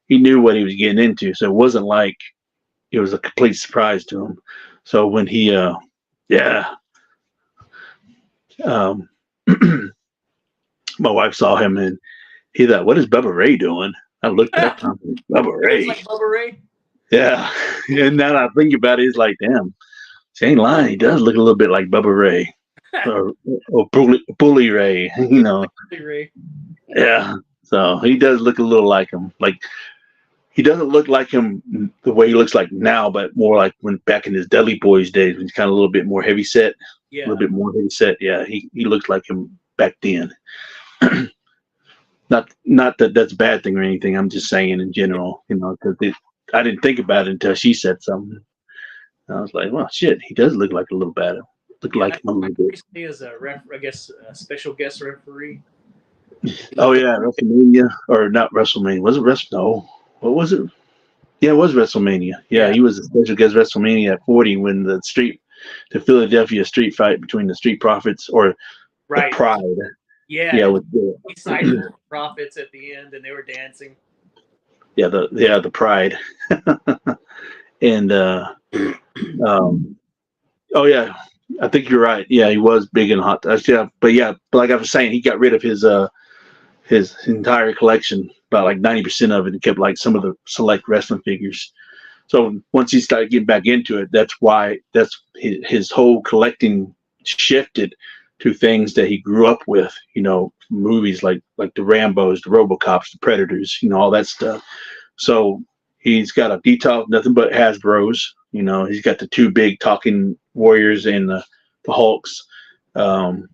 he knew what he was getting into. So it wasn't like it was a complete surprise to him. So when he, my wife saw him, and he thought, "What is Bubba Ray doing?" I looked up, Bubba Ray.
Like Bubba Ray?
Yeah. And now that I think about it, it's like, damn, she ain't lying. He does look a little bit like Bubba Ray or Bully Ray, you know.
Ray.
Yeah. So he does look a little like him. Like he doesn't look like him the way he looks like now, but more like when back in his Dudley Boys days, when he's kind of a little bit more heavy set, a
Yeah.
little bit more heavy set. Yeah, he looked like him back then. Not that that's a bad thing or anything. I'm just saying in general, you know, because I didn't think about it until she said something. I was like, well, shit, he does look like a little bad. Look
Yeah,
like him a little bit.
recently as a I guess a special guest referee.
Oh yeah, WrestleMania or not WrestleMania? Was it No, what was it? Yeah, it was WrestleMania. Yeah,
Yeah.
he was a special guest WrestleMania at 40 when the Philadelphia street fight between the Street Profits or the
Right.
Pride.
Yeah.
Yeah,
And
with the
he signed the profits at the end, and they were dancing.
the Pride, and oh yeah, I think you're right. Yeah, he was big and hot. Yeah, but like I was saying, he got rid of his entire collection, about like 90% of it, and kept like some of the select wrestling figures. So once he started getting back into it, that's his whole collecting shifted to things that he grew up with, you know, movies like the Rambos, the RoboCops, the Predators, you know, all that stuff. So he's got a detail, nothing but Hasbro's, you know, he's got the two big talking warriors and the Hulks, um,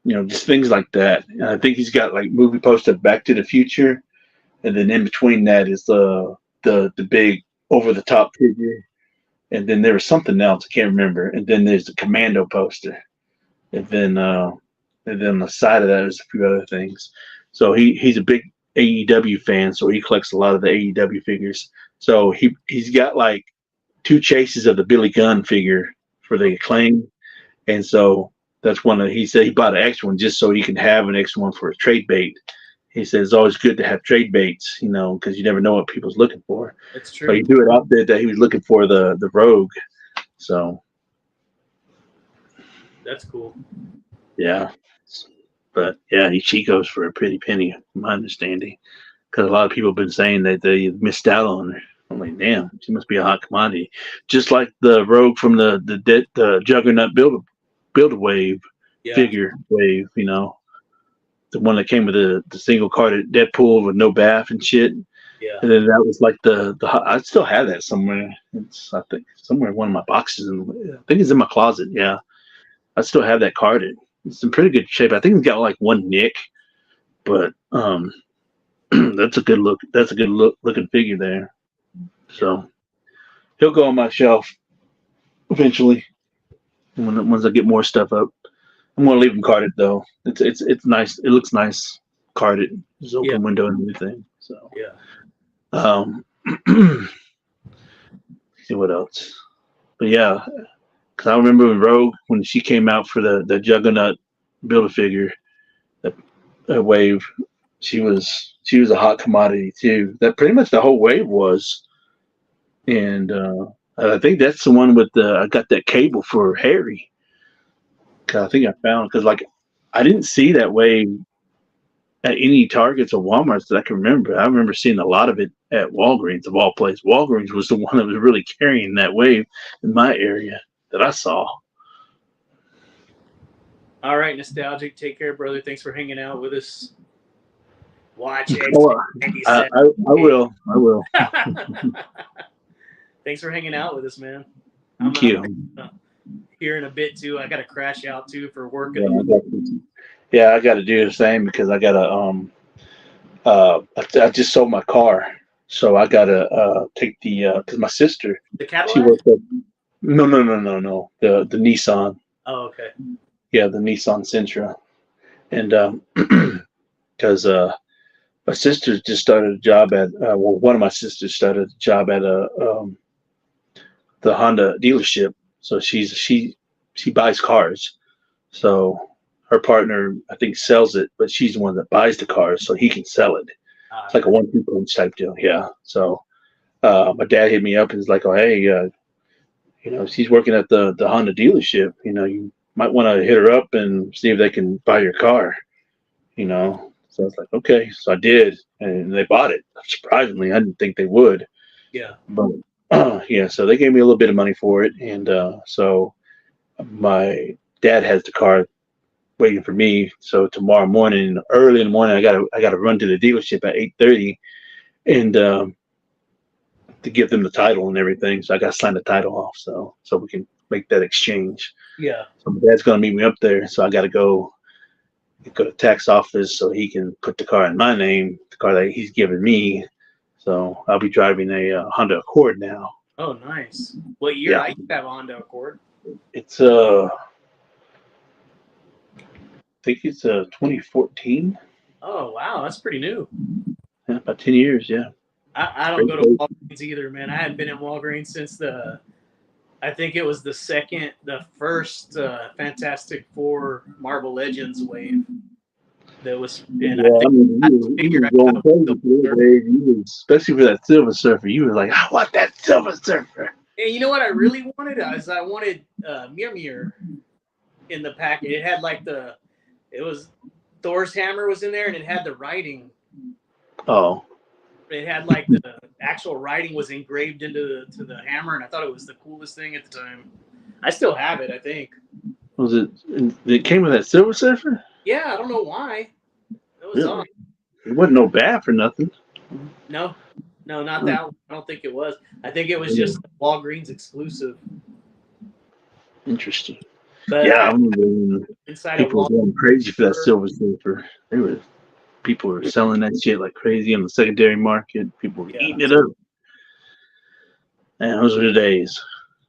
you know, just things like that. And I think he's got like movie poster Back to the Future, and then in between that is the big over the top figure, and then there was something else I can't remember, and then there's the Commando poster, and then on the side of that there's a few other things. So he's a big AEW fan, so he collects a lot of the AEW figures. So he's got like two chases of the Billy Gunn figure for the Acclaim, and so that's one of he said he bought an extra one just so he can have an extra one for a trade bait. He says it's always good to have trade baits, you know, because you never know what people's looking for.
It's true.
So he threw it out there that he was looking for the Rogue. So
That's cool.
yeah, but yeah, he Chico's for a pretty penny, from my understanding, because a lot of people have been saying that they missed out on her. I'm like, damn, she must be a hot commodity, just like the Rogue from the Juggernaut Build a Wave figure wave, you know. The one that came with the single carded Deadpool with no bath and shit.
Yeah.
And then that was like the I still have that somewhere. It's I think somewhere in one of my boxes, and I think it's in my closet. Yeah, I still have that carded. It's in pretty good shape. I think it's got like one nick, but that's a good look. That's a good looking figure there. So he'll go on my shelf eventually once I get more stuff up. I'm gonna leave him carded though. It's nice. It looks nice carded. There's open window and everything. So
yeah.
See what else. But yeah, because I remember when Rogue when she came out for the Juggernaut Build-A-Figure, that wave, she was a hot commodity too. That pretty much the whole wave was, and I think that's the one with I got that cable for Harry. Cause I think I found because like I didn't see that wave at any Targets or Walmarts that I can remember. I remember seeing a lot of it at Walgreens of all places. Walgreens was the one that was really carrying that wave in my area that I saw.
All right, Nostalgic. Take care, brother. Thanks for hanging out with us. Watch it.
I will. I will.
Thanks for hanging out with us, man.
Thank you.
Here in a bit too. I got to crash out too for work.
Yeah, I got to do the same because I got to I just sold my car, so I got to take the because my sister,
the Cadillac.
She worked at no the Nissan.
Oh, okay.
Yeah, the Nissan Sentra, and because my sister just started a job at one of my sisters started a job at the Honda dealership. So she buys cars. So her partner I think sells it, but she's the one that buys the cars, so he can sell it. It's like a 1-2 punch type deal. Yeah. So my dad hit me up and was like, "Oh, hey, you know, she's working at the Honda dealership. You know, you might want to hit her up and see if they can buy your car." You know. So I was like, okay. So I did, and they bought it. Surprisingly, I didn't think they would.
Yeah.
But yeah, so they gave me a little bit of money for it, and so my dad has the car waiting for me. So tomorrow morning, early in the morning, I gotta run to the dealership at 8:30, and to give them the title and everything. So I got to sign the title off, so we can make that exchange.
Yeah.
So my dad's gonna meet me up there, so I got to go to tax office so he can put the car in my name, the car that he's given me. So I'll be driving a Honda Accord now.
Oh, nice. What year?
Yeah,
I used to have a Honda Accord.
it's I think it's 2014.
Oh, wow. That's pretty new.
Yeah, about 10 years. Yeah,
I don't
great
go to
place.
Walgreens either, man. I hadn't been in Walgreens since I think it was the first Fantastic Four Marvel Legends wave that was, and I
Yeah, I
think
mean,
I
you
figure
was
I
going
got
crazy
a
for
silver.
that, Dave. Especially for that Silver Surfer. You was like, I want that Silver Surfer.
And you know what I really wanted? I wanted Mir in the packet. It had like it was Thor's hammer was in there, and it had the writing.
Oh,
It had like the actual writing was engraved into the hammer, and I thought it was the coolest thing at the time. I still have it, I think.
was it? It came with that Silver Surfer.
Yeah, I don't know why. It was
Really?
odd.
It wasn't no bad for nothing.
No, no, not
Hmm.
that one. I don't think it was. I think it was
Yeah,
just Walgreens exclusive.
interesting.
But
Yeah, I
I
remember when
inside of
people were
Walgreens.
going crazy for that Silver Surfer. They were People were selling that shit like crazy on the secondary market. People were
Yeah,
eating it up. Man, those were the days.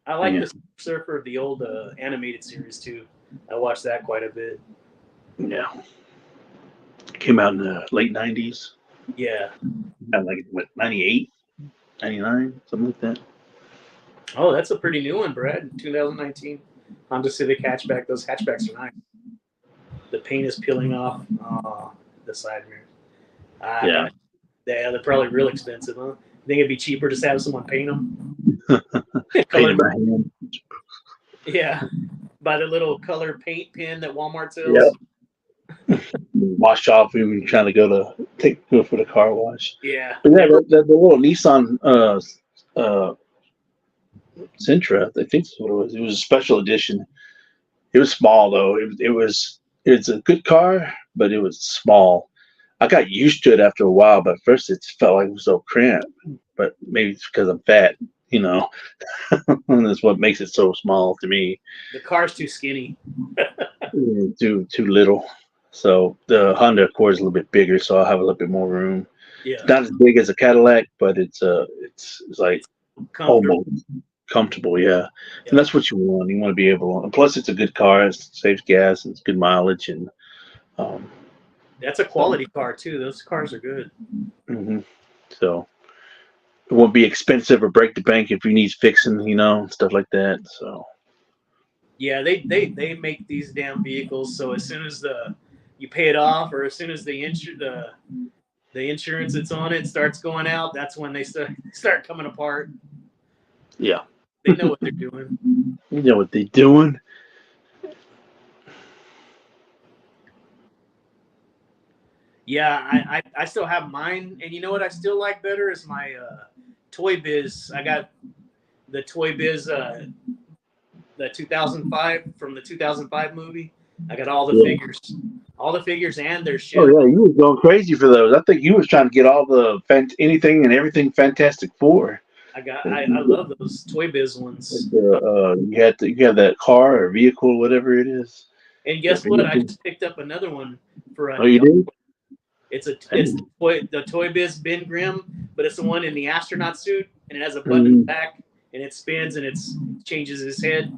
I like
Yeah,
the Surfer of the old animated series too. I watched that quite a bit.
yeah. Came out in the late '90s.
Yeah.
Like what, 98, 99, something like that.
Oh, that's a pretty new one, Brad. 2019 Honda Civic hatchback. Those hatchbacks are nice. The paint is peeling off the side mirrors. Ah,
Yeah.
man, they're probably real expensive, huh? Think it'd be cheaper just to have someone paint them? Color,
Painted by hand.
yeah, buy the little color paint pen that Walmart
Yeah.
sells.
Wash off. We were trying to go for the car wash.
Yeah,
But yeah,
never.
the little Nissan uh, Sentra, I think that's what it was. It was a special edition. It was small though. It's a good car, but it was small. I got used to it after a while, but at first it felt like it was so cramped. But maybe it's because I'm fat, you know. And that's what makes it so small to me.
The car's too skinny.
Too little. So the Honda Accord is a little bit bigger, so I'll have a little bit more room. It's
Yeah,
not as big as a Cadillac, but it's like
it's comfortable.
almost comfortable, yeah. And
Yeah,
that's what you want. You want to be able, and plus it's a good car. It saves gas and it's good mileage, and um,
that's a
so,
quality car too. Those cars are good.
hmm so it won't be expensive or break the bank if you need fixing, stuff like that. So
Yeah, they make these damn vehicles so as soon as you pay it off, or as soon as the insurance that's on it starts going out, that's when they start coming apart.
yeah,
They know what they're doing.
you know what they're doing.
Yeah, I still have mine, and you know what I still like better is my Toy Biz. I got the Toy Biz the 2005 from the 2005 movie. I got
Yeah.
all the figures, and their
Oh
ship.
yeah, you was going crazy for those. I think you was trying to get all the anything and everything Fantastic Four.
I love those Toy Biz ones.
You have that car or vehicle, whatever it is.
And
That
guess what? I
vehicle.
just picked up another one for
Oh,
a
you
dog.
did?
It's the Toy Biz Ben Grimm, but it's the one in the astronaut suit, and it has a button in the
Mhm.
back, and it spins and it changes his head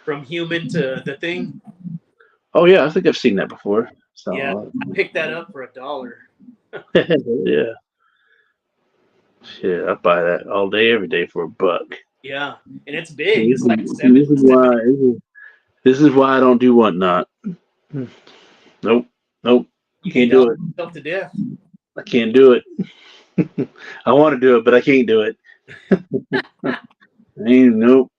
from human to the thing.
Oh yeah, I think I've seen that before.
Yeah,
So
I picked that up for $1.
yeah, shit, I buy that all day, every day for $1.
Yeah, and it's big.
This
It's like
is,
seven
this is
seven.
why this is why I don't do whatnot. Nope, nope,
You can
can't do
dog
it.
yourself to death.
I can't do it. I want to do it, but I can't do it. Nope.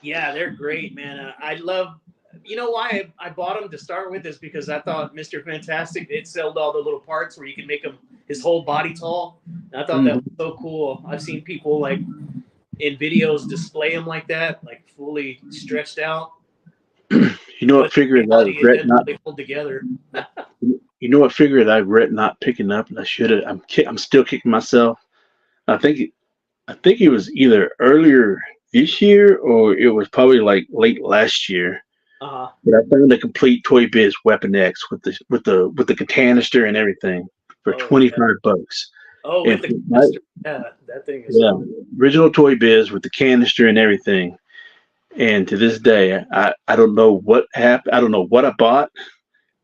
Yeah, they're great, man. I love. You know why I bought him to start with is because I thought Mr. Fantastic, it sold all the little parts where you can make him his whole body tall. And I thought that was
Mhm.
so cool. I've seen people like in videos display him like that, like fully stretched out.
You know what
But
figure
in
that I
reality, it
regret
doesn't
not.
really hold together.
You know what figure that I regret not picking up, and I should have. I'm still kicking myself. I think I think it was either earlier this year or it was probably like late last year.
Uh-huh.
But I found a complete Toy Biz Weapon X with the canister and everything for
Oh yeah.
$25.
Oh,
And
with
for
the
my,
canister. Yeah, that thing is
yeah,
cool.
original Toy Biz with the canister and everything. And to this day, I don't know what happened. I don't know what I bought.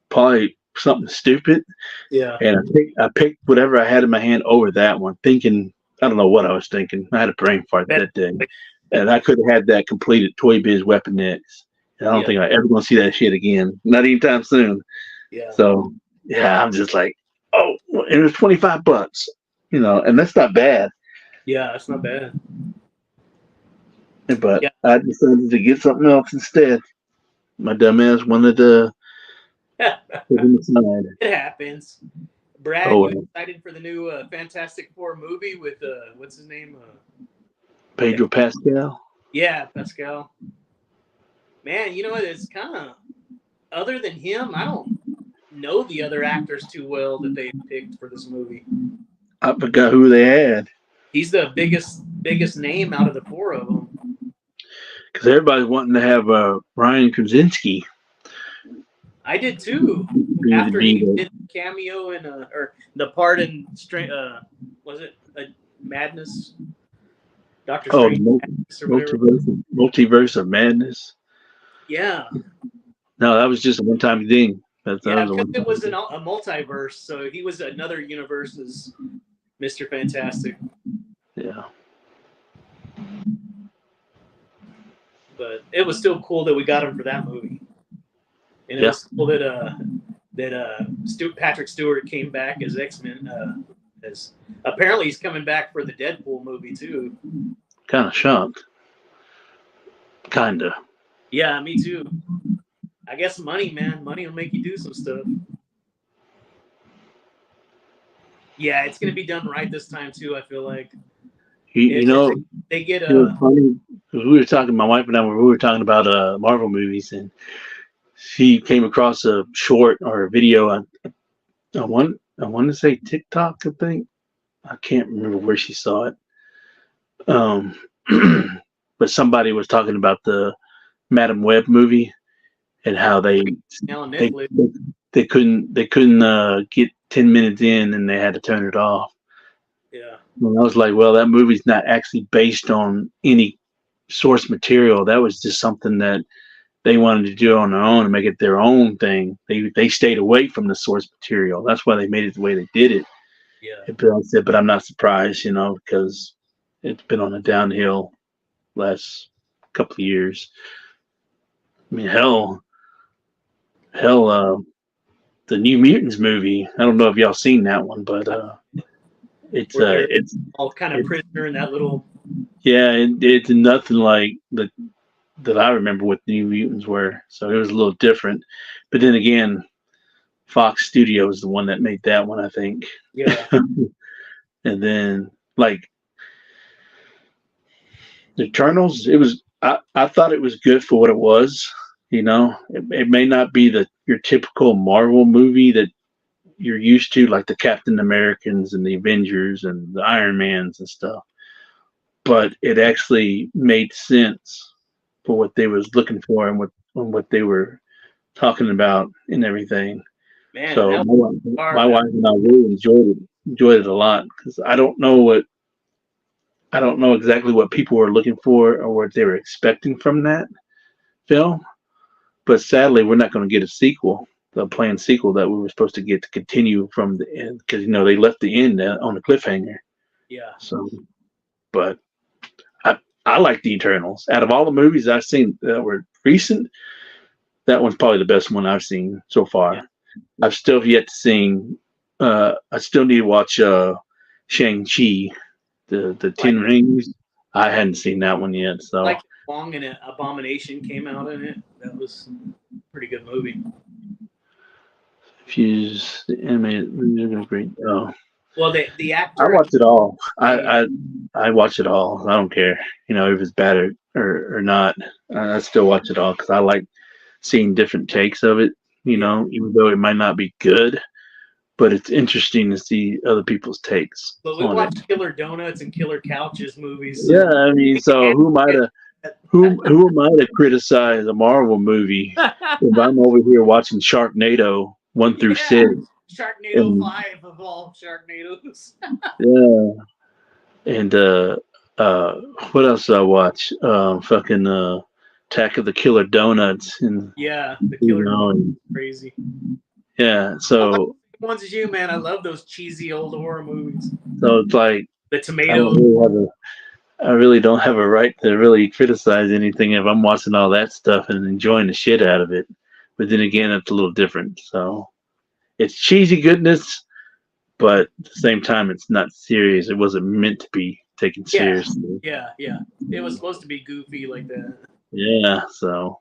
Probably something stupid.
Yeah.
And I picked whatever I had in my hand over that one, thinking I don't know what I was thinking. I had a brain fart
That,
that day, and I could have had that completed Toy Biz Weapon X. And I don't
yeah.
think I ever gonna see that shit again, not anytime soon.
Yeah.
So yeah, I'm just like, oh, and it was $25, and that's not bad.
Yeah, that's not bad.
But
Yeah.
I decided to get something else instead. My dumbass wanted to put him aside.
It happens. Brad,
Oh,
you excited for the new Fantastic Four movie with what's his name? That,
Pedro Pascal.
yeah, Pascal. Man, you know what? It's kind of other than him. I don't know the other actors too well that they picked for this movie.
I forgot who they had
He's the biggest name out of the four of them.
because everybody's wanting to have Ryan Krasinski
I did too. After
be
he
the
did the cameo in or the part in was it Madness? Doctor
oh
Strange Madness or whatever.
multiverse of madness.
Yeah,
No, that was just a one time thing. That
yeah,
was a
because
one
it
time
was
thing.
a multiverse, so he was another universe's Mr. Fantastic.
Yeah,
But it was still cool that we got him for that movie, and it
yeah,
was cool that Patrick Stewart came back as X-Men. As apparently he's coming back for the Deadpool movie too.
kind of shocked. Kinda.
Yeah, me too. I guess money, man. Money will make you do some stuff. Yeah, it's gonna be done right this time too. I feel like
You
if
know,
they get
it was funny 'cause we were talking. My wife and we were talking about Marvel movies, and she came across a short or a video on I want to say TikTok. I think I can't remember where she saw it. Um, but somebody was talking about the Madam Web movie and how
now on
they
Netflix.
they couldn't get 10 minutes in and they had to turn it off.
Yeah,
And I was like, well, that movie's not actually based on any source material. That was just something that they wanted to do on their own and make it their own thing. They stayed away from the source material. That's why they made it the way they did it.
yeah,
And Bill said, but I'm not surprised, because it's been on a downhill last couple of years. I mean, hell, the New Mutants movie. I don't know if y'all seen that one, but it's
where they're
it's
all kind of
it,
prisoner in that little.
yeah, it's nothing like that I remember what the New Mutants were. So it was a little different. But then again, Fox Studios is the one that made that one, I think.
Yeah,
And then like the Eternals, I thought it was good for what it was. It may not be your typical Marvel movie that you're used to, like the Captain Americans and the Avengers and the Iron Mans and stuff. But it actually made sense for what they was looking for and what they were talking about and everything.
man, and
So
that was
my
hard.
wife and I really enjoyed it a lot because I don't know exactly what people were looking for or what they were expecting from that film. But sadly, we're not going to get a sequel, the planned sequel that we were supposed to get to continue from the end because they left the end on a cliffhanger.
Yeah,
So, but I I like the Eternals. Out of all the movies I've seen that were recent, that one's probably the best one I've seen so
yeah.
far. I've still yet to see. I still need to watch Shang Chi, the
Like
Ten Rings. I hadn't seen that one yet, so
like Wong and Abomination came out in it. That was Pretty good movie.
Fuse the animated movies are great. Oh,
Well, the
I
actor, I
watch
can't
it all.
say
I watch it all. I don't care, if it's bad or not. I still watch it all because I like seeing different takes of it.
yeah.
Even though it might not be good, but it's interesting to see other people's takes
But we
on it.
watched Killer Donuts and Killer Couches movies,
Yeah,
so
I mean,
we
so
can't
who am I
get
to who am I to criticize a Marvel movie
that.
if I'm over here watching Sharknado 1 through 6
Yeah, Sharknado
and
5 of all Sharknadoes.
yeah, and uh, what else did I watch? Fucking Attack of the Killer Donuts and
Yeah, the
you
Killer
know,
Donuts
and
crazy.
yeah,
I like
so
the ones as you, man. I love those cheesy old horror movies.
it's like
The
I don't
Tomatoes.
really have a I really don't have a right to really criticize anything if I'm watching all that stuff and enjoying the shit out of it. But then again, it's a little different. So it's cheesy goodness, but at the same time, it's not serious. It wasn't meant to be taken
Yeah,
seriously.
yeah. It was supposed to be goofy like that.
Yeah. So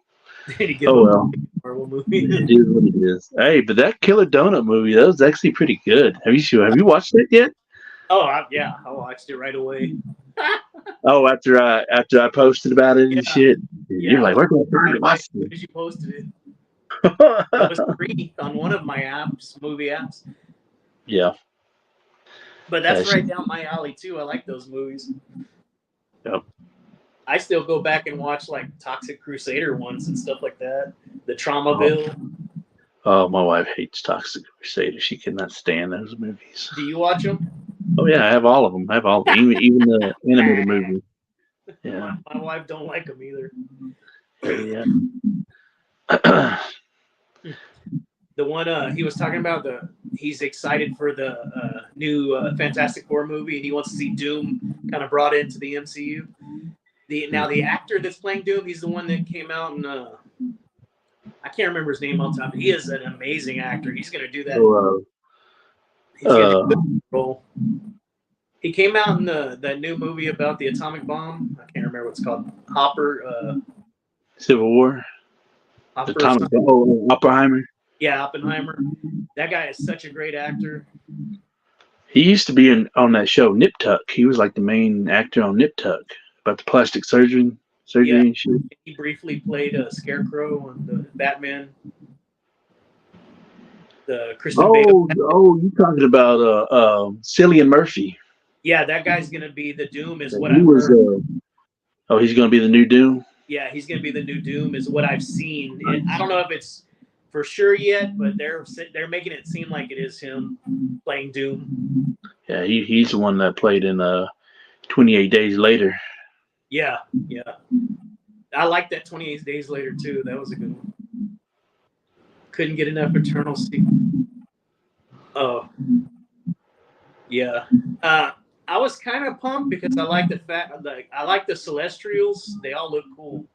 Then you give
oh
up
well,
the Marvel movie.
it is what it is. Hey, but that Killer Donut movie that was actually pretty good. Have you watched it yet?
Oh, yeah, I watched it right away.
Oh, after I posted about it and
Yeah,
shit, you're
yeah. I
like,
was
where can I find
right
to
away
watch
as
this?
soon as you posted it. It was free on one of my apps, movie apps.
Yeah.
But
Yeah,
that's right down my alley too. I like those movies.
yep.
I still go back and watch like Toxic Crusader ones and stuff like that. The
Oh,
Traumaville.
oh, my wife hates Toxic Crusader. She cannot stand those movies.
Do you watch them?
Oh yeah, I have all of them. I have all, even the animated movie. Yeah,
My wife don't like them either.
yeah.
The one he was talking about, the he's excited for the new Fantastic Four movie, and he wants to see Doom kind of brought into the MCU. The actor that's playing Doom, he's the one that came out and I can't remember his name all the time. But he is an amazing actor. He's going to do that.
So,
He's going to do that role. He came out in that new movie about the atomic bomb. I can't remember what it's called.
Civil War,
Hopper.
Atomic, Oppenheimer.
Yeah, Oppenheimer. That guy is such a great actor.
He used to be on that show Nip Tuck. He was like the main actor on Nip Tuck about the plastic surgery
Yeah,
and shit.
he briefly played a Scarecrow on the Batman. The Christian Bale.
You talking about Cillian Murphy?
Yeah, that guy's gonna be the Doom, is what
He
I've
was.
heard.
He's gonna be the new Doom.
Yeah, he's gonna be the new Doom, is what I've seen. I don't know if it's for sure yet, but they're making it seem like it is him playing Doom.
Yeah, he's the one that played in 28 Days Later.
Yeah. I like that 28 Days Later too. That was a good one. Couldn't get enough Eternal Sea. Oh, yeah. I was kind of pumped because I like the fact, like, I like the Celestials. They all look cool.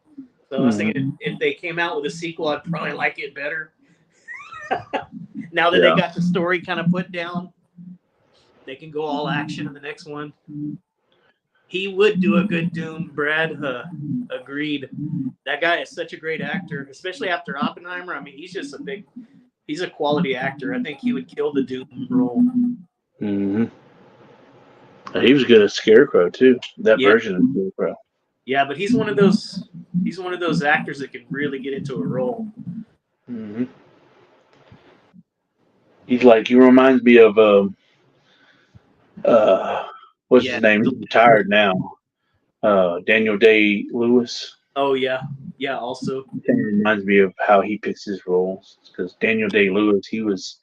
So I was thinking if they came out with a sequel, I'd probably like it better. Now that they got the story kind of put down, they can go all action in the next one. He would do a good Doom, Brad. Agreed. That guy is such a great actor, especially after Oppenheimer. I mean, he's a quality actor. I think he would kill the Doom role.
Mm-hmm. He was good at Scarecrow too. That version of Scarecrow.
Yeah, but he's one of those actors that can really get into a role.
Mm-hmm. He reminds me of what's his name? He's retired now. Daniel Day-Lewis.
Oh yeah. Also,
It reminds me of how he picks his roles because Daniel Day-Lewis,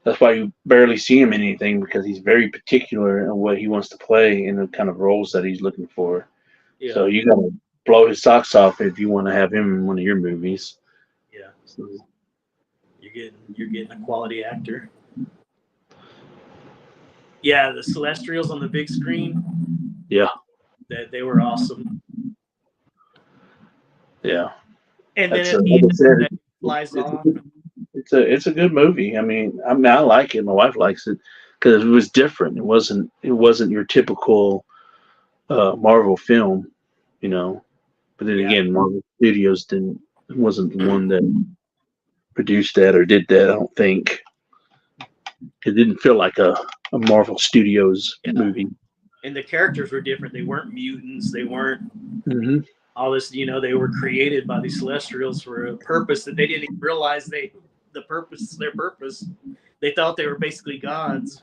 that's why you barely see him in anything because he's very particular in what he wants to play and the kind of roles that he's looking for.
yeah.
So you gotta blow his socks off if you want to have him in one of your movies.
Yeah. So you're getting a quality actor. Yeah, the Celestials on the big screen.
Yeah.
They were awesome.
Yeah.
And then at the end, that flies off.
It's a good movie. I mean, I like it. My wife likes it because it was different. It wasn't your typical Marvel film, But then again, Marvel Studios wasn't the one that produced that or did that. I don't think it didn't feel like a Marvel Studios movie.
And the characters were different. They weren't mutants. They weren't
Mm-hmm.
all this. They were created by the Celestials for a purpose that they didn't even realize their purpose. They thought they were basically gods.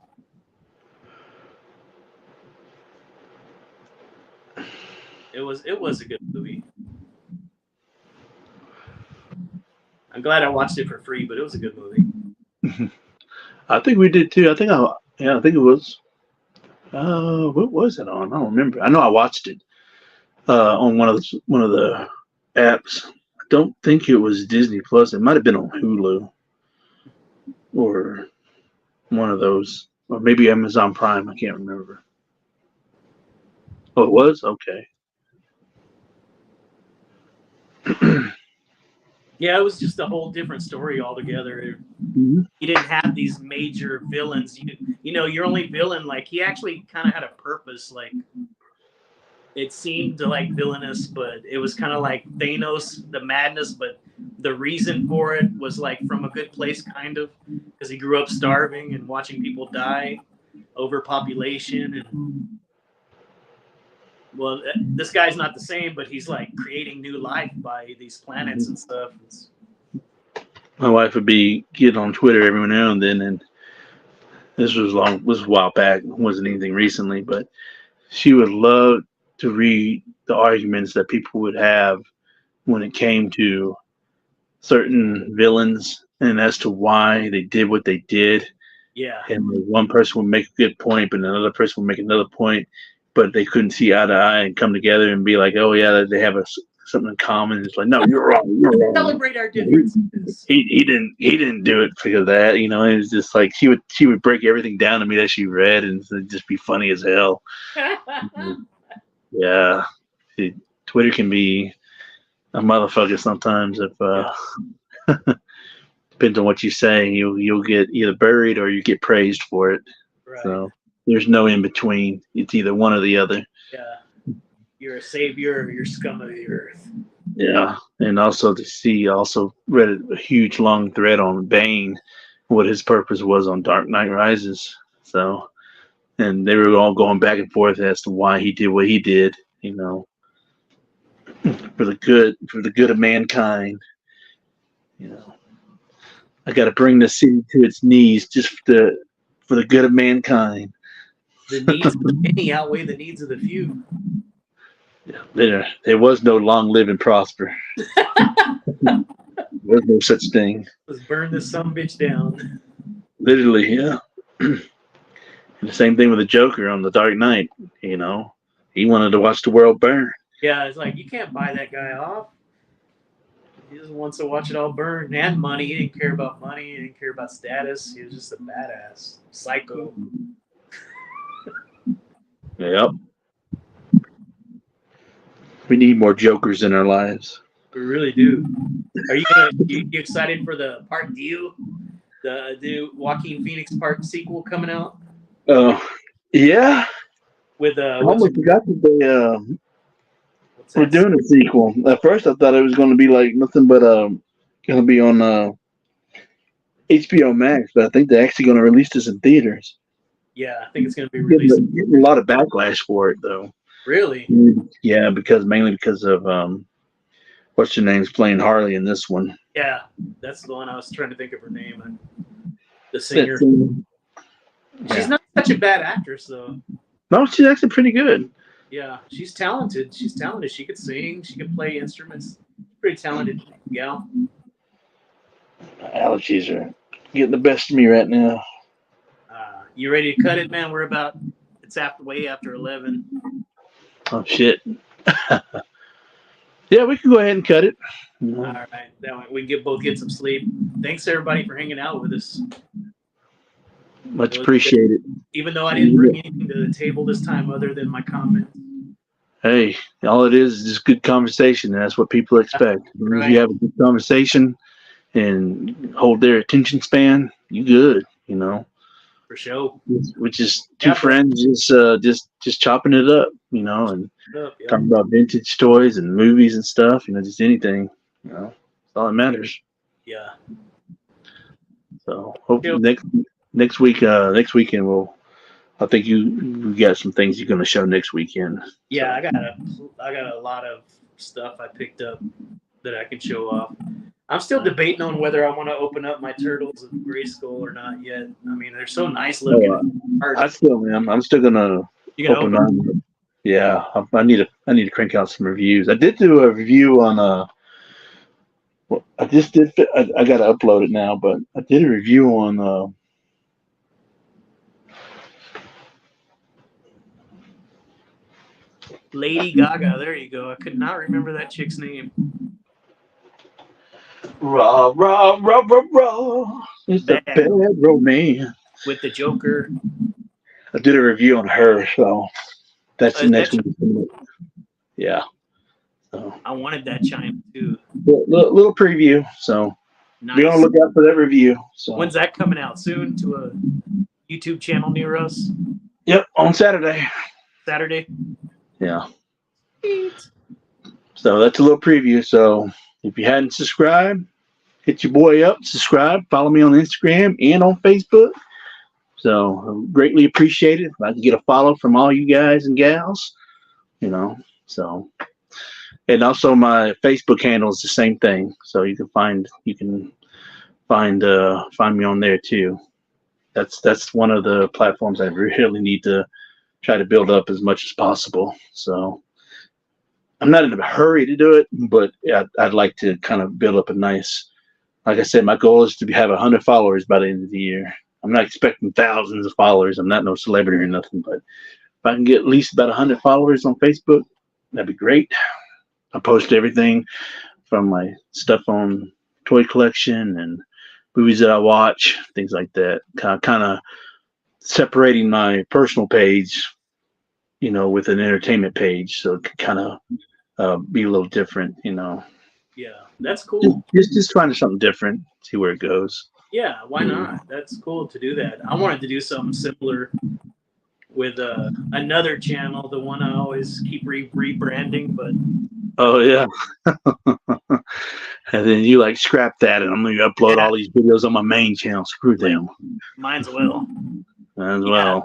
It was a good movie. I'm glad I watched it for free, but it was a good movie.
I think we did too. I think it was. What was it on? I don't remember. I know I watched it on one of the apps. I don't think it was Disney Plus. It might have been on Hulu or one of those, or maybe Amazon Prime. I can't remember. Oh, it was? Okay.
Yeah, it was just a whole different story altogether.
Mm-hmm.
You didn't have these major villains. Your only villain, like, he actually kind of had a purpose. Like, it seemed like villainous, but it was kind of like Thanos, the madness, but the reason for it was like from a good place, kind of, because he grew up starving and watching people die, overpopulation, and well, this guy's not the same, but he's like creating new life by these planets and stuff.
My wife would be getting on Twitter every now and then, and this was a while back. It wasn't anything recently, but she would love to read the arguments that people would have when it came to certain villains and as to why they did what they did.
Yeah.
And one person would make a good point, but another person would make another point, but they couldn't see eye to eye and come together and be like, "Oh yeah, they have something in common." It's like, "No, you're wrong. You're wrong.
Celebrate our differences."
He didn't do it because of that. It was just like she would break everything down to me that she read, and it'd just be funny as hell. Yeah, Twitter can be a motherfucker sometimes. If depends on what you say, you'll get either buried or you get praised for it.
Right.
So there's no in between. It's either one or the other.
Yeah, you're a savior or you're scum of the earth.
Yeah, and also read a huge long thread on Bane, what his purpose was on Dark Knight Rises. So, and they were all going back and forth as to why he did what he did. For the good of mankind. I got to bring the city to its knees just for the good of mankind.
The needs of the many outweigh the needs of the few.
Yeah, there was no long live and prosper. There was no such thing.
Let's burn this sumbitch down.
Literally, yeah. And the same thing with the Joker on The Dark Knight. He wanted to watch the world burn.
Yeah, it's like, you can't buy that guy off. He just wants to watch it all burn. And money. He didn't care about money. He didn't care about status. He was just a badass. Psycho.
Yep. We need more Jokers in our lives.
We really do. Are you excited for the part two? The new Joaquin Phoenix part sequel coming out?
Oh, yeah.
With
I almost forgot that we're doing a sequel. At first, I thought it was going to be like nothing but going to be on HBO Max, but I think they're actually going to release this in theaters.
Yeah, I think it's going to be released.
Getting a lot of backlash for it, though.
Really?
Yeah, mainly because of what's her name's playing Harley in this one.
Yeah, that's the one I was trying to think of her name. The singer. She's not such a bad actress, though.
No, she's actually pretty good.
Yeah, she's talented. She could sing. She could play instruments. Pretty talented gal.
Allergies are getting the best of me right now.
You ready to cut it, man? It's way after 11.
Oh, shit. Yeah, we can go ahead and cut it.
All right. That way we can both get some sleep. Thanks, everybody, for hanging out with us.
Much appreciated.
Even though I didn't bring anything to the table this time other than my comments.
Hey, all it is just good conversation. And that's what people expect. Right. If you have a good conversation and hold their attention span, you good,
For sure.
Which is two friends just chopping it up, and talking about vintage toys and movies and stuff, just anything, that's all that matters.
Yeah.
So hopefully next weekend I think you got some things you're going to show next weekend.
Yeah,
So.
I got a lot of stuff I picked up that I can show off. I'm still debating on whether I want to open up my turtles of Grayskull or not yet. I mean, they're so nice looking.
I still am. I'm still gonna open mine. Yeah, I need to crank out some reviews. I did do a review on I just did. I got to upload it now, but I did a review on
Lady Gaga. There you go. I could not remember that chick's name.
Rah rah rah rah rah. It's a bad romance
with the Joker.
I did a review on her, so that's the next one. Yeah. So
I wanted that chime too.
Little preview. So be on the lookout for that review. So
when's that coming out? Soon to a YouTube channel near us?
Yep, on Saturday.
Saturday.
Yeah. So that's a little preview. So if you hadn't subscribed, hit your boy up, subscribe, follow me on Instagram and on Facebook. So greatly appreciate it. If I can get a follow from all you guys and gals, so. And also my Facebook handle is the same thing. So you can find me on there too. That's one of the platforms I really need to try to build up as much as possible. So I'm not in a hurry to do it, but I'd like to kind of build up a nice, like I said, my goal is to have 100 followers by the end of the year. I'm not expecting thousands of followers. I'm not no celebrity or nothing, but if I can get at least about 100 followers on Facebook, that'd be great. I post everything from my stuff on toy collection and movies that I watch, things like that. Kind of separating my personal page, with an entertainment page, so it can kind of be a little different,
Yeah, that's cool.
Just finding something different, see where it goes.
Yeah, why not? That's cool to do that. I wanted to do something similar with another channel, the one I always keep rebranding, but
oh yeah. And then you scrap that, and I'm gonna upload all these videos on my main channel. Screw them.
Mine's well.
Well.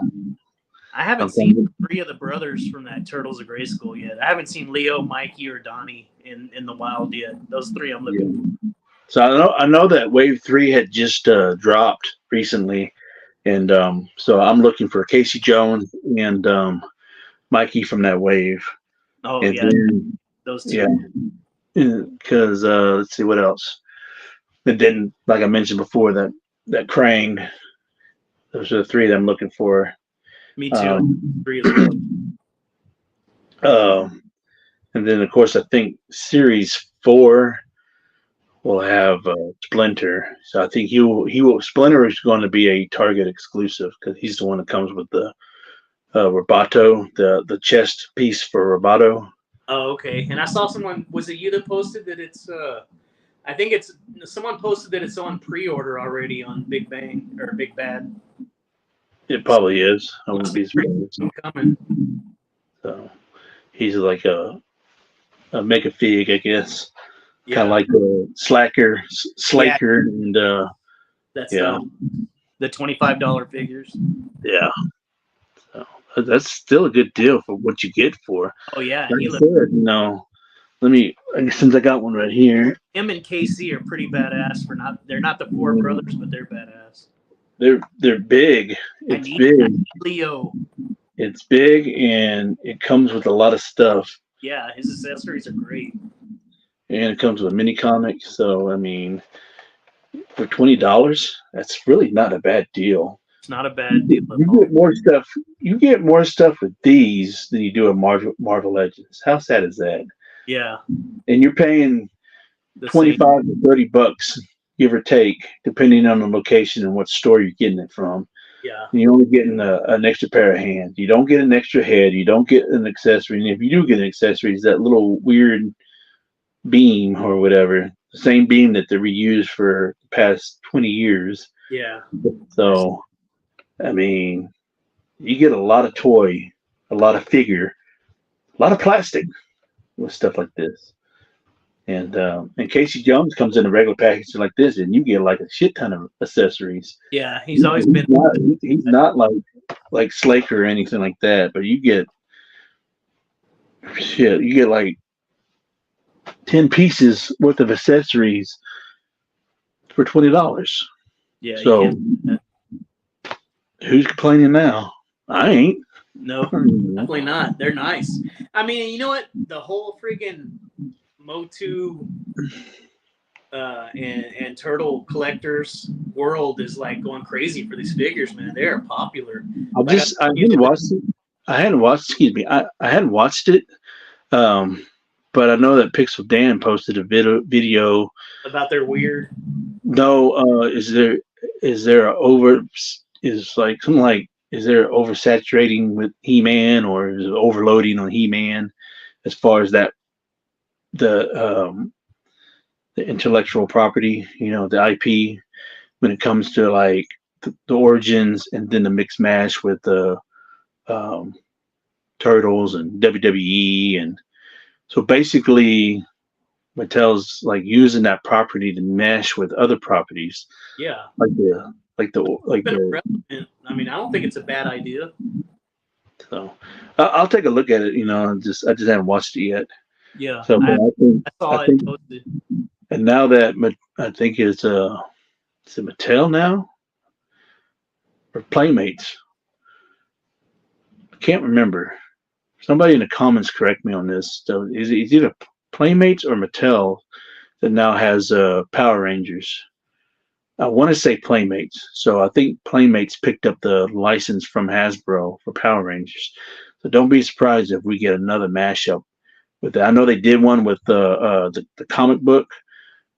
I haven't seen 3 of the brothers from that Turtles of Grayskull yet. I haven't seen Leo, Mikey, or Donnie in the wild yet. Those 3 I'm looking for.
So I know that Wave 3 had just dropped recently, and so I'm looking for Casey Jones and Mikey from that wave.
Oh, and then, those 2.
Yeah, because let's see what else. And then, like I mentioned before, that Krang. Those are the 3 that I'm looking for.
Me too. 3 as well.
And then, of course, I think Series 4 will have Splinter. So I think Splinter is going to be a Target exclusive because he's the one that comes with the Roboto, the chest piece for Roboto.
Oh, okay. And I saw someone, was it you that posted that it's I think someone posted that it's on pre-order already on Big Bang or Big Bad.
It probably is. I wouldn't be surprised.
Coming.
So he's like a Mega Fig, I guess. Yeah. Kind of like the Slacker, and
that's the $25 figures.
Yeah. So that's still a good deal for what you get for.
Oh yeah.
Let me, since I got one right here.
Him and KC are pretty badass. They're not the 4 brothers, but they're badass.
They're big. It's big.
Leo.
It's big and it comes with a lot of stuff.
Yeah, his accessories are great.
And it comes with a mini comic, so I mean, for $20, that's really not a bad deal.
It's not a bad deal.
You get more stuff. You get more stuff with these than you do with Marvel Legends. How sad is that?
Yeah.
And you're paying $25 to $30, give or take, depending on the location and what store you're getting it from.
Yeah.
And you're only getting an extra pair of hands. You don't get an extra head. You don't get an accessory. And if you do get an accessory, it's that little weird beam or whatever. The same beam that they reused for the past 20 years.
Yeah.
So, I mean, you get a lot of toy, a lot of figure, a lot of plastic with stuff like this. And Casey Jones comes in a regular package like this, and you get like a shit ton of accessories.
Yeah, he's always been.
He's not like Slaker or anything like that, but you get shit. You get like 10 pieces worth of accessories for $20.
Yeah, you
So
can't.
who's complaining now? I ain't.
No, definitely not. They're nice. I mean, you know what? The whole freaking Motu and turtle collectors world is like going crazy for these figures, man. They are popular. Like
I hadn't watched it. I hadn't watched. Excuse me. I hadn't watched it. But I know that Pixel Dan posted a video.
about their weird.
No, is there like something like is there oversaturating with He-Man or is it overloading on He-Man as far as that the intellectual property, the IP when it comes to like the origins and then the mix mash with the um, Turtles and WWE and so basically Mattel's like using that property to mesh with other properties
Yeah,
like the
I mean, I don't think it's a bad idea.
so I'll take a look at it. I just haven't watched it yet.
Yeah,
So but
I saw
I
it
think
posted.
and now that I think it's is it Mattel now or Playmates? I can't remember. Somebody in the comments correct me on this. So it's either Playmates or Mattel that now has Power Rangers. I want to say Playmates. So I think Playmates picked up the license from Hasbro for Power Rangers. So don't be surprised if we get another mashup with that. I know they did one with the comic book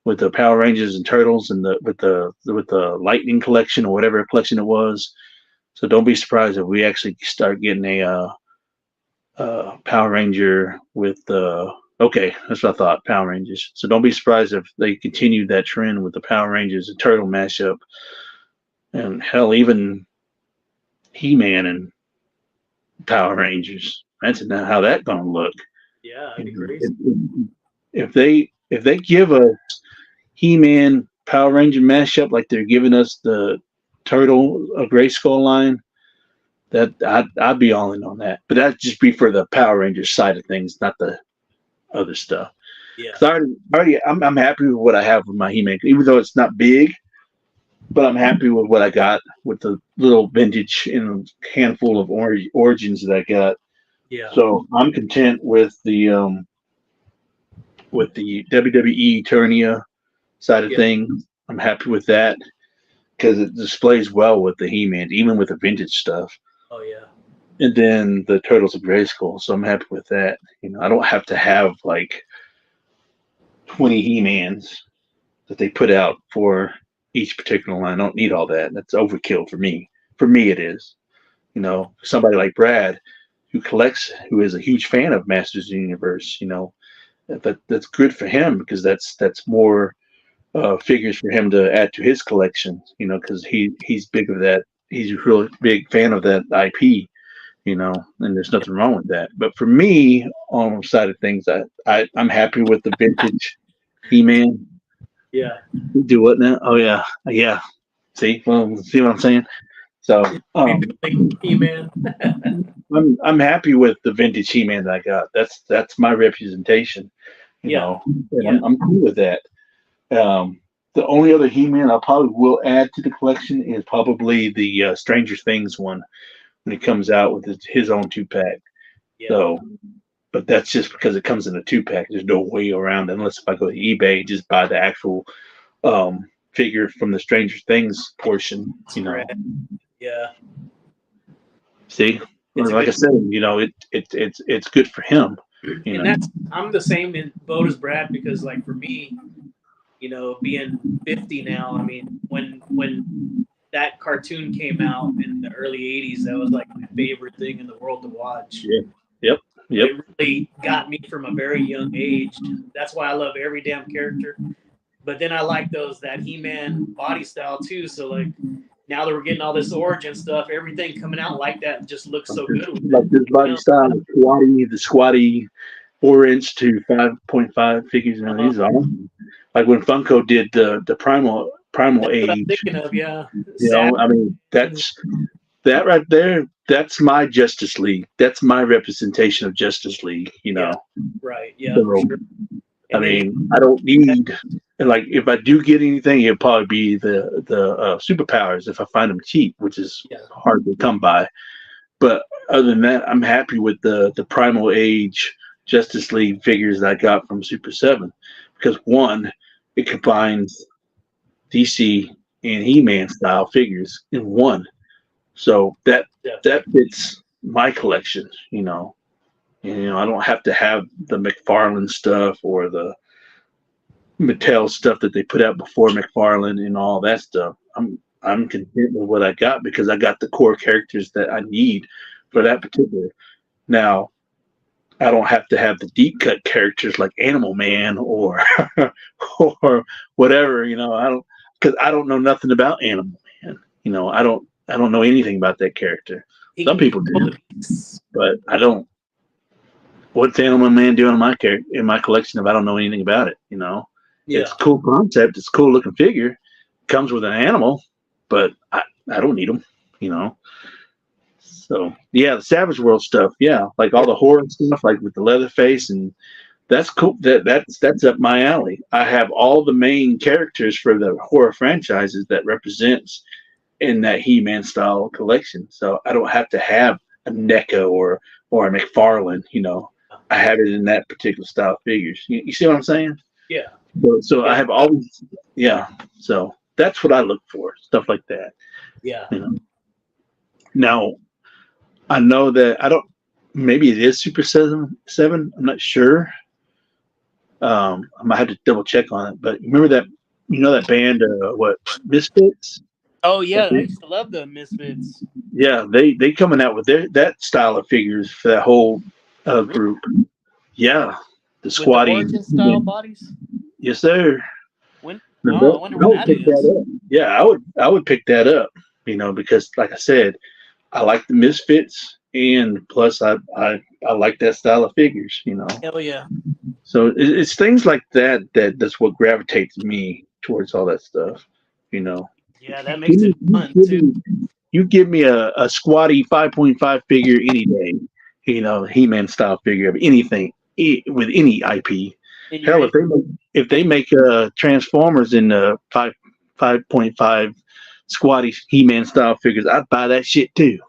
with the Power Rangers and Turtles and with the Lightning collection or whatever collection it was. So don't be surprised if we actually start getting a Power Ranger with okay, that's what I thought, Power Rangers. So don't be surprised if they continue that trend with the Power Rangers and Turtle mashup, and hell, even He-Man and Power Rangers. Imagine how that gonna look.
Yeah, that'd be crazy.
If they give a He-Man Power Ranger mashup like they're giving us the Turtle Gray Skull line, that I'd be all in on that. But that'd just be for the Power Rangers side of things, not the other stuff.
Yeah,
Because I'm happy with what I have with my He-Man, even though it's not big, but I'm happy with what I got with the little vintage and handful of origins that I got.
yeah,
So I'm content with the WWE Eternia side of
yeah.
things. I'm happy with that because it displays well with the He-Man, even with the vintage stuff.
Oh yeah,
And then the Turtles of Grayskull, so I'm happy with that. I don't have to have like 20 He-Mans that they put out for each particular line. I don't need all that. That's overkill for me. For me, it is. Somebody like Brad, who is a huge fan of Masters of the Universe. That's good for him because that's more figures for him to add to his collection. Because he's big of that. He's a real big fan of that IP. And there's nothing wrong with that. But for me, on the side of things, I'm happy with the vintage He-Man.
yeah.
Do what now? Oh yeah, yeah. See what I'm saying? So
He-Man.
I'm happy with the vintage He-Man that I got. That's my representation.
Yeah,
And
yeah,
I'm cool with that. The only other He-Man I probably will add to the collection is probably the Stranger Things one when it comes out with his own 2-pack.
yeah.
So, but that's just because it comes in a 2-pack. There's no way around it unless if I go to eBay and just buy the actual figure from the Stranger Things portion.
Yeah.
See, like I said, it's good for him.
And I'm the same in boat as Brad because like for me, being 50 now, I mean, when that cartoon came out in the early 80s, that was like my favorite thing in the world to watch.
Yeah. Yep.
It really got me from a very young age. That's why I love every damn character. But then I like that He-Man body style too. So like now that we're getting all this origin stuff, everything coming out like that just looks so good.
Like this body style, the squatty, 4-inch to 5.5 figures. And
Uh-huh.
these are awesome. Like when Funko did the primal
That's what I'm
age.
thinking of. Yeah,
You
Savage.
know, I mean, that's that right there. That's my Justice League. That's my representation of Justice League. You
Yeah,
know,
right. Yeah, for
so
sure.
I
And then
mean, I don't need like if I do get anything, it'll probably be the superpowers if I find them cheap, which is
yeah,
hard to come by. But other than that, I'm happy with the Primal Age Justice League figures that I got from Super Seven because one, it combines DC and He-Man style figures in one, so that
definitely.
fits my collection. I don't have to have the McFarlane stuff or the Mattel stuff that they put out before McFarlane and all that stuff. I'm content with what I got because I got the core characters that I need for
Yeah,
that particular. Now I don't have to have the deep cut characters like Animal Man or or whatever. I don't because I don't know nothing about Animal Man. I don't know anything about that character.
he
Some
can
people
control
do,
the beasts.
but I don't. What's Animal Man doing in my collection if I don't know anything about it? It's
Yeah,
a cool concept. It's a cool looking figure. Comes with an animal, but I don't need them. You know. So yeah, the Savage World stuff. Yeah, like all
yeah,
the horror stuff, like with the Leatherface, and that's cool. That's up my alley. I have all the main characters for the horror franchises that represents in that He-Man style collection. So I don't have to have a NECA or a McFarlane. I have it in that particular style figures. You see what I'm saying?
yeah,
So I
yeah,
have always, yeah. So that's what I look for, stuff like that.
yeah.
You know. Now I know that I don't. Maybe it is Super Seven. Seven. I'm not sure. I might have to double check on it. But remember that that band, what Misfits?
Oh
That
yeah, I
they,
used to love the Misfits.
yeah, they coming out with that style of figures for that whole
Really?
group. Yeah, the
With the
squatty.
origin style bodies.
Yes, sir.
When?
No,
Oh, I wonder
I
when
would
that
pick
is.
that up. Yeah, I would pick that up. Because like I said, I like the Misfits, and plus I like that style of figures.
Hell yeah,
So it's things like that's what gravitates me towards all that stuff. You know,
yeah. That
give
makes
me,
it fun too.
you give me a squatty 5.5 figure any day. He-Man style figure of anything with any IP.
And you're
Hell,
in.
if they make Transformers in 5.5 squatty He-Man style figures, I'd buy that shit too.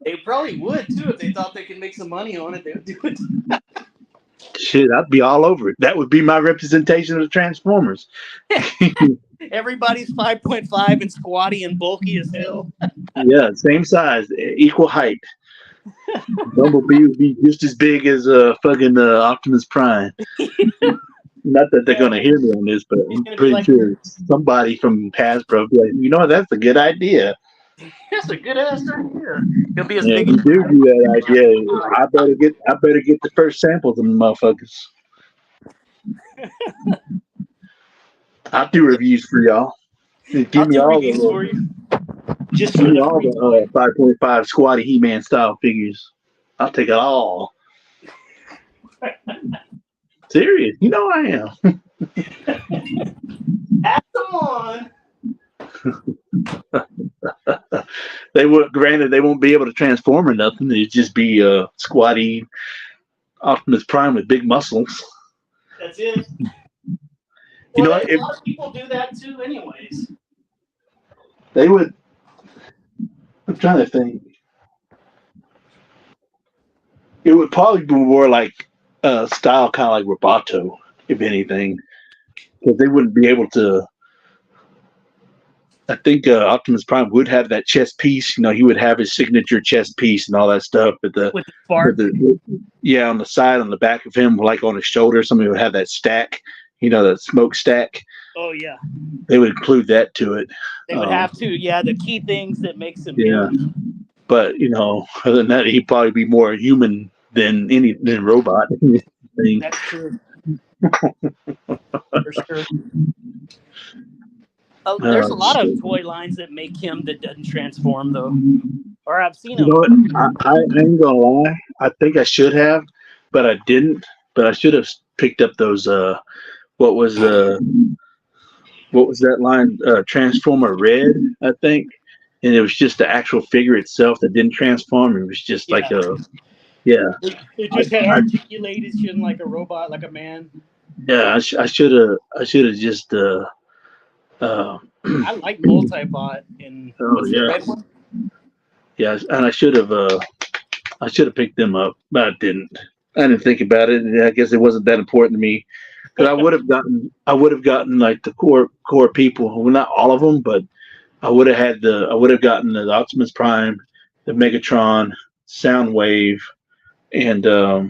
They probably would too if they thought they could make some money on it. They would do it.
Shit, I'd be all over it. That would be my representation of the Transformers.
Everybody's 5.5 and squatty and bulky as hell.
Yeah, same size, equal height. Bumblebee would be just as big as fucking Optimus Prime. Not that they're
Yeah,
gonna hear me on this, but
he's
I'm
gonna be
pretty
like,
sure somebody from Hasbro would be like, that's a good idea.
that's a good ass idea. He'll be as
Yeah, if
big as
you do that idea, I better get the first samples of them motherfuckers. I'll do reviews for y'all.
I'll
Give me
do
all
reviews
the
for you just
give
for
me
the
all
free
the
toy.
5.5 squatty He-Man style figures. I'll take it all. Serious, I am.
Add them on.
Granted, they won't be able to transform or nothing. It'd just be squatty Optimus Prime with big muscles.
That's it.
You
Well,
know
a
what? If
lot of people do that too, anyways.
they would, I'm trying to think. It would probably be more like style, kind of like Roboto, if anything, because they wouldn't be able to. I think Optimus Prime would have that chest piece. He would have his signature chest piece and all that stuff. But
With the spark.
yeah, on the side, on the back of him, like on his shoulder, somebody would have that stack. That smoke stack.
Oh yeah,
They would include that to it.
they would have to. Yeah, the key things that makes him
Yeah,
huge.
but other than that, he'd probably be more human than robot. Thing.
That's true. For sure. There's a lot
Shit.
of toy lines that make him that doesn't transform though, or I've seen
You know
them.
what? I ain't gonna lie. I think I should have. but I didn't. But I should have picked up those. What was uh, what was that line? Transformer Red, I think. And it was just the actual figure itself that didn't transform. It was just like
Yeah.
a yeah.
It
I,
just had
I
articulation like a robot, like a man.
yeah. I should have just uh
I like multi-bot. And
oh
what's the
yeah
red one?
yeah. And I should have picked them up, but I didn't. I didn't think about it. And I guess it wasn't that important to me because I would have gotten like the core people. Well, not all of them, but I would have gotten the Optimus Prime, the Megatron, Soundwave, and uh,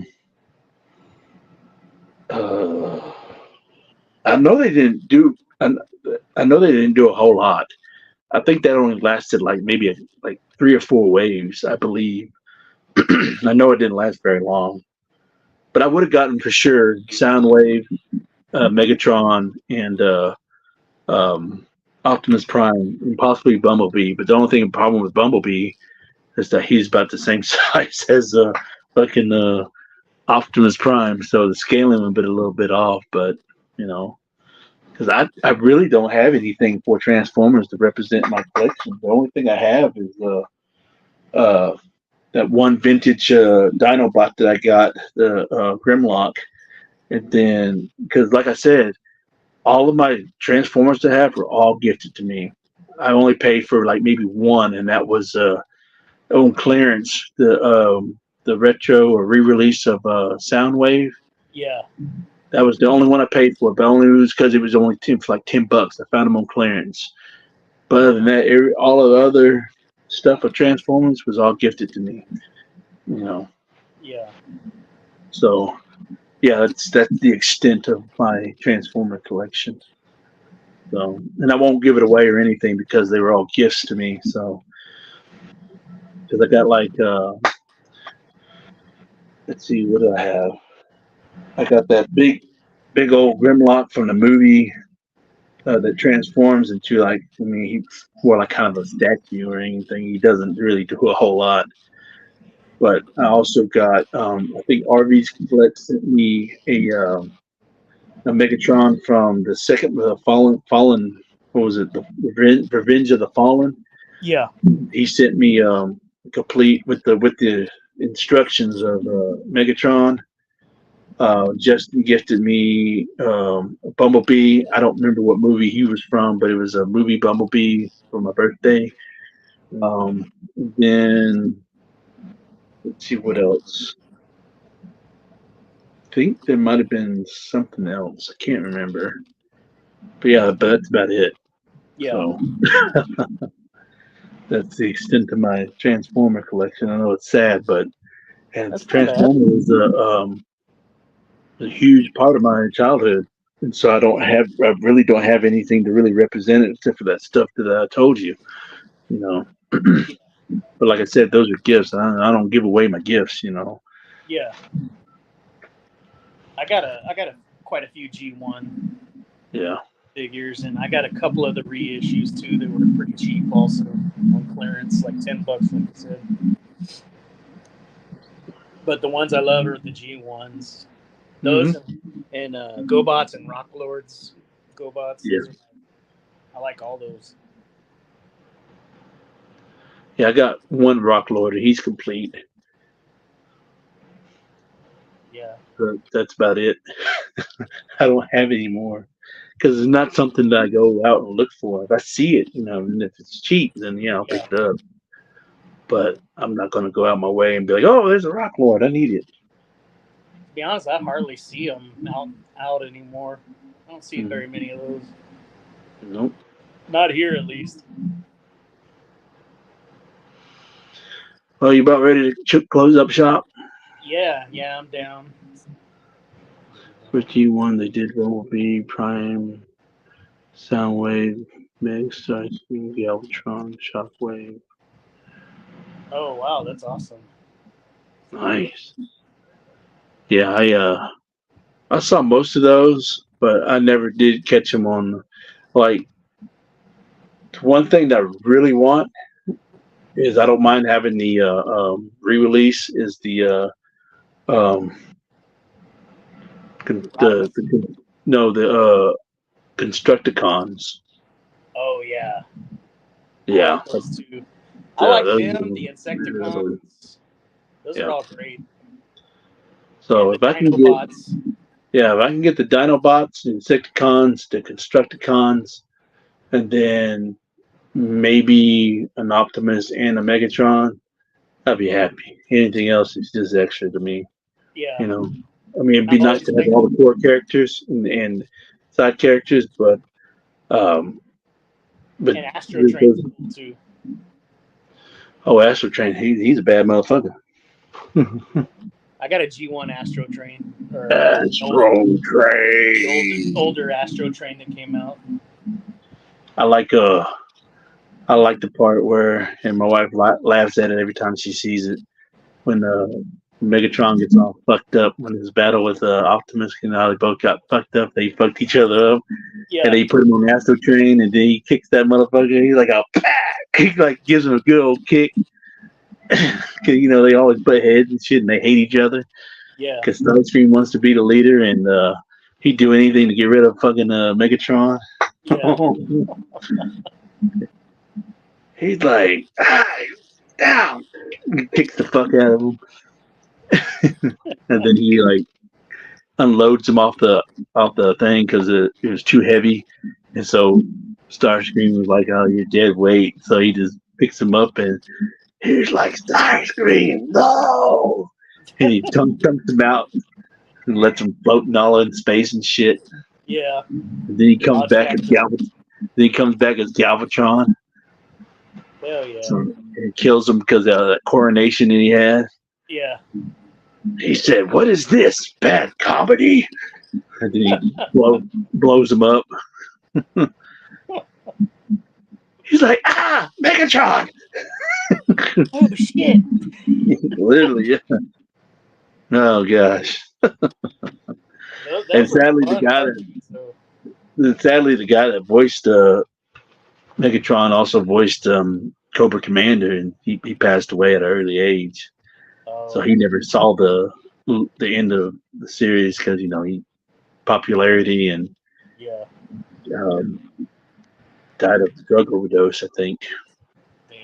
I know they didn't do. I know they didn't do a whole lot. I think that only lasted like maybe like 3 or 4 waves, I believe. I know it didn't last very long, but I would have gotten for sure Soundwave, Megatron, and um, Optimus Prime, and possibly Bumblebee. But the only thing problem with Bumblebee is that he's about the same size as fucking Optimus Prime, so the scaling would be a little bit off. But you know, because I really don't have anything for Transformers to represent my collection. The only thing I have is uh, that one vintage Dinobot that I got, the Grimlock, and then because like I said, all of my Transformers to have were all gifted to me. I only paid for like maybe one, and that was on clearance. The retro or re-release of Soundwave.
Yeah.
That was the only one I paid for, but only was because it was only for like $10. I found them on clearance. But other than that, all of the other stuff of Transformers was all gifted to me. You know,
Yeah.
so yeah, that's the extent of my Transformer collection. So, and I won't give it away or anything because they were all gifts to me. So, because I got like, let's see, what do I have? I got that big old Grimlock from the movie that transforms into like, I mean, he's more like kind of a statue or anything. He doesn't really do a whole lot. But I also got, I think RV's Flex sent me a Megatron from the second Fallen. What was it? The Revenge of the Fallen.
Yeah.
He sent me complete with the instructions of Megatron. Justin gifted me Bumblebee. I don't remember what movie he was from, but it was a movie Bumblebee for my birthday. Then let's see what else. I think there might have been something else. I can't remember. But yeah, but that's about it.
Yeah.
So that's the extent of my Transformer collection. I know it's sad, but and
That's not bad.
Transformer was a huge part of my childhood. And so I really don't have anything to really represent it except for that stuff that I told you, you know. But like I said, those are gifts. I don't give away my gifts, you know.
Yeah. I got a quite a few G1
Yeah.
figures, and I got a couple of the reissues too that were pretty cheap, also on clearance, like $10, like I said. But the ones I love are the G1s. Those
Mm-hmm.
and GoBots and Rock Lords. GoBots.
Yeah.
I like all those.
Yeah, I got one Rock Lord. He's complete.
Yeah.
But that's about it. I don't have any more because it's not something that I go out and look for. If I see it, and if it's cheap, then yeah, I'll pick
Yeah.
it up. But I'm not going to go out my way and be like, "Oh, there's a Rock Lord. I need it."
To be honest, I hardly see them out anymore. I don't see
Mm-hmm.
very many of those.
Nope.
Not here, at least.
Well, you about ready to close up shop?
Yeah. Yeah. I'm down.
For G1, they did Bumblebee, Prime, Soundwave, Mix, Galvatron, Shockwave.
Oh wow, that's awesome.
Nice. Yeah, I saw most of those, but I never did catch them on. Like, one thing that I really want is I don't mind having the re-release is the The Constructicons.
Oh yeah, I
Yeah,
like those two. I like them. The
those,
Insecticons. Those are
yeah.
all great.
So
And the Dinobots.
if I can get the Dinobots, the Insecticons, the Constructicons, and then maybe an Optimus and a Megatron, I'd be happy. Anything else is just extra to me.
Yeah.
You know, I mean, it'd
I
be nice
always
to have
like.
all the core characters and side characters, but um, but
And Astro Train's cool too.
oh, Astro Train, he's a bad motherfucker.
I got a G1 Astro Train, or
Astro
the
Train.
older Astro Train that came out.
I like I like the part where, and my wife laughs at it every time she sees it, when Megatron gets all fucked up when his battle with Optimus, and how they both got fucked up. They fucked each other up, and
Yeah.
they put him on the Astro Train, and then he kicks that motherfucker. He's like, he like gives him a good old kick. Cause they always butt heads and shit, and they hate each other.
Yeah.
Cause Starscream wants to be the leader, and he'd do anything to get rid of fucking Megatron.
Yeah.
He's like, down, he kicks the fuck out of him, and then he like unloads him off the thing because it was too heavy, and so Starscream was like, "Oh, you're dead weight," so he just picks him up and he's like, "Starscream, no!" And he chunks him out and lets him float all in space and shit.
Yeah.
And then he comes back as Galvatron.
Hell yeah.
So he kills him because of that coronation that he had.
Yeah.
He said, "What is this? Bad comedy?" And then he blows him up. He's like, Megatron!
Oh shit!
Literally, yeah. Oh gosh. And sadly, the guy that voiced Megatron also voiced Cobra Commander, and he passed away at an early age. So he never saw the end of the series because he popularity and died of drug overdose. I think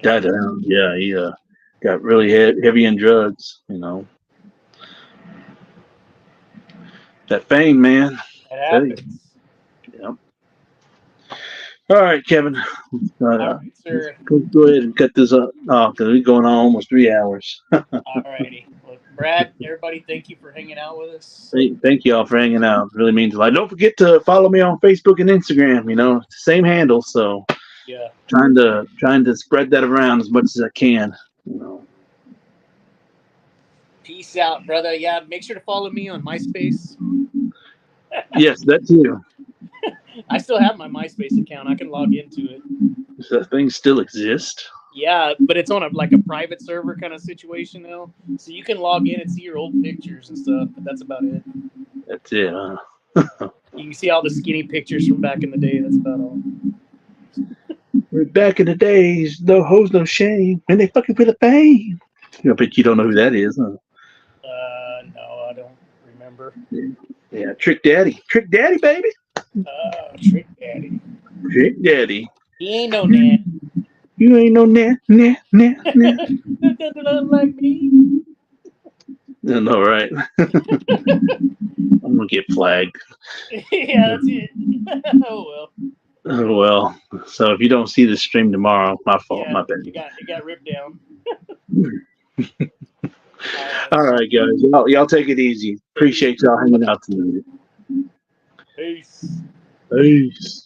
died out. Yeah, he got really heavy in drugs. That fame, man.
It happens.
Yeah. All right, Kevin.
All right, sir.
Go ahead and cut this up. Oh, because we're going on almost 3 hours.
All righty. Well, Brad, everybody, thank you for hanging out with us.
Thank you all for hanging out. It really means a lot. Don't forget to follow me on Facebook and Instagram. It's the same handle, so
yeah,
trying to spread that around as much as I can.
Peace out, brother. Yeah, make sure to follow me on MySpace.
Yes, that too.
I still have my MySpace account. I can log into it.
Does that thing still exist?
Yeah, but it's on a private server kind of situation now. So you can log in and see your old pictures and stuff, but that's about it.
That's it, huh?
You can see all the skinny pictures from back in the day. That's about all.
Back in the days, no hoes, no shame, and they fucking for the fame. I bet you don't know who that is, huh?
No, I don't remember.
Yeah, Trick Daddy, baby.
Trick Daddy.
Trick Daddy.
He ain't no nan.
You ain't no nah.
Doesn't like me.
No, right? I'm gonna get flagged.
Yeah, that's it. Oh
well. So if you don't see the stream tomorrow, my fault.
Yeah,
my bad.
It got ripped down.
All right, guys. Y'all take it easy. Appreciate y'all hanging out tonight.
Peace.
Peace.